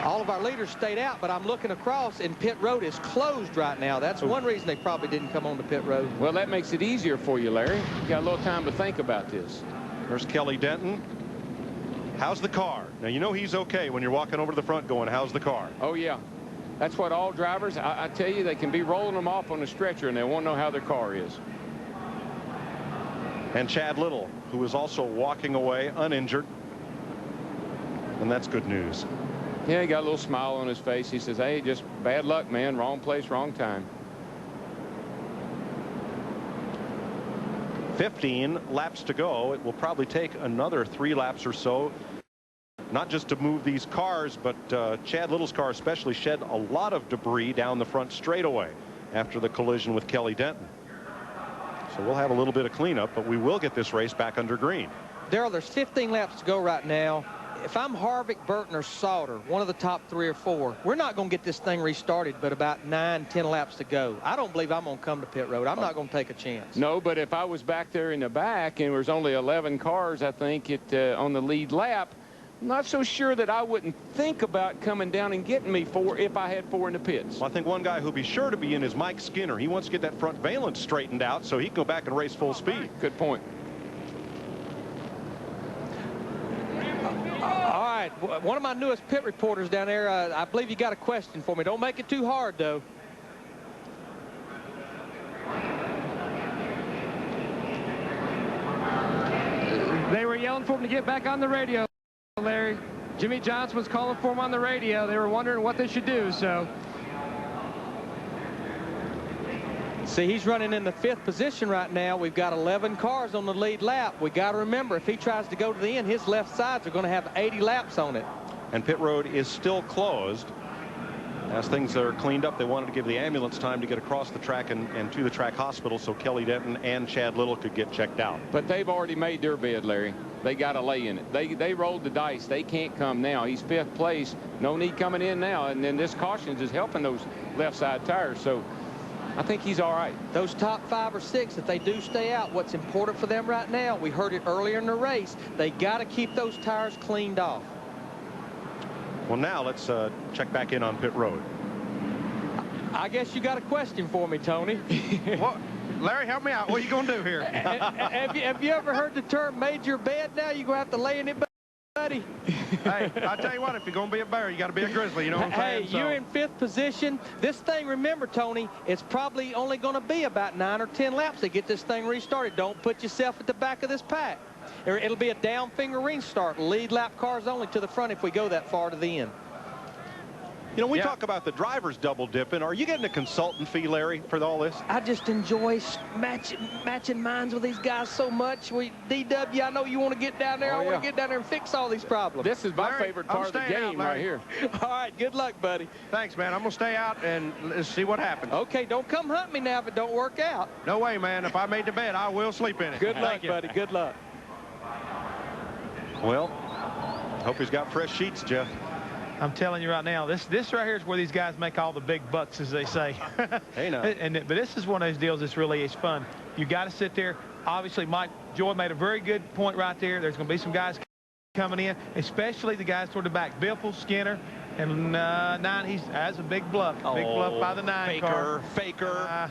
All of our leaders stayed out, but I'm looking across, and pit road is closed right now. That's one reason they probably didn't come on to pit road. Well, that makes it easier for you, Larry. You got a little time to think about this. There's Kelly Denton. How's the car? Now, you know he's okay when you're walking over to the front going, how's the car? Oh, yeah. That's what all drivers, I tell you, they can be rolling them off on a stretcher and they won't know how their car is. And Chad Little, who is also walking away uninjured. And that's good news. Yeah, he got a little smile on his face. He says, hey, just bad luck, man. Wrong place, wrong time. 15 laps to go. It will probably take another 3 laps or so. Not just to move these cars, but Chad Little's car especially shed a lot of debris down the front straightaway after the collision with Kelly Denton. So we'll have a little bit of cleanup, but we will get this race back under green. Darrell, there's 15 laps to go right now. if I'm Harvick, Burton, or Sauter, one of the top 3 or 4, we're not going to get this thing restarted but about 9, 10 laps to go. I don't believe I'm going to come to pit road. I'm not going to take a chance. No, but if I was back there in the back and there's only 11 cars, I think, on the lead lap, I'm not so sure that I wouldn't think about coming down and getting me 4 if I had 4 in the pits. Well, I think one guy who'll be sure to be in is Mike Skinner. He wants to get that front valence straightened out so he can go back and race full speed. Good point. All right, one of my newest pit reporters down there, I believe you got a question for me. Don't make it too hard, though. They were yelling for him to get back on the radio, Larry. Jimmy Johnson was calling for him on the radio. They were wondering what they should do, so. See, he's running in the 5th position right now. We've got 11 cars on the lead lap. We got to remember, if he tries to go to the end, his left sides are going to have 80 laps on it. And pit road is still closed. As things are cleaned up, they wanted to give the ambulance time to get across the track and to the track hospital so Kelly Denton and Chad Little could get checked out. But they've already made their bed, Larry. They got to lay in it. They rolled the dice. They can't come now. He's 5th place. No need coming in now. And then this caution is helping those left side tires. So I think he's all right. Those top 5 or 6, if they do stay out, what's important for them right now, we heard it earlier in the race, they got to keep those tires cleaned off. Well, now let's check back in on pit road. I guess you got a question for me, Tony. What? Larry, help me out. What are you going to do here? have you ever heard the term made your bed? Now you're going to have to lay in it, buddy. Hey, I tell you what, if you're going to be a bear, you got to be a grizzly. You know what I'm saying? Hey, you're in 5th position. This thing, remember, Tony, it's probably only going to be about 9 or 10 laps to get this thing restarted. Don't put yourself at the back of this pack. It'll be a down finger restart. Lead lap cars only to the front if we go that far to the end. You know, we talk about the drivers double dipping. Are you getting a consultant fee, Larry, for all this? I just enjoy matching minds with these guys so much. DW, I know you want to get down there. I want to get down there and fix all these problems. This is my favorite part of the game right here. All right, good luck, buddy. Thanks, man. I'm going to stay out and let's see what happens. Okay, don't come hunt me now if it don't work out. No way, man. If I made the bed, I will sleep in it. Good luck, buddy. Good luck. Well, hope he's got fresh sheets, Jeff. I'm telling you right now, this right here is where these guys make all the big bucks, as they say. Hey, now. But this is one of those deals that's really is fun. You got to sit there. Obviously, Mike Joy made a very good point right there. There's going to be some guys coming in, especially the guys toward the back. Biffle, Skinner, and 9. That's a big bluff. Big bluff by the 9 car. Faker.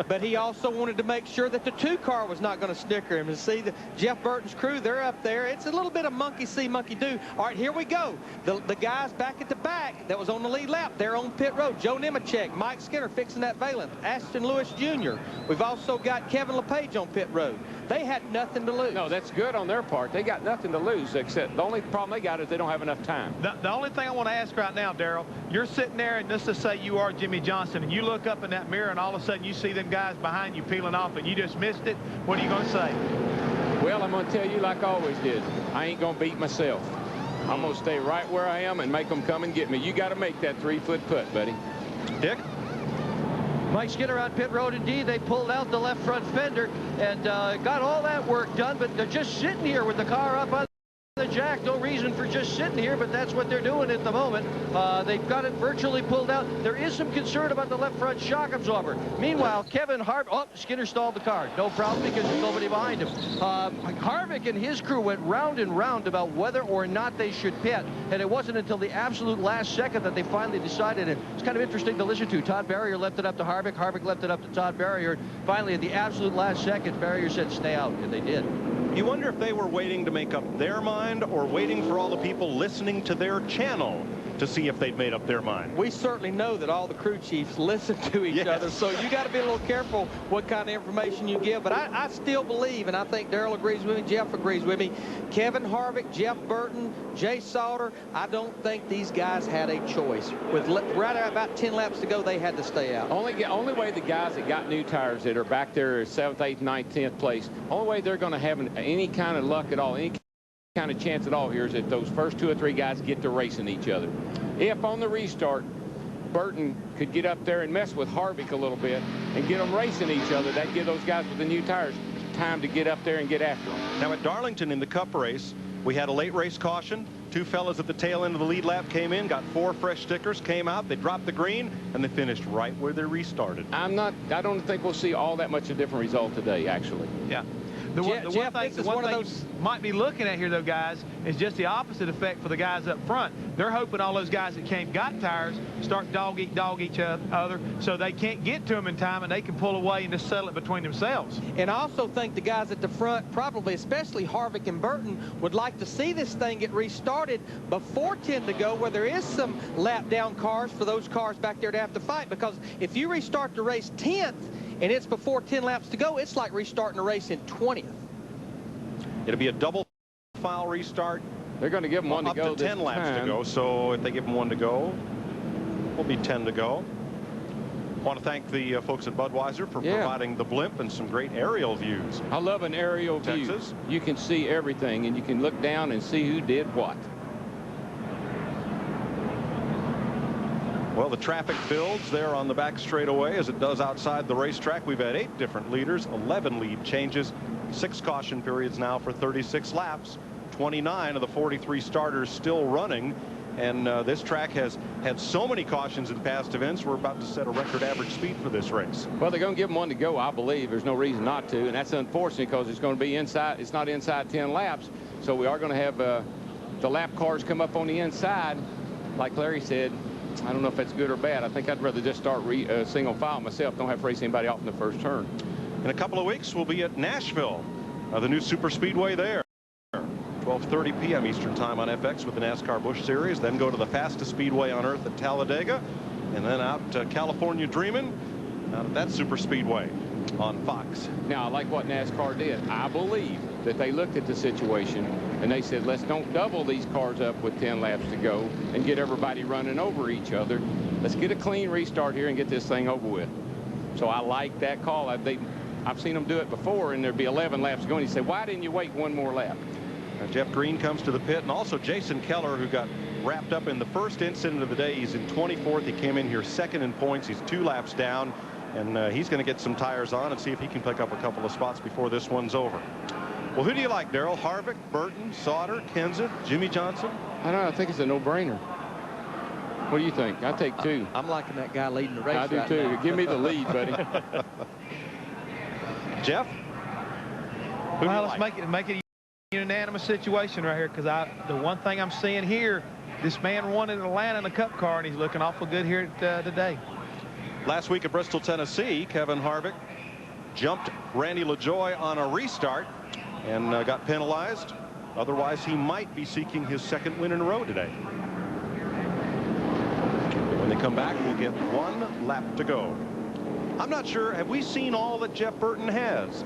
But he also wanted to make sure that the 2 car was not going to snicker him. And see, Jeff Burton's crew, they're up there. It's a little bit of monkey see, monkey do. All right, here we go. The guys back at the back that was on the lead lap, they're on pit road. Joe Nemechek, Mike Skinner fixing that valance. Ashton Lewis Jr. We've also got Kevin LePage on pit road. They had nothing to lose. No, that's good on their part. They got nothing to lose, except the only problem they got is they don't have enough time. The only thing I want to ask right now, Darrell, you're sitting there, and let's just say you are Jimmy Johnson, and you look up in that mirror, and all of a sudden you see them guys behind you peeling off, and you just missed it. What are you going to say? Well, I'm going to tell you like I always did. I ain't going to beat myself. I'm going to stay right where I am and make them come and get me. You got to make that 3-foot putt, buddy. Dick? Mike Skinner on pit road. Indeed, they pulled out the left front fender and got all that work done, but they're just sitting here with the car up on the jack. No reason for just sitting here, but that's what they're doing at the moment. They've got it virtually pulled out. There is some concern about the left front shock absorber. Meanwhile, Kevin Harvick, oh, Skinner stalled the car. No problem because there's nobody behind him. Harvick and his crew went round and round about whether or not they should pit, and it wasn't until the absolute last second that they finally decided it. It's kind of interesting to listen to. Todd Barrier left it up to Harvick. Harvick left it up to Todd Barrier. And finally, at the absolute last second, Barrier said, stay out, and they did. You wonder if they were waiting to make up their mind or waiting for all the people listening to their channel to see if they'd made up their mind. We certainly know that all the crew chiefs listen to each other, so you got to be a little careful what kind of information you give. But I still believe, and I think Darrell agrees with me, Jeff agrees with me, Kevin Harvick, Jeff Burton, Jay Sauter, I don't think these guys had a choice. With right about 10 laps to go, they had to stay out. Only way the guys that got new tires that are back there 7th, 8th, 9th, 10th place, only way they're going to have any kind of luck at all, any kind of chance at all here is if those first 2 or 3 guys get to racing each other. If on the restart Burton could get up there and mess with Harvick a little bit and get them racing each other, that'd give those guys with the new tires time to get up there and get after them. Now at Darlington in the Cup race, we had a late race caution. Two fellas at the tail end of the lead lap came in, got 4 fresh stickers, came out, they dropped the green, and they finished right where they restarted. I don't think we'll see all that much a different result today, actually. Yeah. The one thing you might be looking at here, though, guys, is just the opposite effect for the guys up front. They're hoping all those guys that got tires start dog each other so they can't get to them in time and they can pull away and just settle it between themselves. And I also think the guys at the front, probably especially Harvick and Burton, would like to see this thing get restarted before 10 to go, where there is some lap down cars for those cars back there to have to fight. Because if you restart the race 10th, and it's before 10 laps to go, it's like restarting a race in 20th. It'll be a double file restart. They're going to give them one to go. Up to 10 laps to go. So if they give them one to go, it'll be 10 to go. I want to thank the folks at Budweiser for providing the blimp and some great aerial views. I love an aerial view. You can see everything, and you can look down and see who did what. Well, the traffic builds there on the back straightaway as it does outside the racetrack. We've had 8 different leaders, 11 lead changes, 6 caution periods now for 36 laps. 29 of the 43 starters still running. And this track has had so many cautions in past events. We're about to set a record average speed for this race. Well, they're going to give them one to go, I believe. There's no reason not to. And that's unfortunate because it's going to be inside. It's not inside 10 laps. So we are going to have the lap cars come up on the inside. Like Larry said, I don't know if that's good or bad. I think I'd rather just start single file myself. Don't have to race anybody off in the first turn. In a couple of weeks, we'll be at Nashville, the new super speedway there. 12:30 p.m. Eastern time on FX with the NASCAR Busch Series. Then go to the fastest speedway on earth at Talladega. And then out to California dreaming out at that super speedway on Fox. Now, I like what NASCAR did. I believe that they looked at the situation and they said, let's don't double these cars up with 10 laps to go and get everybody running over each other. Let's get a clean restart here and get this thing over with. So I like that call. I've seen them do it before, and there'd be 11 laps to go, and he said, why didn't you wait one more lap? Jeff Green comes to the pit, and also Jason Keller, who got wrapped up in the first incident of the day. He's in 24th. He came in here second in points. He's 2 laps down, and he's going to get some tires on and see if he can pick up a couple of spots before this one's over. Well, who do you like, Darrell? Harvick, Burton, Sauter, Kenseth, Jimmy Johnson? I don't know. I think it's a no-brainer. What do you think? I take 2. I'm liking that guy leading the race. I do too. Give me the lead, buddy. Jeff? Well, let's make it a unanimous situation right here, because the one thing I'm seeing here, this man won in Atlanta in a Cup car, and he's looking awful good here today. Last week at Bristol, Tennessee, Kevin Harvick jumped Randy LaJoie on a restart and got penalized. Otherwise, he might be seeking his 2nd win in a row today. When they come back, we'll get 1 lap to go. I'm not sure. Have we seen all that Jeff Burton has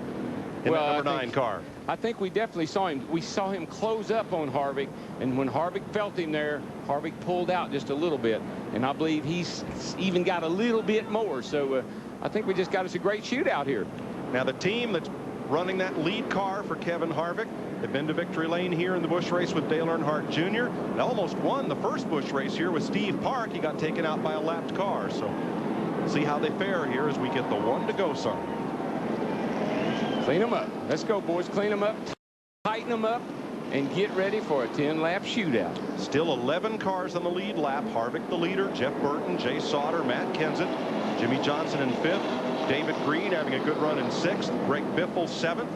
in that number 9 car? I think we definitely saw him. We saw him close up on Harvick, and when Harvick felt him there, Harvick pulled out just a little bit, and I believe he's even got a little bit more. So I think we just got us a great shootout here. Now, the team that's running that lead car for Kevin Harvick, they've been to victory lane here in the Busch race with Dale Earnhardt Jr. and almost won the first Busch race here with Steve Park. He got taken out by a lapped car. So see how they fare here as we get the 1 to go sign. Clean them up. Let's go, boys. Clean them up, tighten them up, and get ready for a 10-lap shootout. Still 11 cars on the lead lap. Harvick the leader, Jeff Burton, Jay Sauter, Matt Kenseth, Jimmy Johnson in 5th, David Green having a good run in 6th, Greg Biffle 7th,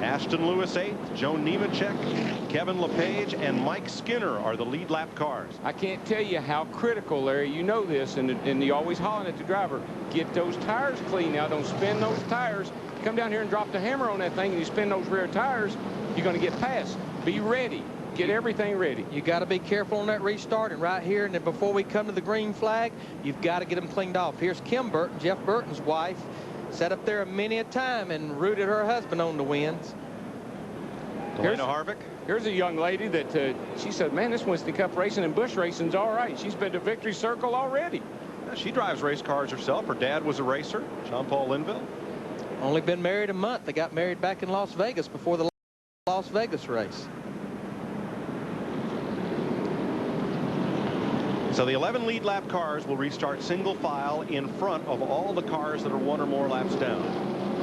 Ashton Lewis 8th, Joe Nemechek, Kevin LePage, and Mike Skinner are the lead lap cars. I can't tell you how critical, Larry, you know this, and you always hollering at the driver, get those tires clean now. Don't spin those tires. Come down here and drop the hammer on that thing and you spin those rear tires, you're going to get past. Be ready. Get everything ready. You got to be careful on that restart, and right here, and then before we come to the green flag, you've got to get them cleaned off. Here's Kim Burton, Jeff Burton's wife, sat up there many a time and rooted her husband on the wins. Delana Harvick. Here's a young lady that she said, man, this Winston Cup racing and Busch racing's all right. She's been to victory circle already. She drives race cars herself. Her dad was a racer, Jean Paul Linville. Only been married a month. They got married back in Las Vegas before the Las Vegas race. So the 11 lead lap cars will restart single file in front of all the cars that are 1 or more laps down.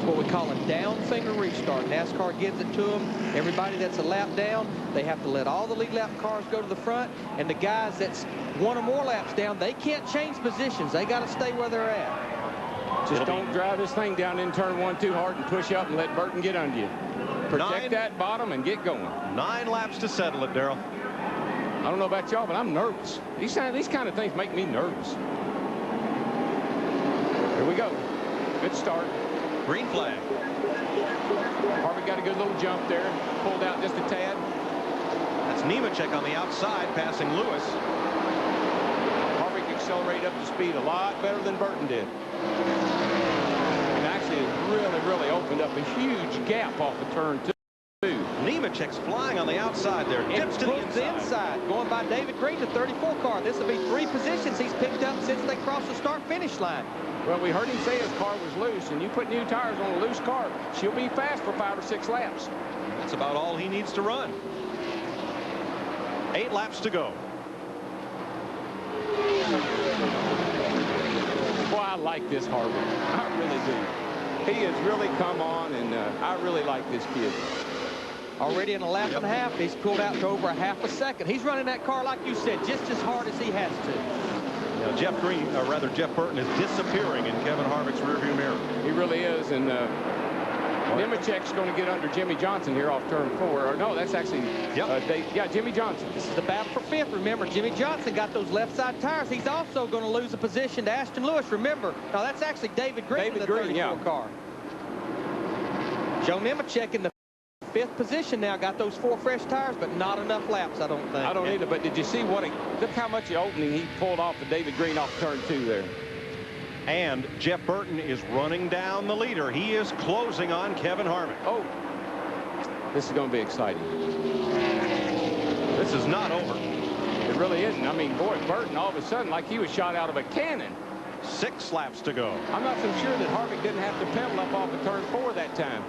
It's what we call a down finger restart. NASCAR gives it to them. Everybody that's a lap down, they have to let all the lead lap cars go to the front, and the guys that's one or more laps down, they can't change positions. They got to stay where they're at. Just don't drive this thing down in turn 1 too hard and push up and let Burton get under you. Protect that bottom and get going. 9 laps to settle it, Darrell. I don't know about y'all, but I'm nervous. These kind of things make me nervous. Here we go. Good start. Green flag. Harvick got a good little jump there. Pulled out just a tad. That's Nemechek on the outside, passing Lewis. Harvick accelerated up to speed a lot better than Burton did. And actually it really opened up a huge gap off of turn 2. Nemechek's flying on the outside there. Dips to the inside. Going by David Green, the 34 car. This will be 3 positions he's picked up since they crossed the start-finish line. Well, we heard him say his car was loose, and you put new tires on a loose car, she'll be fast for 5 or 6 laps. That's about all he needs to run. 8 laps to go. Boy, I like this Harvick. I really do. He has really come on, and I really like this kid. Already in a lap and a half, he's pulled out to over a half a second. He's running that car, like you said, just as hard as he has to. Now, Jeff Burton is disappearing in Kevin Harvick's rearview mirror. He really is, and Nemechek's going to get under Jimmy Johnson here off turn 4. Or no, that's actually Jimmy Johnson. This is the battle for 5th. Remember, Jimmy Johnson got those left side tires. He's also going to lose a position to Ashton Lewis. Remember, now that's actually David Green in the 34 car. Joe Nemechek in the 5th position now, got those 4 fresh tires, but not enough laps, I don't think. I don't either, but did you see look how much the opening he pulled off of David Green off turn 2 there. And Jeff Burton is running down the leader. He is closing on Kevin Harvick. Oh, this is going to be exciting. This is not over. It really isn't. I mean, boy, Burton all of a sudden like he was shot out of a cannon. 6 laps to go. I'm not so sure that Harvick didn't have to pedal up off of turn 4 that time.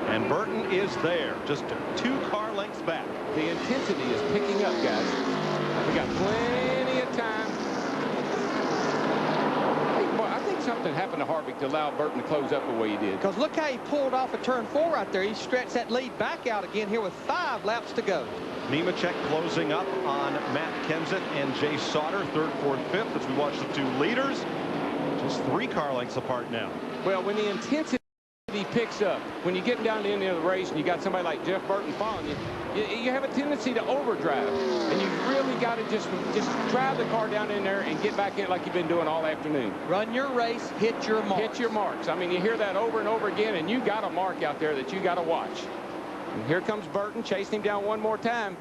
And Burton is there, just 2 car lengths back. The intensity is picking up, guys. We got plenty of time. Hey, boy, I think something happened to Harvick to allow Burton to close up the way he did. Because look how he pulled off of turn 4 right there. He stretched that lead back out again here with 5 laps to go. Nemechek closing up on Matt Kenseth and Jay Sauter, 3rd, 4th, 5th, as we watch the 2 leaders. Just 3 car lengths apart now. Well, when the intensity picks up, when you get down to the end of the race and you got somebody like Jeff Burton following you have a tendency to overdrive, and you've really got to just drive the car down in there and get back in like you've been doing all afternoon. Run your race, hit your marks. Hit your marks. I mean, you hear that over and over again, and you got a mark out there that you got to watch. And here comes Burton chasing him down one more time.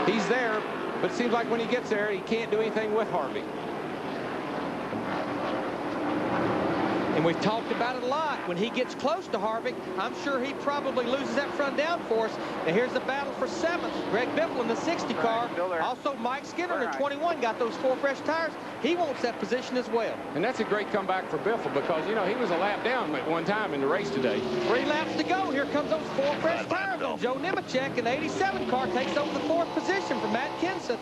He's there, but it seems like when he gets there, he can't do anything with Harvick. And we've talked about it a lot. When he gets close to Harvick, I'm sure he probably loses that front downforce. And here's the battle for 7th. Greg Biffle in the 60 car. Also, Mike Skinner in the 21 got those 4 fresh tires. He wants that position as well. And that's a great comeback for Biffle because, you know, he was a lap down at one time in the race today. 3 laps to go. Here comes those 4 fresh tires. And Joe Nemechek in the 87 car takes over the 4th position from Matt Kenseth.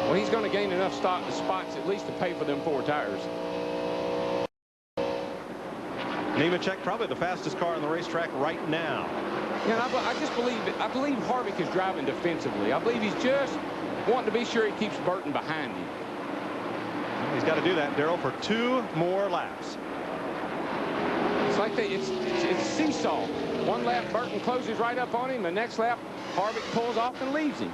Well, he's going to gain enough spots at least to pay for them 4 tires. Nemechek probably the fastest car on the racetrack right now. Yeah, and I believe Harvick is driving defensively. I believe he's just wanting to be sure he keeps Burton behind him. He's got to do that, Darrell, for 2 more laps. It's like it's seesaw. One lap Burton closes right up on him, the next lap Harvick pulls off and leaves him.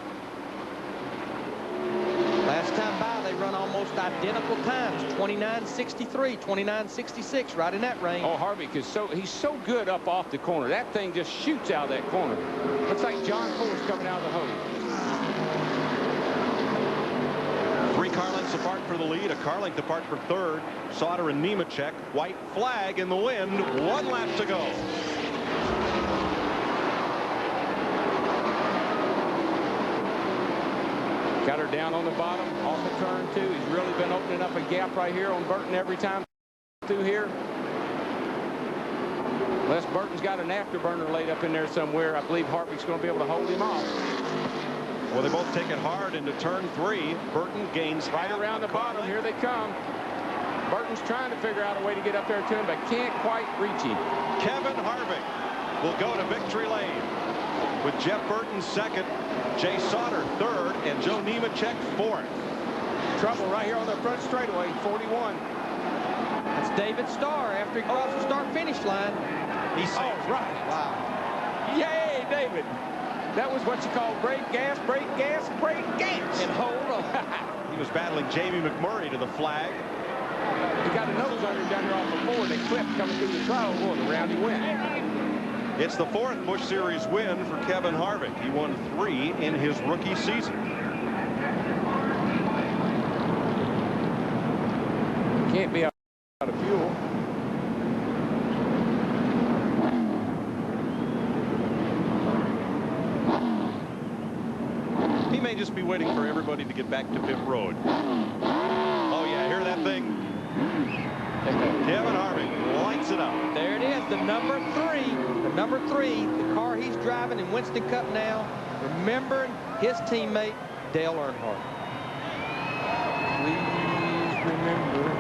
Last time by, they run almost identical times, 29.63, 29.66, right in that range. Oh, Harvick is he's so good up off the corner. That thing just shoots out of that corner. Looks like John Cole's coming out of the hole. 3 car lengths apart for the lead, a car length apart for 3rd. Sauter and Nemechek, white flag in the wind, 1 lap to go. Got her down on the bottom, off of turn 2. He's really been opening up a gap right here on Burton every time through here. Unless Burton's got an afterburner laid up in there somewhere, I believe Harvick's going to be able to hold him off. Well, they both take it hard into turn 3. Burton gains right around the bottom. Here they come. Burton's trying to figure out a way to get up there to him, but can't quite reach him. Kevin Harvick will go to victory lane with Jeff Burton second, Jay Sauter third, and Joe Nemechek fourth. Trouble right here on the front straightaway, 41. That's David Starr after he crossed the start-finish line. He saved it. Right. Wow. Yay, David. That was what you call brake gas, brake gas, brake gas. And hold on. He was battling Jamie McMurray to the flag. He got a nose under down here off the board. They clipped coming through the trial. Boy, the round he went. It's the fourth Busch Series win for Kevin Harvick. He won 3 in his rookie season. Can't be out of fuel. He may just be waiting for everybody to get back to pit road. Oh, yeah, hear that thing? Kevin Harvick lights it up. There it is, the number 3. The number 3, the car he's driving in Winston Cup now, remembering his teammate, Dale Earnhardt. Please remember.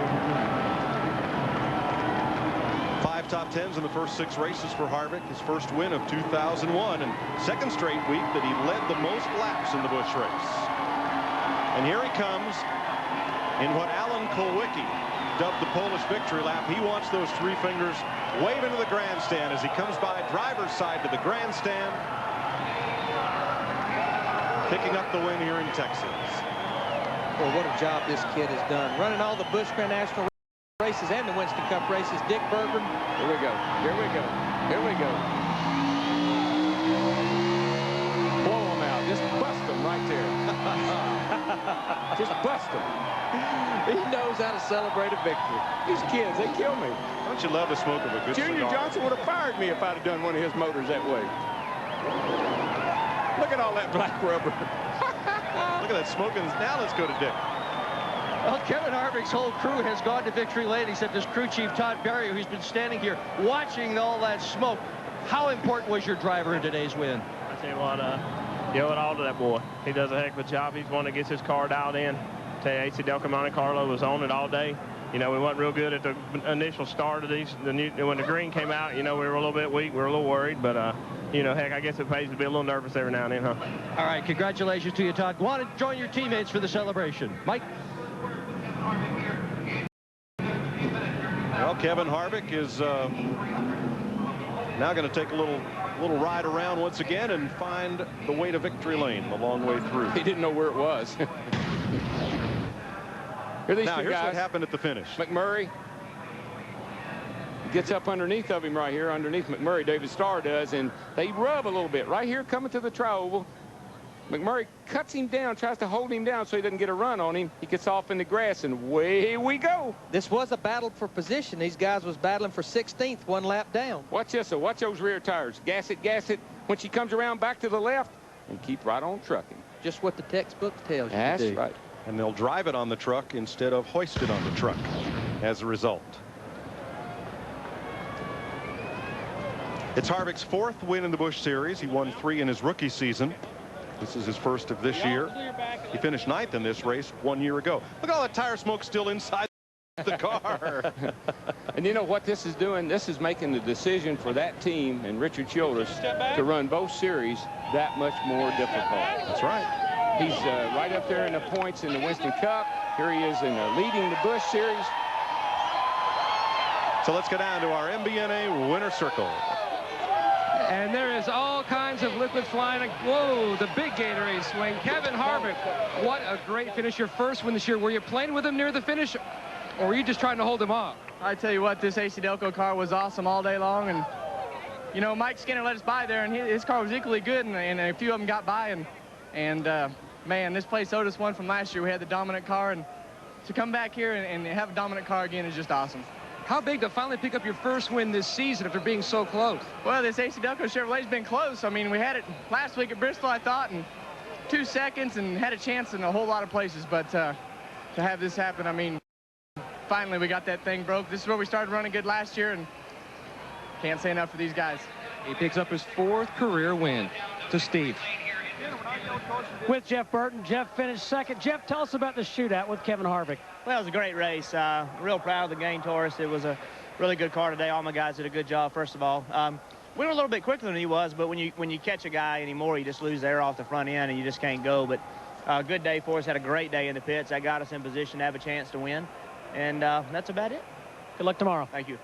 5 top 10s in the first 6 races for Harvick. His first win of 2001 and second straight week that he led the most laps in the Busch race. And here he comes in what Alan Kulwicki dubbed the Polish victory lap. He wants those 3 fingers waving to the grandstand as he comes by driver's side to the grandstand, picking up the win here in Texas. Well, what a job this kid has done. Running all the Busch Grand National races and the Winston Cup races. Dick Berggren. Here we go. Here we go. Here we go. Blow them out. Just bust them right there. Just bust them. He knows how to celebrate a victory. These kids, they kill me. Don't you love the smoke of a good Junior cigar? Johnson would have fired me if I'd have done one of his motors that way. Look at all that black rubber. Look at that smoking. Now let's go to Dick. Well, Kevin Harvick's whole crew has gone to victory lane, except his crew chief, Todd Berry, who's been standing here watching all that smoke. How important was your driver in today's win? I tell you what, you owe it all to that boy. He does a heck of a job. He's one that gets his car dialed in. I tell you, AC Delco Monte Carlo was on it all day. You know, we wasn't real good at the initial start of these. When the green came out, you know, we were a little bit weak. We were a little worried, but, you know, heck, I guess it pays to be a little nervous every now and then, huh? All right, congratulations to you, Todd. Go on and join your teammates for the celebration. Mike? Well, Kevin Harvick is now going to take a little ride around once again and find the way to victory lane the long way through. He didn't know where it was. Here these now, two here's guys. what happened at the finish. McMurray gets up underneath of him right here, underneath McMurray. David Starr does, and they rub a little bit. Right here, coming to the tri-oval, McMurray cuts him down, tries to hold him down so he doesn't get a run on him. He gets off in the grass, and away we go. This was a battle for position. These guys was battling for 16th, 1 lap down. Watch this, so watch those rear tires. Gas it, gas it. When she comes around back to the left, and keep right on trucking. Just what the textbook tells you That's to do. right. And they'll drive it on the truck instead of hoist it on the truck as a result. It's Harvick's 4th win in the Busch Series. He won 3 in his rookie season. This is his first of this year. He finished 9th in this race 1 year ago. Look at all that tire smoke still inside the car. And you know what this is doing? This is making the decision for that team and Richard Childress to run both series that much more difficult. That's right. He's right up there in the points in the Winston Cup. Here he is in leading the Busch Series. So let's go down to our MBNA winner circle. And there is all kinds of liquid flying. Whoa, the big Gatorade swing. Kevin Harvick, what a great finish. Your first win this year. Were you playing with him near the finish, or were you just trying to hold him off? I tell you what, this AC Delco car was awesome all day long. And, you know, Mike Skinner let us by there, and his car was equally good, and a few of them got by. And man, this place owed us one from last year. We had the dominant car, and to come back here and have a dominant car again is just awesome. How big to finally pick up your first win this season after being so close? Well, this AC Delco Chevrolet's been close. I mean, we had it last week at Bristol, I thought, in 2 seconds, and had a chance in a whole lot of places. But to have this happen, I mean, finally we got that thing broke. This is where we started running good last year, and can't say enough for these guys. He picks up his 4th career win. To Steve. With Jeff Burton, Jeff finished second. Jeff, tell us about the shootout with Kevin Harvick. Well, it was a great race. Real proud of the Gain Taurus. It was a really good car today. All my guys did a good job, first of all. We were a little bit quicker than he was, but when you catch a guy anymore, you just lose the air off the front end and you just can't go. But good day for us. Had a great day in the pits. That got us in position to have a chance to win. And that's about it. Good luck tomorrow. Thank you.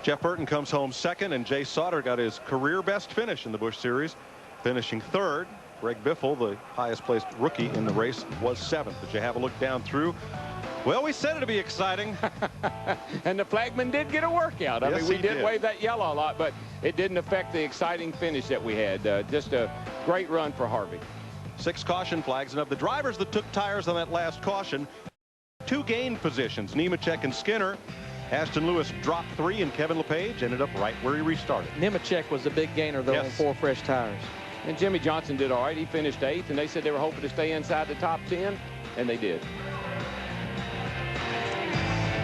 Jeff Burton comes home second, and Jay Sauter got his career best finish in the Busch Series, finishing third. Greg Biffle, the highest placed rookie in the race, was seventh. Did you have a look down through? Well, we said it'd be exciting. And the flagman did get a workout. I Yes, mean, we he did did wave that yellow a lot, but it didn't affect the exciting finish that we had. Just a great run for Harvick. 6 caution flags, and of the drivers that took tires on that last caution, 2 gained positions, Nemechek and Skinner. Ashton Lewis dropped 3, and Kevin LePage ended up right where he restarted. Nemechek was the big gainer, though, Yes. on 4 fresh tires. And Jimmy Johnson did all right. He finished 8th, and they said they were hoping to stay inside the top 10, and they did.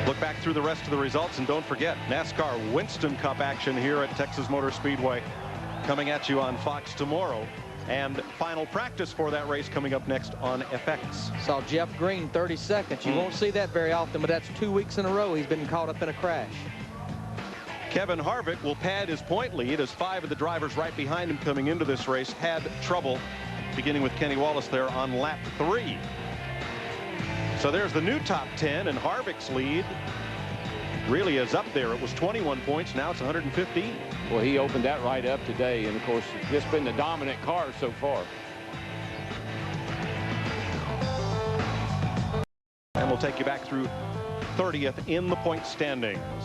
Look back through the rest of the results, and don't forget NASCAR Winston Cup action here at Texas Motor Speedway coming at you on Fox tomorrow. And final practice for that race coming up next on FX. Saw Jeff Green 32nd. You won't see that very often, but that's 2 weeks in a row he's been caught up in a crash. Kevin Harvick will pad his point lead as 5 of the drivers right behind him coming into this race had trouble, beginning with Kenny Wallace there on lap 3. So there's the new top 10, and Harvick's lead really is up there. It was 21 points. Now it's 115. Well, he opened that right up today, and of course, it's just been the dominant car so far. And we'll take you back through 30th in the point standings.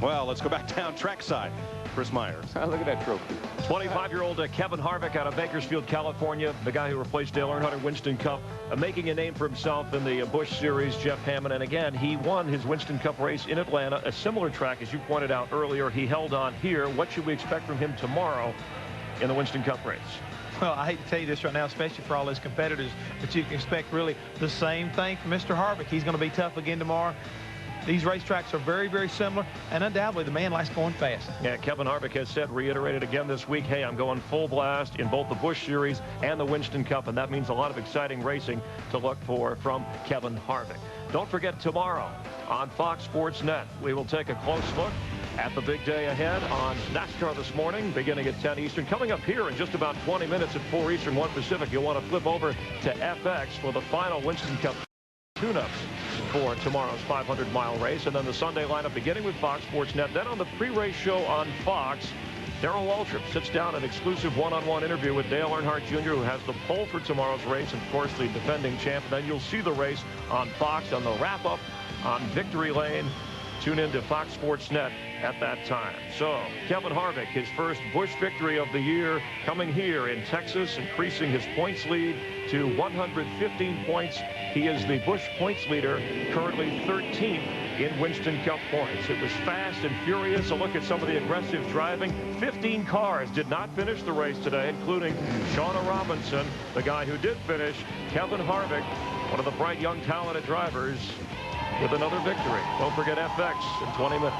Well, let's go back down trackside. Chris Myers. Look at that trophy. 25-year-old Kevin Harvick out of Bakersfield, California, the guy who replaced Dale Earnhardt Winston Cup, making a name for himself in the Busch Series. Jeff Hammond, and again, he won his Winston Cup race in Atlanta, a similar track as you pointed out earlier. He held on here. What should we expect from him tomorrow in the Winston Cup race? Well, I hate to tell you this right now, especially for all his competitors, but you can expect really the same thing from Mr. Harvick. He's going to be tough again tomorrow. These racetracks are very, very similar, and undoubtedly the man likes going fast. Yeah, Kevin Harvick has said, reiterated again this week, hey, I'm going full blast in both the Busch Series and the Winston Cup, and that means a lot of exciting racing to look for from Kevin Harvick. Don't forget, tomorrow on Fox Sports Net, we will take a close look at the big day ahead on NASCAR this morning, beginning at 10 Eastern. Coming up here in just about 20 minutes at 4 Eastern, 1 Pacific, you'll want to flip over to FX for the final Winston Cup tune-ups for tomorrow's 500-mile race, and then the Sunday lineup beginning with Fox Sports Net. Then on the pre-race show on Fox, Darrell Waltrip sits down an exclusive one-on-one interview with Dale Earnhardt Jr., who has the pole for tomorrow's race, and of course the defending champ. And then you'll see the race on Fox on the wrap-up on Victory Lane. Tune in to Fox Sports Net at that time. So Kevin Harvick, his first Busch victory of the year, coming here in Texas, increasing his points lead to 115 points. He is the Busch points leader, currently 13th in Winston Cup points. It was fast and furious. A look at some of the aggressive driving. 15 cars did not finish the race today, including Shauna Robinson, the guy who did finish. Kevin Harvick, one of the bright, young, talented drivers, with another victory. Don't forget FX in 20 minutes.